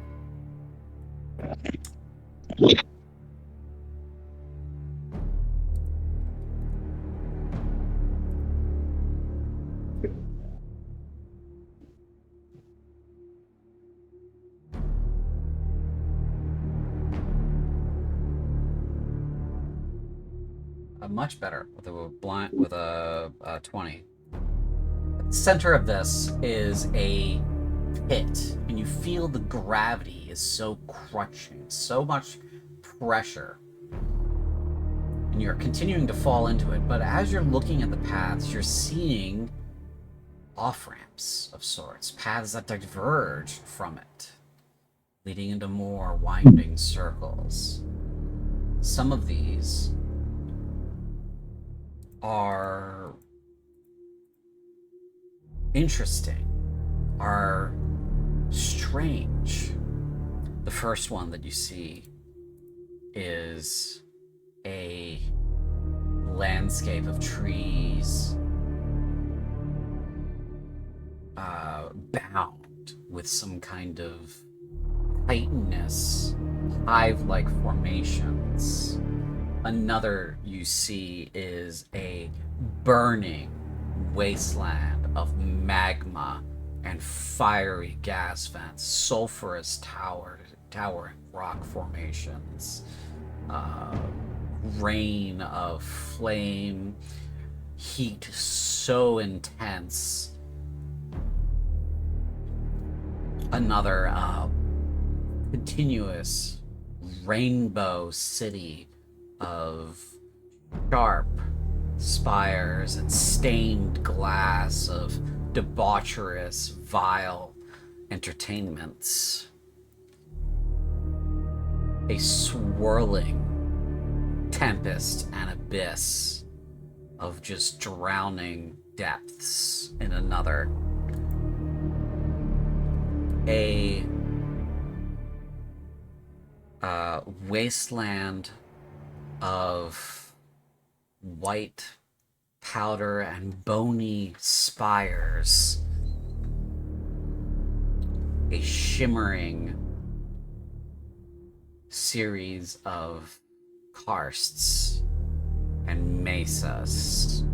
Much better with a 20. At the center of this is a pit, and you feel the gravity is so crushing, so much pressure, and you're continuing to fall into it. But as you're looking at the paths, you're seeing off-ramps of sorts, paths that diverge from it, leading into more winding circles. Some of these are interesting, are strange. The first one that you see is a landscape of trees, bound with some kind of chitinous, hive-like formations. Another you see is a burning wasteland of magma and fiery gas vents, sulfurous towering rock formations, rain of flame, heat so intense. Another continuous rainbow city of sharp spires and stained glass of debaucherous, vile entertainments. A swirling tempest and abyss of just drowning depths in another. A wasteland of white powder and bony spires. A shimmering series of karsts and mesas.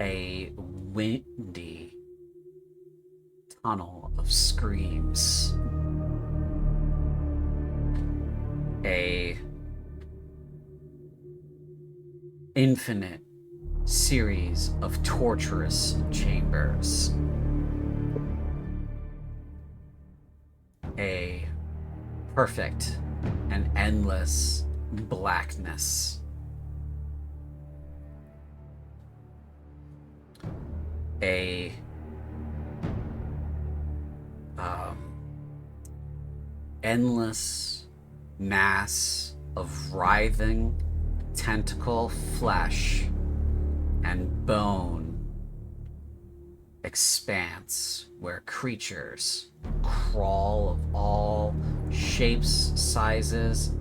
A windy tunnel of screams. A infinite series of torturous chambers. A perfect and endless blackness. A endless mass of writhing tentacle flesh and bone expanse where creatures crawl of all shapes, sizes,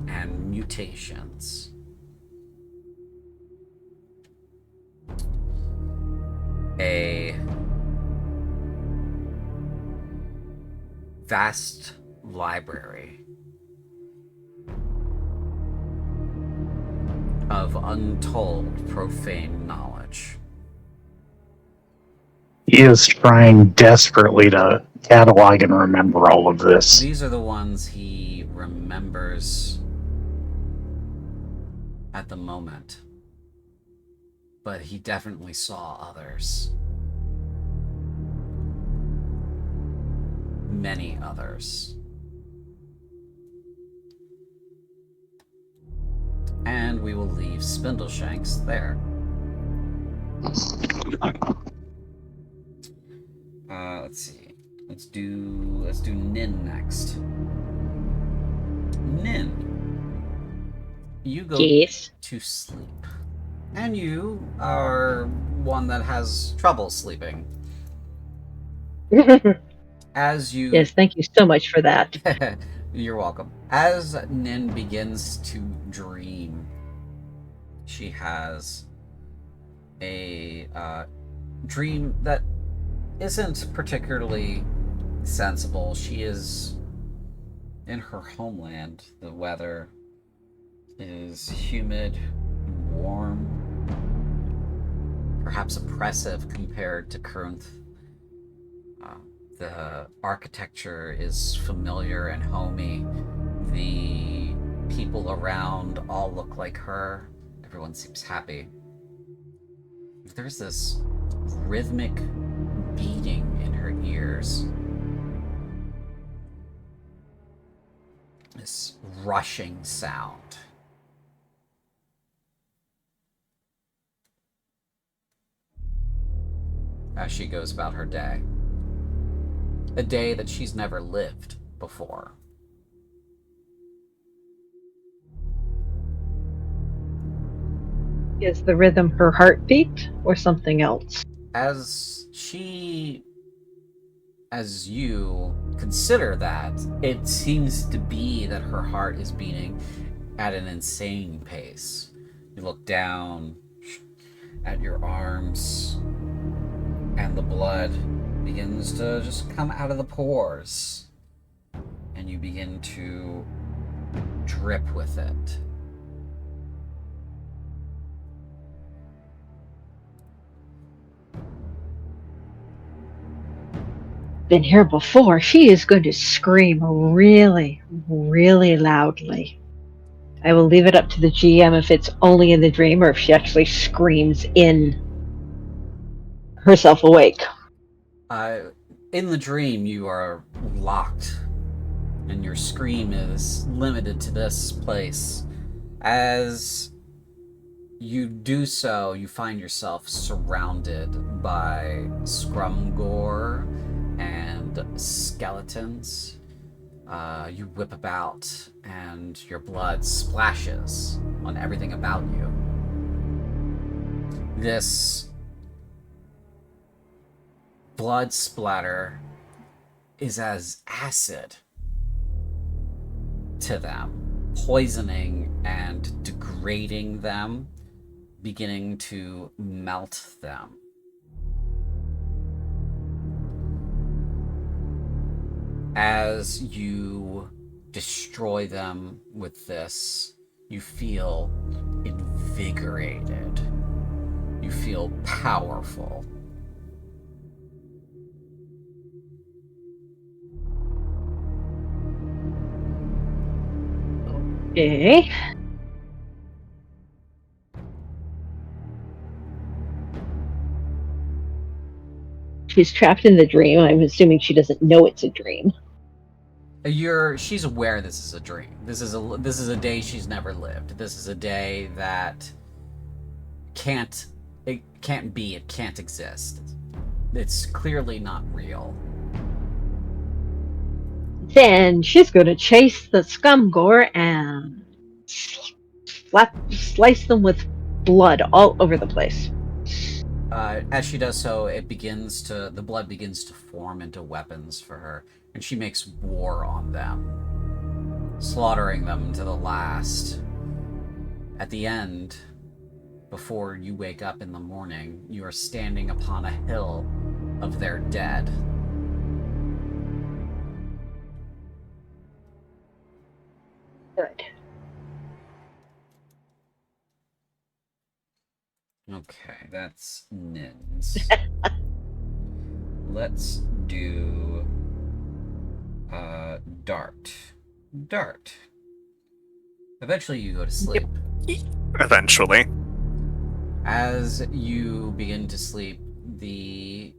and mutations. A vast library of untold profane knowledge. He is trying desperately to catalog and remember all of this. These are the ones he remembers at the moment, but he definitely saw others. Many others. And we will leave Spindleshanks there. Let's see. Let's do Nin next. Nin, you go Yes. to sleep, and you are one that has trouble sleeping. As you Yes, thank you so much for that. You're welcome. As Nin begins to dream, she has a dream that isn't particularly sensible. She is in her homeland. The weather is humid and warm, perhaps oppressive compared to Kurunth. The architecture is familiar and homey. The people around all look like her. Everyone seems happy. There's this rhythmic beating in her ears. This rushing sound. As she goes about her day. A day that she's never lived before. Is the rhythm her heartbeat or something else? As you consider that, it seems to be that her heart is beating at an insane pace. You look down at your arms, and the blood begins to just come out of the pores, and you begin to drip with it. Been here before. She is going to scream really, really loudly. I will leave it up to the GM if it's only in the dream or if she actually screams in herself awake. In the dream, you are locked, and your scream is limited to this place. As you do so, you find yourself surrounded by scrumgore and skeletons. You whip about, and your blood splashes on everything about you. This blood splatter is as acid to them, poisoning and degrading them, beginning to melt them. As you destroy them with this, you feel invigorated. You feel powerful. Okay. She's trapped in the dream. I'm assuming she doesn't know it's a dream. She's aware this is a dream. This is a day she's never lived. This is a day that it can't exist. It's clearly not real. Then she's going to chase the scumgore and slice them with blood all over the place. As she does so, the blood begins to form into weapons for her, and she makes war on them, slaughtering them to the last. At the end, before you wake up in the morning, you are standing upon a hill of their dead. Good. Okay, that's Nins. Let's do Dart. Dart. Eventually you go to sleep. Eventually. As you begin to sleep, the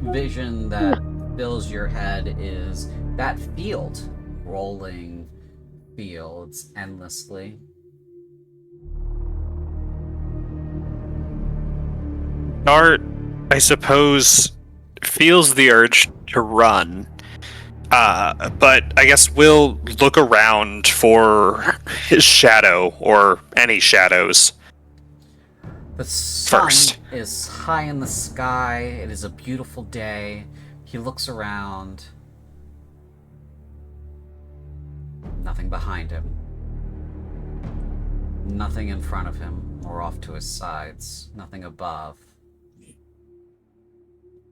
vision that fills your head is that field, rolling fields endlessly. Dart, I suppose, feels the urge to run, but I guess we'll look around for his shadow or any shadows. The sun First. is high in the sky. It is a beautiful day. He looks around. Nothing behind him. Nothing in front of him or off to his sides. Nothing above.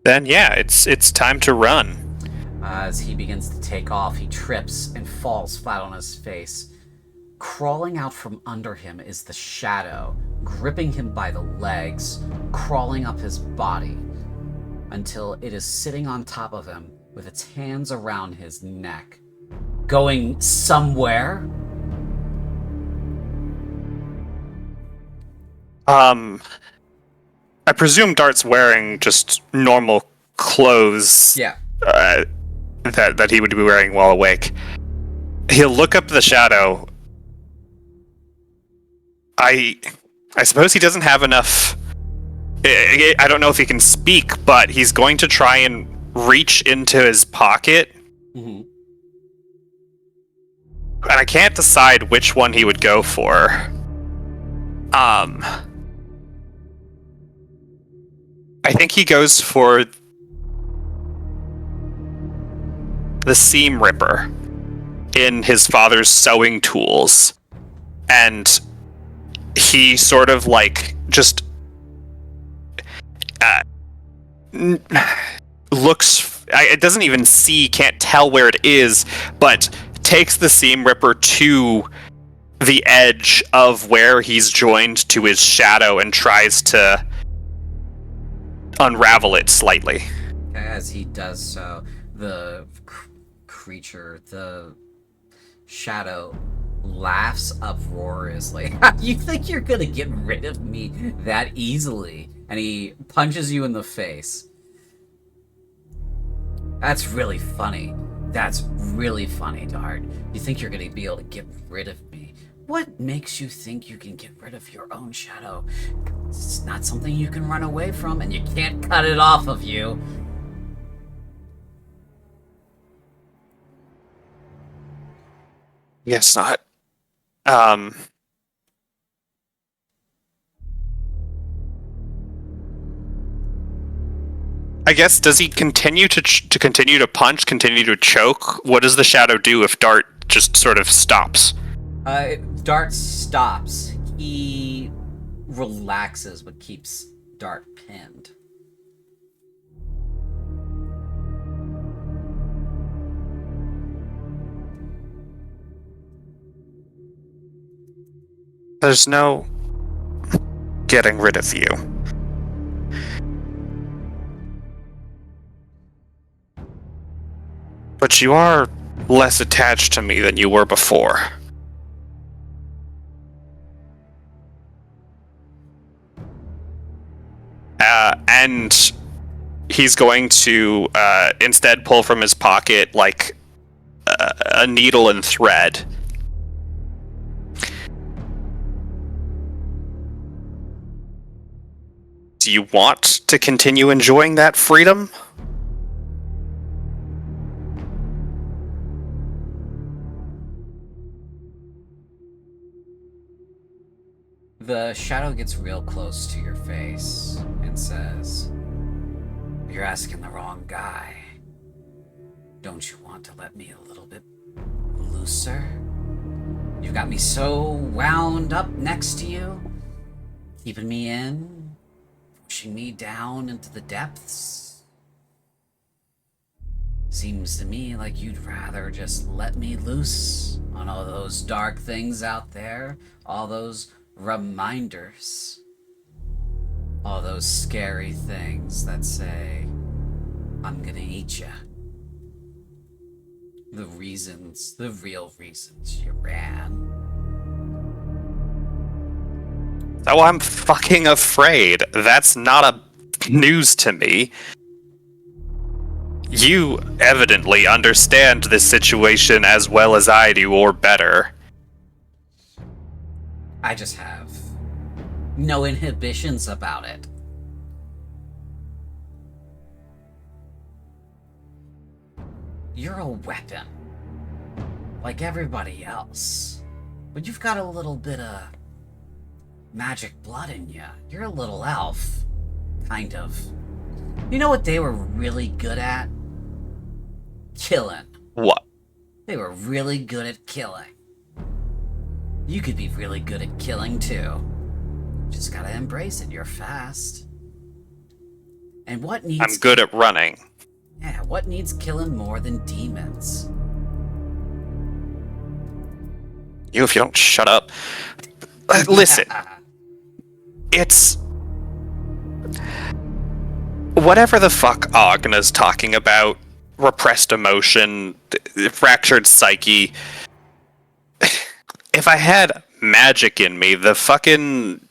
Then yeah, it's time to run. As he begins to take off, he trips and falls flat on his face. Crawling out from under him is the shadow, gripping him by the legs, crawling up his body, until it is sitting on top of him with its hands around his neck. Going somewhere? I presume Dart's wearing just normal clothes. Yeah. That he would be wearing while awake. He'll look up the shadow. I suppose he doesn't have enough. I don't know if he can speak, but he's going to try and reach into his pocket. Mm-hmm. And I can't decide which one he would go for. I think he goes for the seam ripper in his father's sewing tools. And he sort of like just looks, it doesn't even see, can't tell where it is, but takes the seam ripper to the edge of where he's joined to his shadow and tries to unravel it slightly. As he does so, the creature, the shadow, laughs uproariously. You think you're gonna get rid of me that easily? And he punches you in the face. That's really funny. That's really funny, Dart. You think you're gonna be able to get rid of me? What makes you think you can get rid of your own shadow? It's not something you can run away from, and you can't cut it off of you. Guess not. I guess, does he continue to continue to punch, continue to choke? What does the shadow do if Dart just sort of stops? Dart stops. He relaxes, but keeps Dart pinned. There's no getting rid of you. But you are less attached to me than you were before. And he's going to instead pull from his pocket like a needle and thread. Do you want to continue enjoying that freedom? The shadow gets real close to your face and says, "You're asking the wrong guy. Don't you want to let me a little bit looser? You've got me so wound up next to you, keeping me in, pushing me down into the depths. Seems to me like you'd rather just let me loose on all those dark things out there, all those reminders, all those scary things that say, I'm gonna eat ya. The real reasons you ran." Oh, I'm fucking afraid. That's not a news to me. You evidently understand this situation as well as I do, or better. I just have no inhibitions about it. You're a weapon, like everybody else, but you've got a little bit of magic blood in you. You're a little elf, kind of. You know what they were really good at? Killing. What? They were really good at killing. You could be really good at killing too. Just gotta embrace it. You're fast. And what needs... I'm good at running. Yeah, what needs killing more than demons? You, if you don't shut up. Listen, it's... whatever the fuck Agna's talking about, repressed emotion, fractured psyche... If I had magic in me, the fucking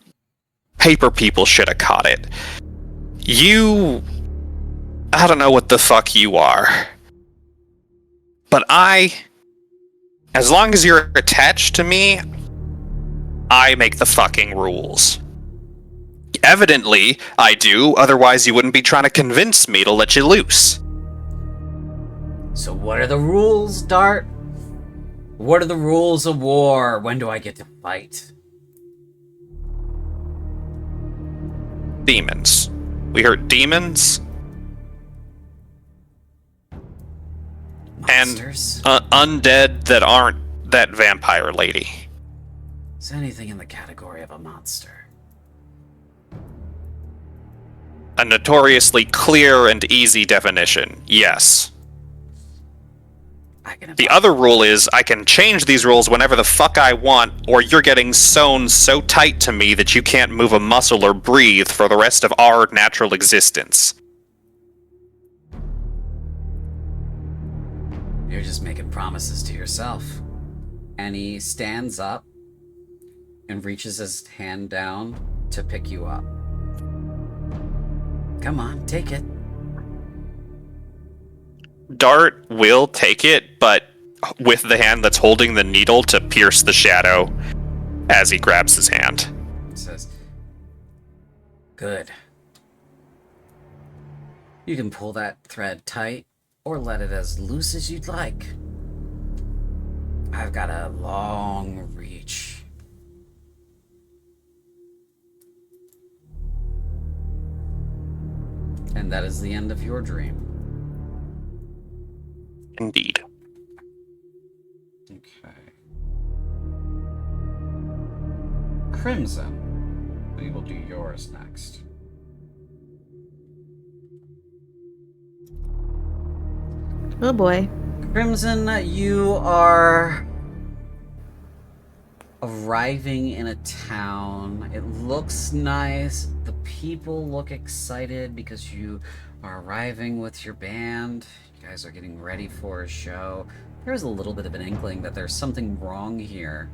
paper people should have caught it. You... I don't know what the fuck you are. But as long as you're attached to me, I make the fucking rules. Evidently, I do, otherwise you wouldn't be trying to convince me to let you loose. So what are the rules, Dart? What are the rules of war? When do I get to fight? Demons. We heard demons. Monsters? And undead that aren't that vampire lady. Is anything in the category of a monster? A notoriously clear and easy definition, yes. The other rule is I can change these rules whenever the fuck I want, or you're getting sewn so tight to me that you can't move a muscle or breathe for the rest of our natural existence. You're just making promises to yourself. And he stands up and reaches his hand down to pick you up. Come on, take it. Dart will take it, but with the hand that's holding the needle to pierce the shadow as he grabs his hand. It says, "Good. You can pull that thread tight or let it as loose as you'd like. I've got a long reach." And that is the end of your dream. Indeed. Okay. Crimson. We will do yours next. Oh boy. Crimson, you are arriving in a town. It looks nice. The people look excited because you are arriving with your band. You guys are getting ready for a show. There's a little bit of an inkling that there's something wrong here.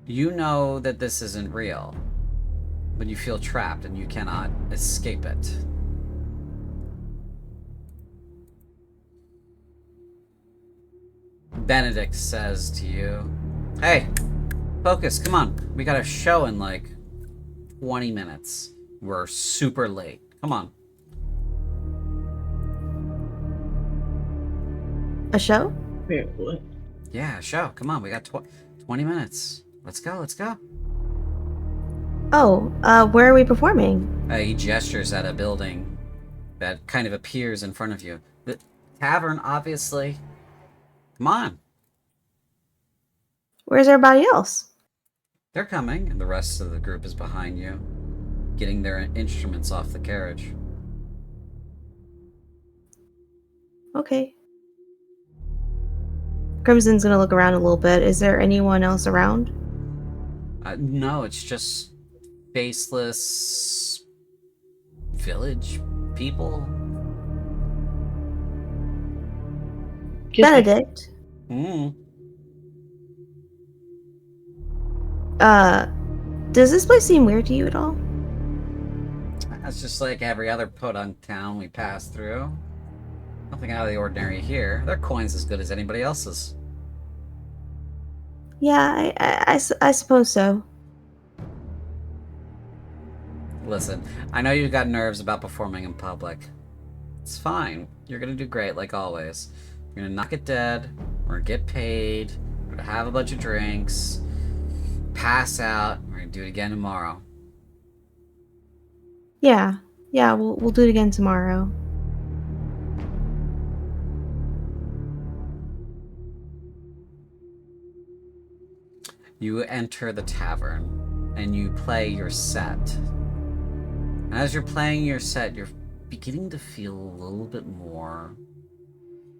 You know that this isn't real, but you feel trapped and you cannot escape it. Benedict says to you, "Hey, focus, come on. We got a show in like 20 minutes. We're super late. Come on." A show? Wait, what? Yeah, a show. Come on, we got 20 minutes. Let's go, let's go. Oh, where are we performing? He gestures at a building that kind of appears in front of you. The tavern, obviously. Come on. Where's everybody else? They're coming, and the rest of the group is behind you, getting their instruments off the carriage. Okay. Crimson's gonna look around a little bit. Is there anyone else around? No, it's just faceless village people. Benedict. Does this place seem weird to you at all? That's just like every other podunk town we pass through. Nothing out of the ordinary here. Their coin's as good as anybody else's. Yeah, I suppose so. Listen, I know you've got nerves about performing in public. It's fine. You're gonna do great, like always. You're gonna not get dead. We're gonna get paid. We're gonna have a bunch of drinks. Pass out. We're gonna do it again tomorrow. Yeah, we'll do it again tomorrow. You enter the tavern, and you play your set. And as you're playing your set, you're beginning to feel a little bit more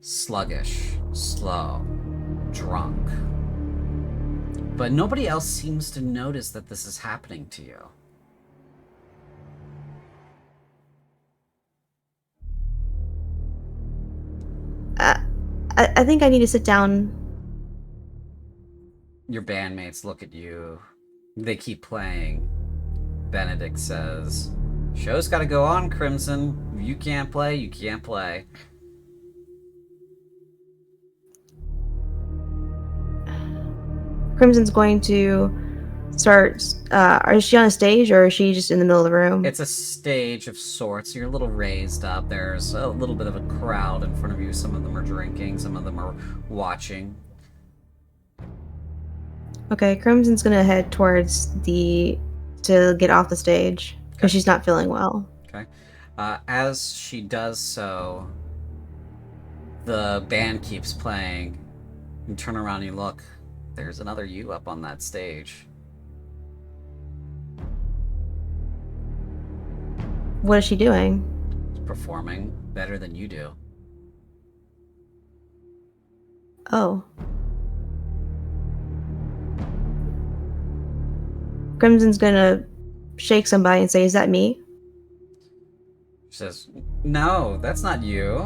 sluggish, slow, drunk. But nobody else seems to notice that this is happening to you. I think I need to sit down. Your bandmates look at you. They keep playing. Benedict says, "Show's gotta go on, Crimson. If you can't play, you can't play." Crimson's going to start. Is she on a stage or is she just in the middle of the room? It's a stage of sorts. You're a little raised up. There's a little bit of a crowd in front of you. Some of them are drinking, some of them are watching. Okay, Crimson's gonna head towards to get off the stage because she's not feeling well. Okay. As she does so, the band keeps playing. You turn around and you look. There's another you up on that stage. What is she doing? Performing better than you do. Oh. Crimson's gonna shake somebody and say, "Is that me?" She says, "No, that's not you.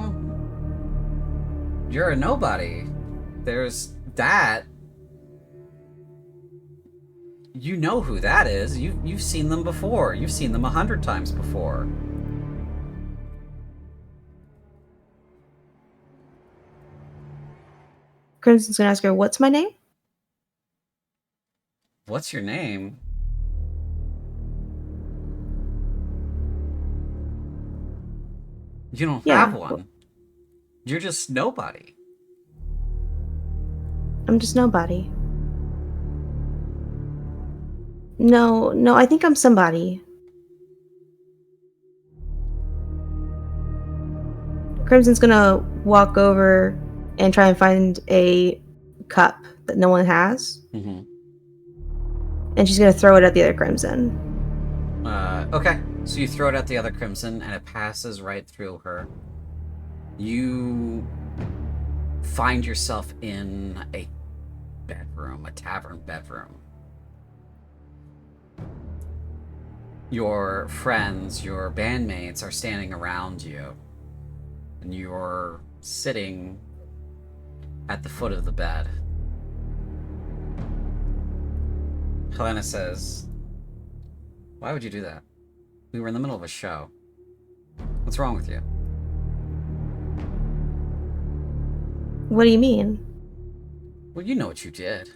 You're a nobody. There's that. You know who that is. You've seen them before. You've seen them 100 times before." Crimson's gonna ask her, "What's my name?" "What's your name?" You don't Yeah, have one. You're just nobody. I'm just nobody. No, I think I'm somebody. Crimson's gonna walk over and try and find a cup that no one has. Mm-hmm. And she's gonna throw it at the other Crimson. Okay. So you throw it at the other Crimson, and it passes right through her. You find yourself in a bedroom, a tavern bedroom. Your friends, your bandmates are standing around you, and you're sitting at the foot of the bed. Helena says, "Why would you do that? We were in the middle of a show. What's wrong with you?" What do you mean? Well, you know what you did.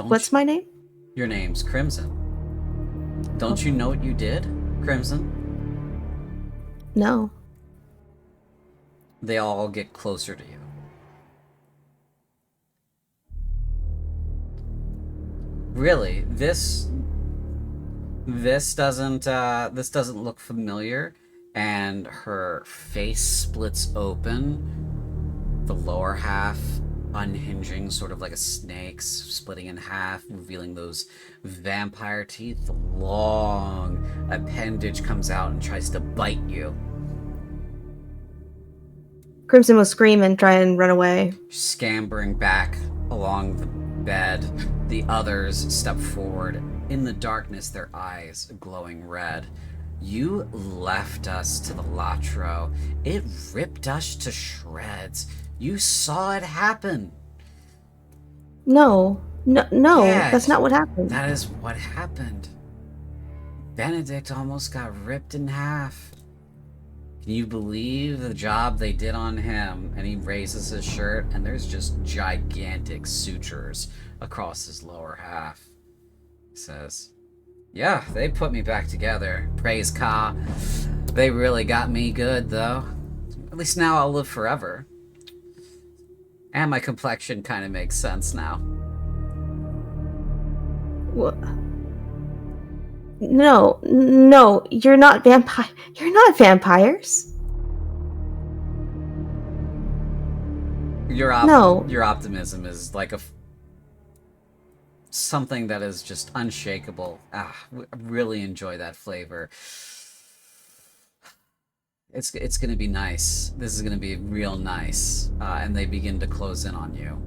What's my name? Your name's Crimson. Don't you know what you did, Crimson? No. They all get closer to you. Really, this doesn't look familiar, and her face splits open, the lower half unhinging, sort of like a snake's splitting in half, revealing those vampire teeth. The long appendage comes out and tries to bite you. Crimson will scream and try and run away. Scampering back along the bed, the others step forward. In the darkness, their eyes glowing red. You left us to the Latro. It ripped us to shreds. You saw it happen. No, Yes, that's not what happened. That is what happened. Benedict almost got ripped in half. Can you believe the job they did on him? And he raises his shirt, and there's just gigantic sutures across his lower half. He says, "Yeah, they put me back together. Praise Ka. They really got me good, though. At least now I'll live forever. And my complexion kind of makes sense now." What? No, you're not vampire. You're not vampires. Your optimism is like something that is just unshakable. I really enjoy that flavor. It's gonna be nice. This is gonna be real nice. And they begin to close in on you.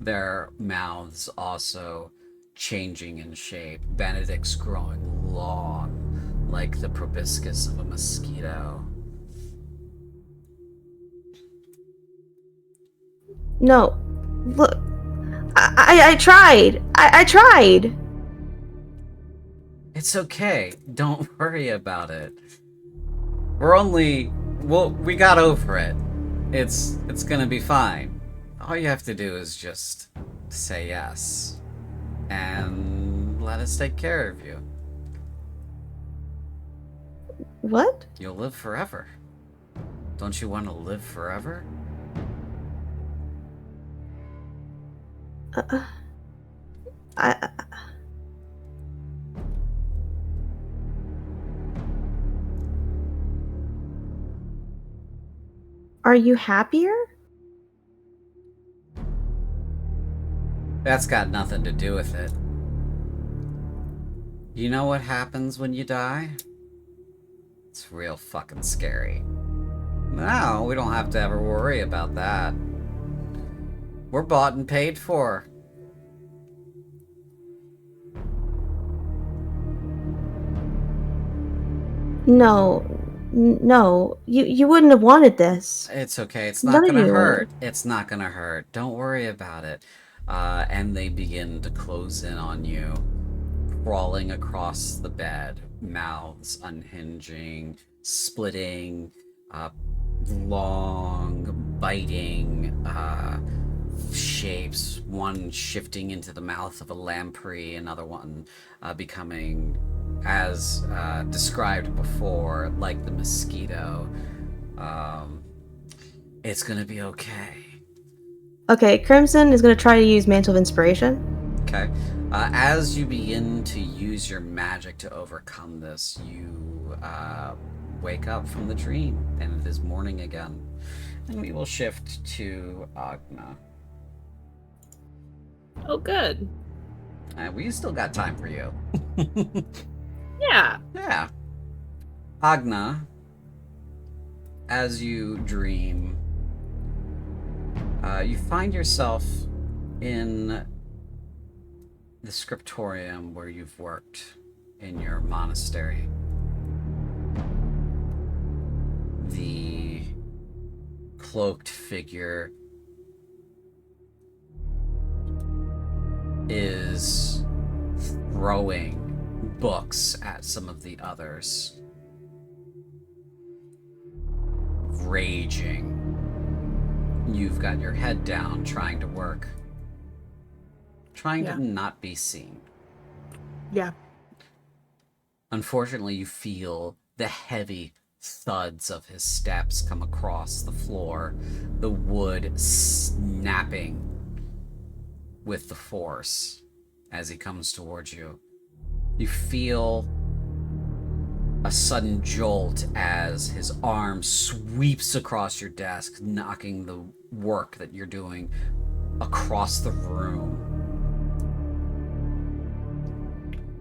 Their mouths also changing in shape. Benedict's growing long, like the proboscis of a mosquito. No, look, I tried. I tried. It's okay. Don't worry about it. We got over it. It's gonna be fine. All you have to do is just say yes. And let us take care of you. What? You'll live forever. Don't you want to live forever? Are you happier? That's got nothing to do with it. You know what happens when you die? It's real fucking scary. Now, we don't have to ever worry about that. We're bought and paid for. No, you wouldn't have wanted this. It's okay. It's not None of gonna you hurt. would. It's not gonna hurt. Don't worry about it. And they begin to close in on you, crawling across the bed, mouths unhinging, splitting, long, biting shapes. One shifting into the mouth of a lamprey, another one becoming, as described before, like the mosquito. It's gonna be okay. Okay, Crimson is going to try to use Mantle of Inspiration. Okay. As you begin to use your magic to overcome this, you wake up from the dream, and it is morning again. And we will shift to Agna. Oh, good. We still got time for you. Yeah. Yeah. Agna, as you dream, you find yourself in the scriptorium where you've worked in your monastery. The cloaked figure is throwing books at some of the others, raging. You've got your head down, trying to work, trying Yeah. to not be seen. Yeah. Unfortunately, you feel the heavy thuds of his steps come across the floor, the wood snapping with the force as he comes towards you. You feel a sudden jolt as his arm sweeps across your desk, knocking the work that you're doing across the room.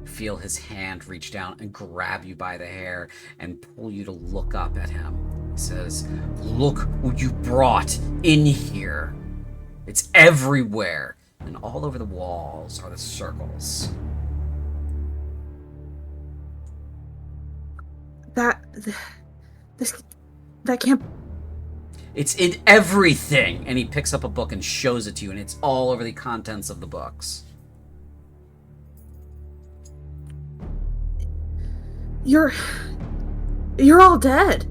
Feel his hand reach down and grab you by the hair and pull you to look up at him. He says, "Look who you brought in here. It's everywhere." And all over the walls are the circles. That can't. It's in everything. And he picks up a book and shows it to you, and it's all over the contents of the books. You're all dead.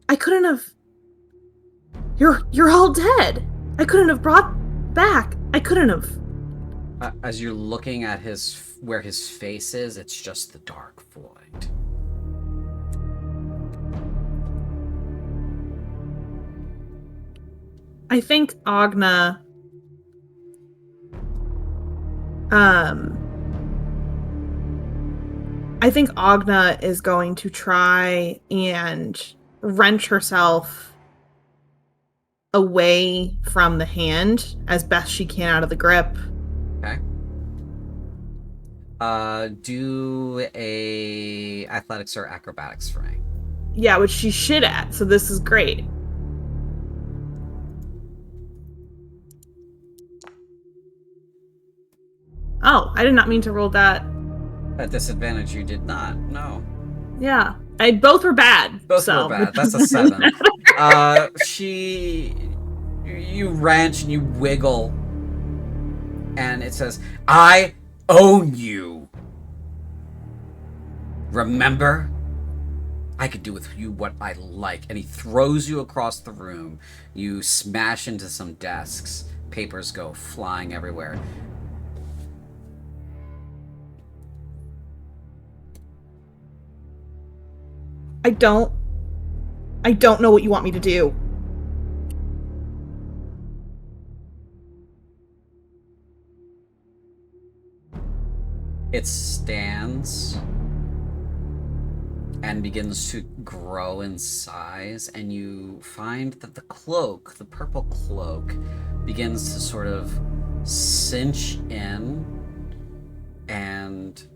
I couldn't have. You're all dead. I couldn't have brought back. I couldn't have. As you're looking at where his face is, it's just the dark void. I think Agna is going to try and wrench herself away from the hand as best she can out of the grip. Okay. Do a athletics or acrobatics for me. Yeah, which she's shit at, so this is great. Oh, I did not mean to roll that. At disadvantage, you did not. No. Yeah. Both were bad. Both so. were bad. That's a 7. You wrench and you wiggle, and it says, "I own you. Remember? I could do with you what I like." And he throws you across the room. You smash into some desks. Papers go flying everywhere. I don't know what you want me to do. It stands and begins to grow in size, and you find that the cloak, the purple cloak, begins to sort of cinch in and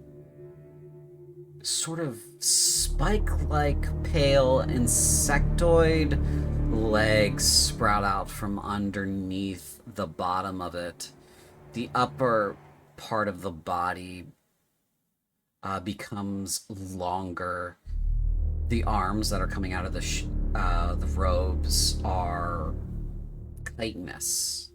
sort of spike-like pale insectoid legs sprout out from underneath the bottom of it. The upper part of the body becomes longer. The arms that are coming out of the robes are chitinous,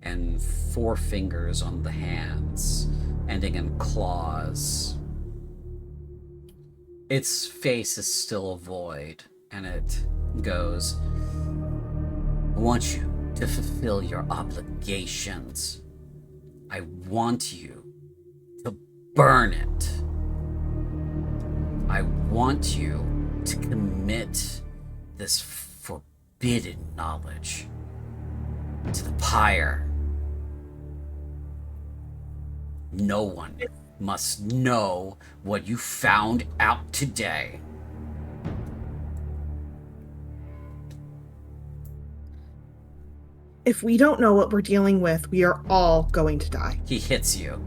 and 4 fingers on the hands, ending in claws. Its face is still a void, and it goes, "I want you to fulfill your obligations. I want you to burn it. I want you to commit this forbidden knowledge to the pyre. No one must know what you found out today." if we don't know what we're dealing with, we are all going to die. He hits you.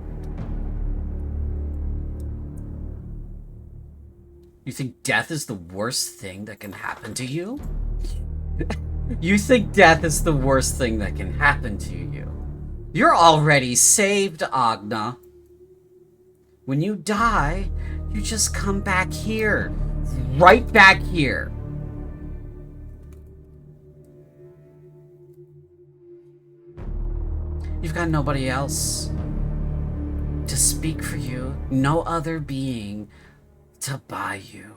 You think death is the worst thing that can happen to you? You think death is the worst thing that can happen to you? You're already saved, Agna. When you die, you just come back here. Right back here. You've got nobody else to speak for you. No other being to buy you.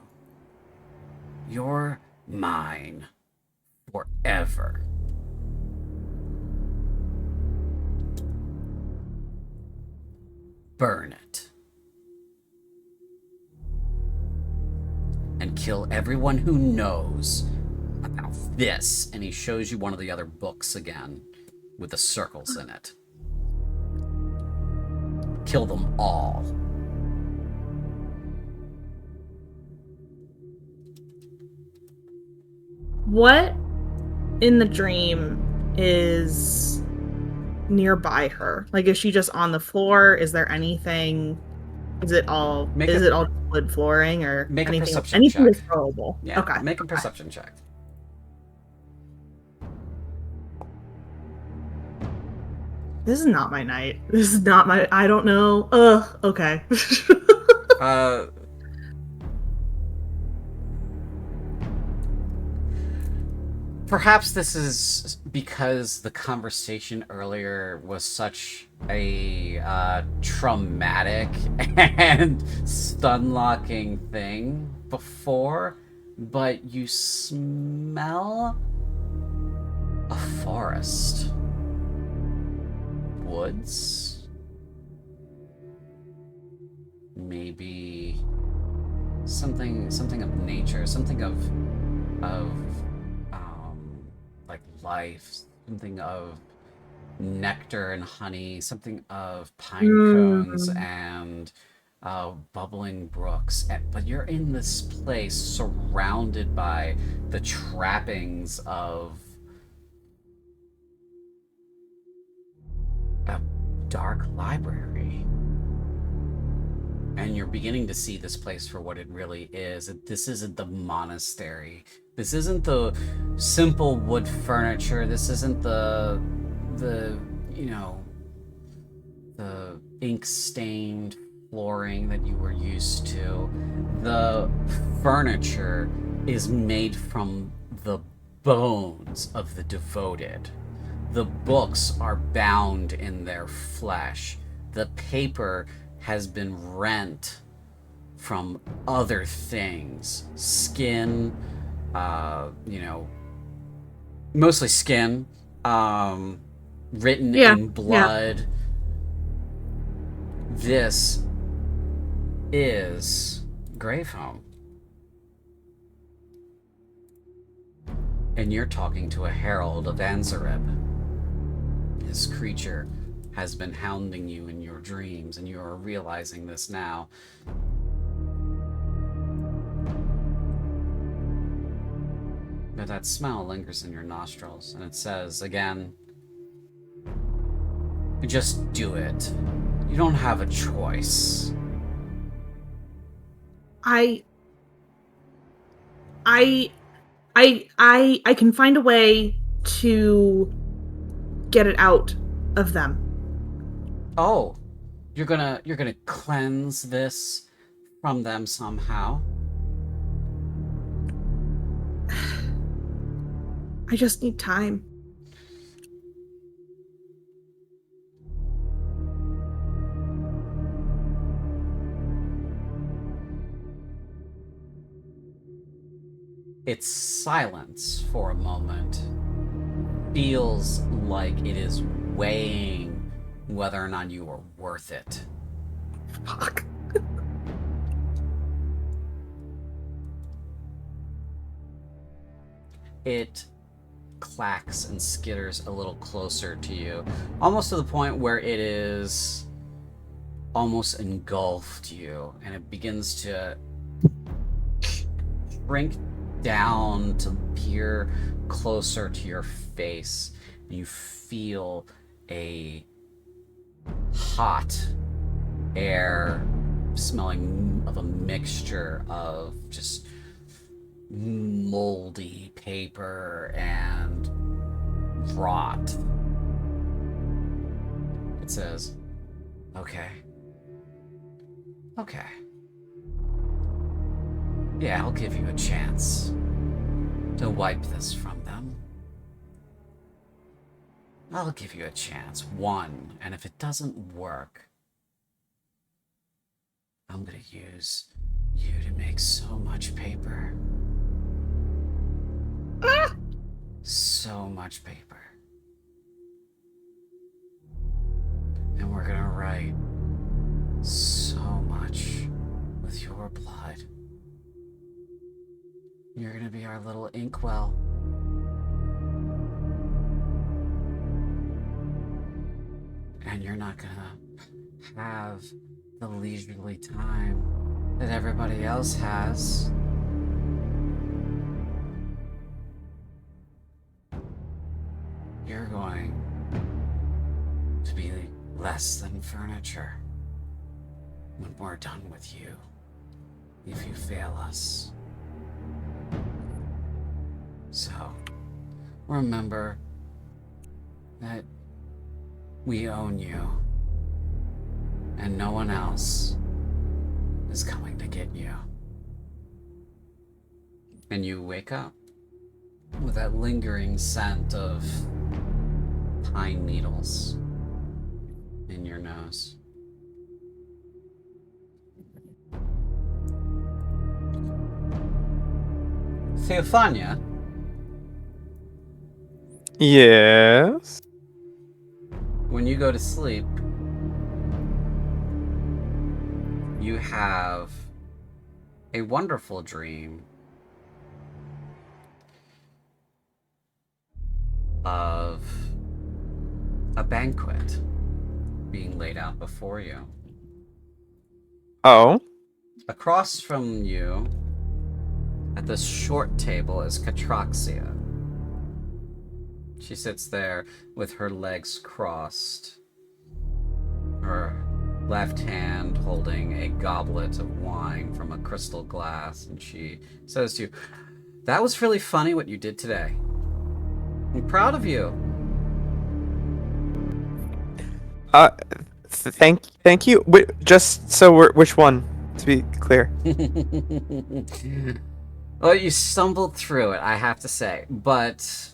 You're mine forever. Burn it. And kill everyone who knows about this. And he shows you one of the other books again with the circles in it. Kill them all. What in the dream is nearby her? Like, is she just on the floor? Is there anything? Is it all wood flooring or Make a anything? perception Anything check. that's throwable? Yeah, Okay. make a perception check. This is not my night. This is not my. I don't know. Ugh. Okay. Perhaps this is because the conversation earlier was such a traumatic and stun-locking thing before, but you smell a forest. Woods? Maybe something of nature, something of like life, something of nectar and honey, something of pine cones and bubbling brooks. But you're in this place surrounded by the trappings of a dark library. And you're beginning to see this place for what it really is. This isn't the monastery. This isn't the simple wood furniture. This isn't the ink-stained flooring that you were used to. The furniture is made from the bones of the devoted. The books are bound in their flesh. The paper has been rent from other things. Skin, mostly skin, written in blood. Yeah. This is Gravehome. And you're talking to a herald of Anzareb. This creature has been hounding you in your dreams, and you are realizing this now. But that smell lingers in your nostrils, and it says again, just do it. You don't have a choice. I can find a way to get it out of them. Oh, you're gonna cleanse this from them somehow? I just need time. Its silence for a moment feels like it is weighing whether or not you are worth it. Fuck. It clacks and skitters a little closer to you, almost to the point where it is almost engulfed you, and it begins to shrink down to peer closer to your face, You feel a hot air smelling of a mixture of just moldy paper and rot. It says, okay. Yeah, I'll give you a chance to wipe this from them. I'll give you a chance, one, and if it doesn't work, I'm gonna use you to make so much paper. So much paper. And we're gonna write so much with your blood. You're gonna be our little inkwell. And you're not gonna have the leisurely time that everybody else has. You're going to be less than furniture when we're done with you, if you fail us. So, remember that we own you, and no one else is coming to get you. And you wake up with that lingering scent of pine needles in your nose. Theophania, Yes. when you go to sleep, you have a wonderful dream of a banquet being laid out before you. Oh. Across from you, at this short table, is Catroxia. She sits there with her legs crossed, her left hand holding a goblet of wine from a crystal glass, and she says to you, "That was really funny what you did today. I'm proud of you." Thank you. Just so which one, to be clear? Well, you stumbled through it, I have to say, but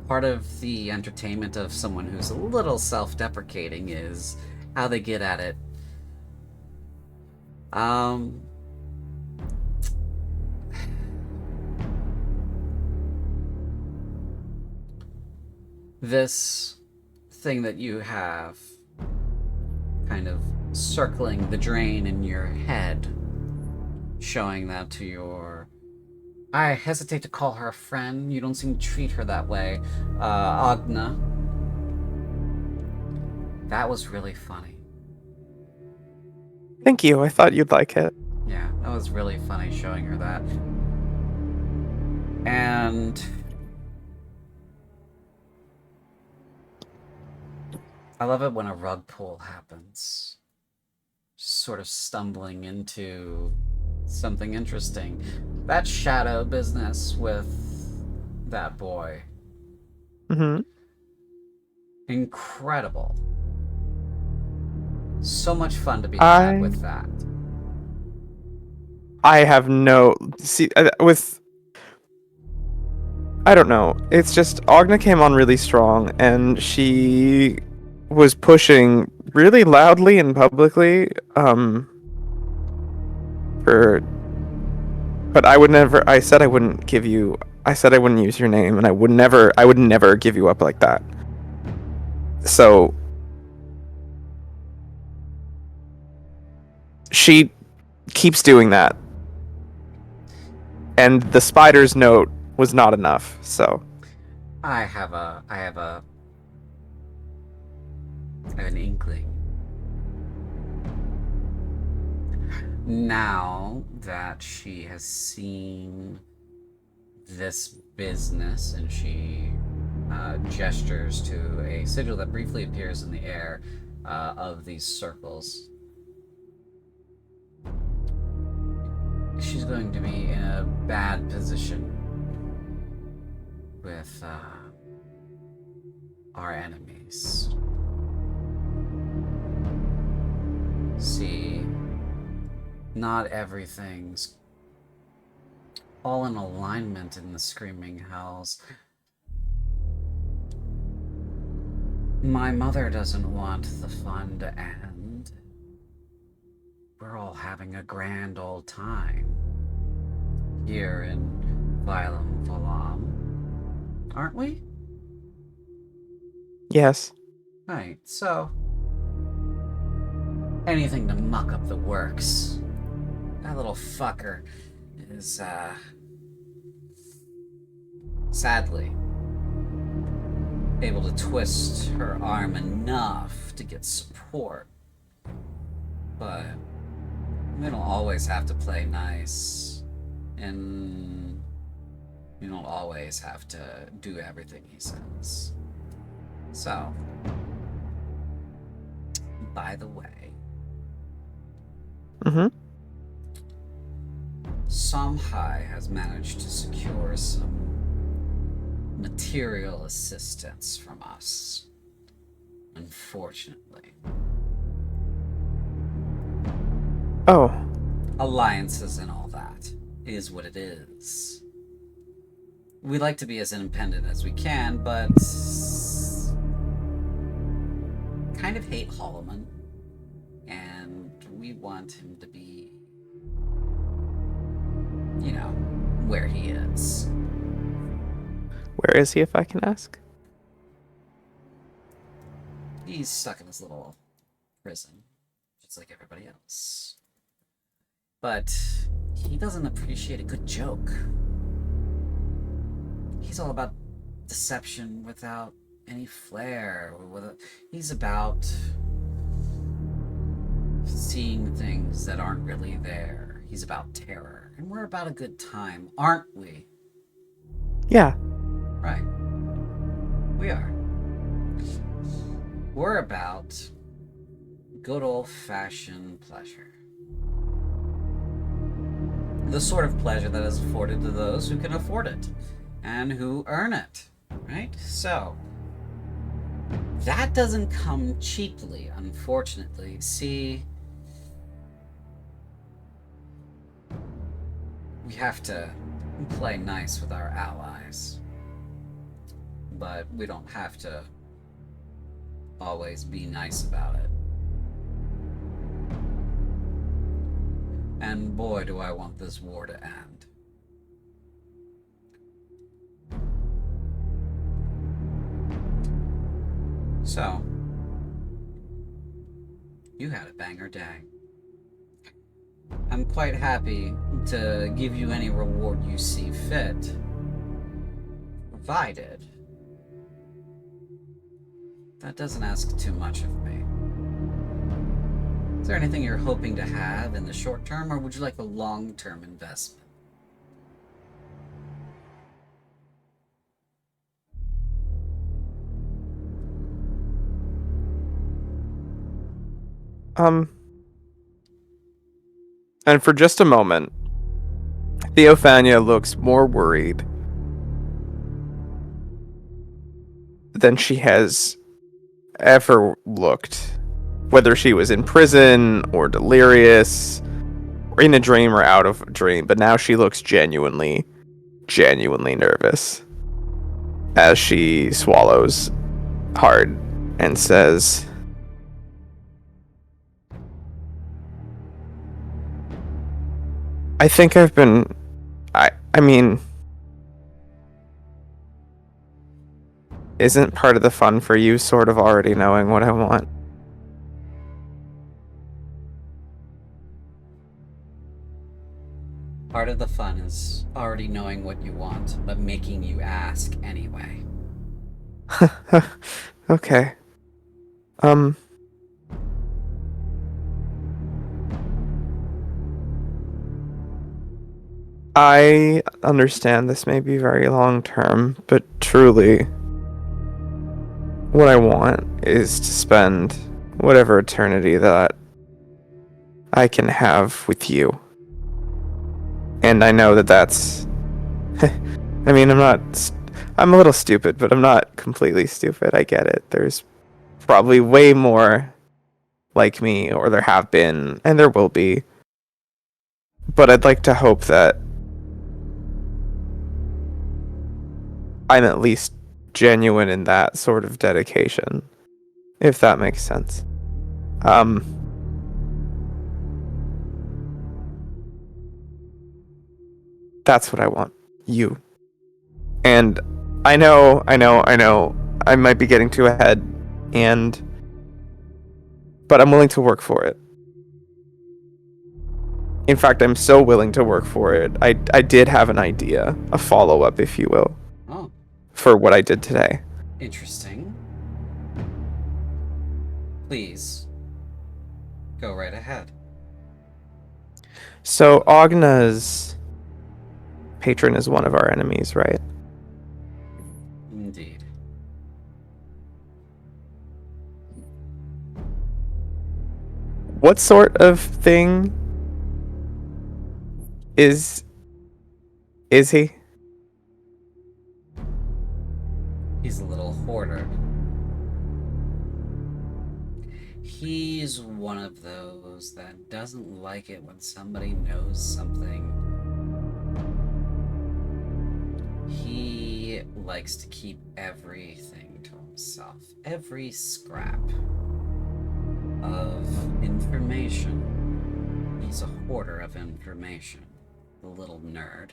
part of the entertainment of someone who's a little self-deprecating is how they get at it. This thing that you have kind of circling the drain in your head, showing that to your... I hesitate to call her a friend. You don't seem to treat her that way. Agna. That was really funny. Thank you. I thought you'd like it. Yeah, that was really funny showing her that. And I love it when a rug pull happens. Sort of stumbling into something interesting. That shadow business with that boy. Mm-hmm. Incredible. So much fun to be had with that. I have no... See, with... I don't know. It's just Agna came on really strong, and she was pushing really loudly and publicly, but I would never... I said I wouldn't give you... I said I wouldn't use your name, and I would never give you up like that. So... She keeps doing that. And the spider's note was not enough, so... I have an inkling. Now that she has seen this business and she gestures to a sigil that briefly appears in the air of these circles. She's going to be in a bad position with our enemies. See, not everything's all in alignment in the Screaming Hells. My mother doesn't want the fun to end. We're all having a grand old time here in Violum Valam, aren't we? Yes. Right, so anything to muck up the works. That little fucker is, sadly able to twist her arm enough to get support. But we don't always have to play nice. And you don't always have to do everything he says. So, by the way, Somhai has managed to secure some material assistance from us. Unfortunately. Oh. Alliances and all that is what it is. We like to be as independent as we can, but kind of hate Holloman, and we want him to be, you know, where he is. Where is he, if I can ask? He's stuck in his little prison, just like everybody else. But he doesn't appreciate a good joke. He's all about deception without any flair. He's about seeing things that aren't really there. He's about terror. And we're about a good time, aren't we? Yeah. Right. We are. We're about good old-fashioned pleasure. The sort of pleasure that is afforded to those who can afford it and who earn it, right? So, that doesn't come cheaply, unfortunately. See, we have to play nice with our allies, but we don't have to always be nice about it. And boy, do I want this war to end. So, you had a banger day. I'm quite happy to give you any reward you see fit, provided that doesn't ask too much of me. Is there anything you're hoping to have in the short term, or would you like a long-term investment? And for just a moment, Theophania looks more worried than she has ever looked. Whether she was in prison, or delirious, or in a dream, or out of a dream. But now she looks genuinely nervous. As she swallows hard and says, I think I've been... I mean... Isn't part of the fun for you sort of already knowing what I want? Part of the fun is already knowing what you want, but making you ask anyway. Okay. I understand this may be very long term, but truly, what I want is to spend whatever eternity that I can have with you. And I know that that's... I mean, I'm a little stupid, but I'm not completely stupid. I get it. There's probably way more like me, or there have been, and there will be. But I'd like to hope that I'm at least genuine in that sort of dedication, if that makes sense. That's what I want. You. And I know, I might be getting too ahead, but I'm willing to work for it. In fact, I'm so willing to work for it. I did have an idea, a follow-up, if you will, Oh, for what I did today. interesting. Please, go right ahead. So Agna's patron is one of our enemies, right? Indeed. What sort of thing is he? He's a little hoarder. He's one of those that doesn't like it when somebody knows something. He likes to keep everything to himself. Every scrap of information. He's a hoarder of information. The little nerd.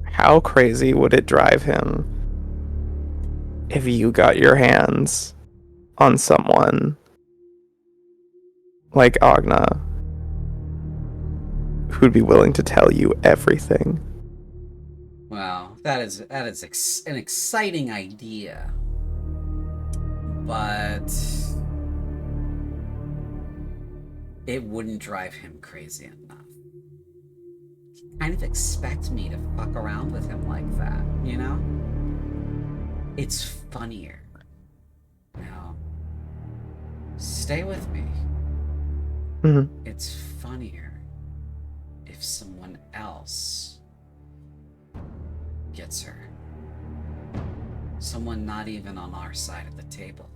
How crazy would it drive him if you got your hands on someone like Agna, who'd be willing to tell you everything? Wow, that is an exciting idea, but it wouldn't drive him crazy enough. Kind of expect me to fuck around with him like that, you know? It's funnier. Now, stay with me. Mm-hmm. It's funnier if someone else gets her. Someone not even on our side of the table.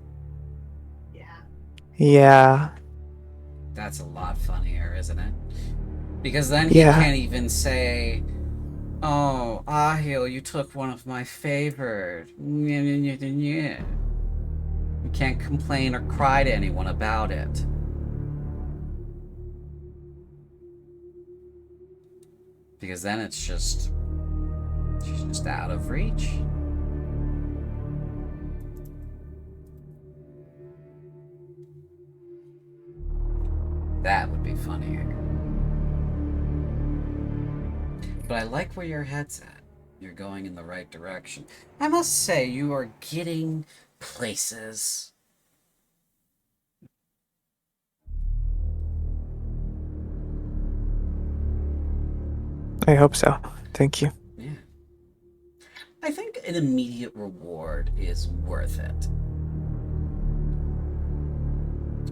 Yeah. That's a lot funnier, isn't it? Because then he Yeah. can't even say, "Oh, Ahil, you took one of my favored." You can't complain or cry to anyone about it. Because then she's just out of reach. That would be funnier. But I like where your head's at. You're going in the right direction. I must say, you are getting places. I hope so. Thank you. Yeah. I think an immediate reward is worth it.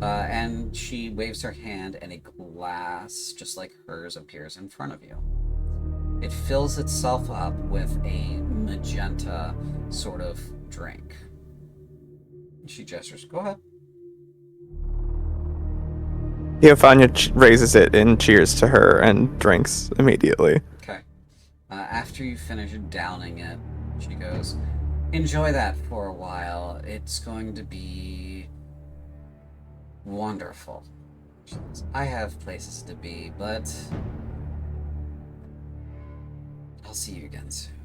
And she waves her hand, and a glass, just like hers, appears in front of you. It fills itself up with a magenta sort of drink. She gestures. Go ahead. Theophania raises it and cheers to her and drinks immediately. Okay. After you finish downing it, she goes, "Enjoy that for a while. It's going to be wonderful." She goes, "I have places to be, but I'll see you again soon."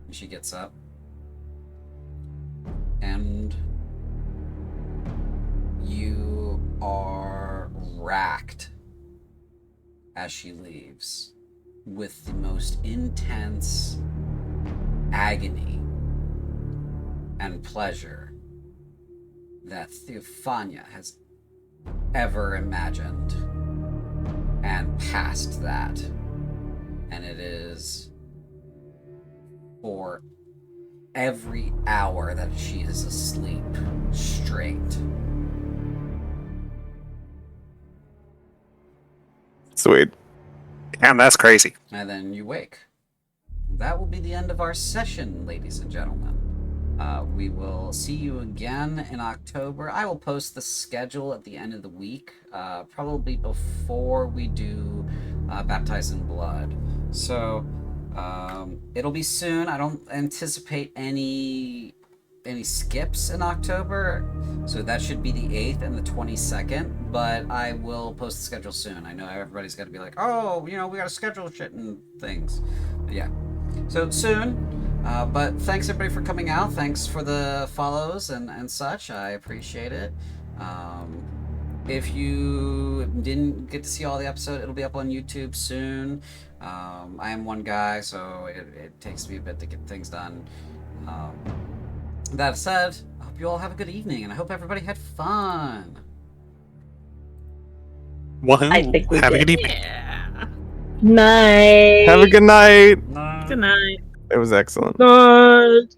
And she gets up, and you are racked as she leaves with the most intense agony and pleasure that Theophania has ever imagined, and past that. And it is for every hour that she is asleep straight. Sweet. Damn, that's crazy. And then you wake. That will be the end of our session, ladies and gentlemen. We will see you again in October. I will post the schedule at the end of the week, probably before we do Baptized in Blood. So it'll be soon. I don't anticipate any skips in October, so that should be the 8th and the 22nd, but I will post the schedule soon. I know everybody's got to be like, oh, we got to schedule shit and things. But yeah, so soon. But thanks everybody for coming out. Thanks for the follows and such. I appreciate it. If you didn't get to see all the episode, it'll be up on YouTube soon. I am one guy, so it takes me a bit to get things done. That said, I hope you all have a good evening, and I hope everybody had fun. I think we Have a did. good evening. Yeah. Night. Have a good night. Good night. It was excellent. Night.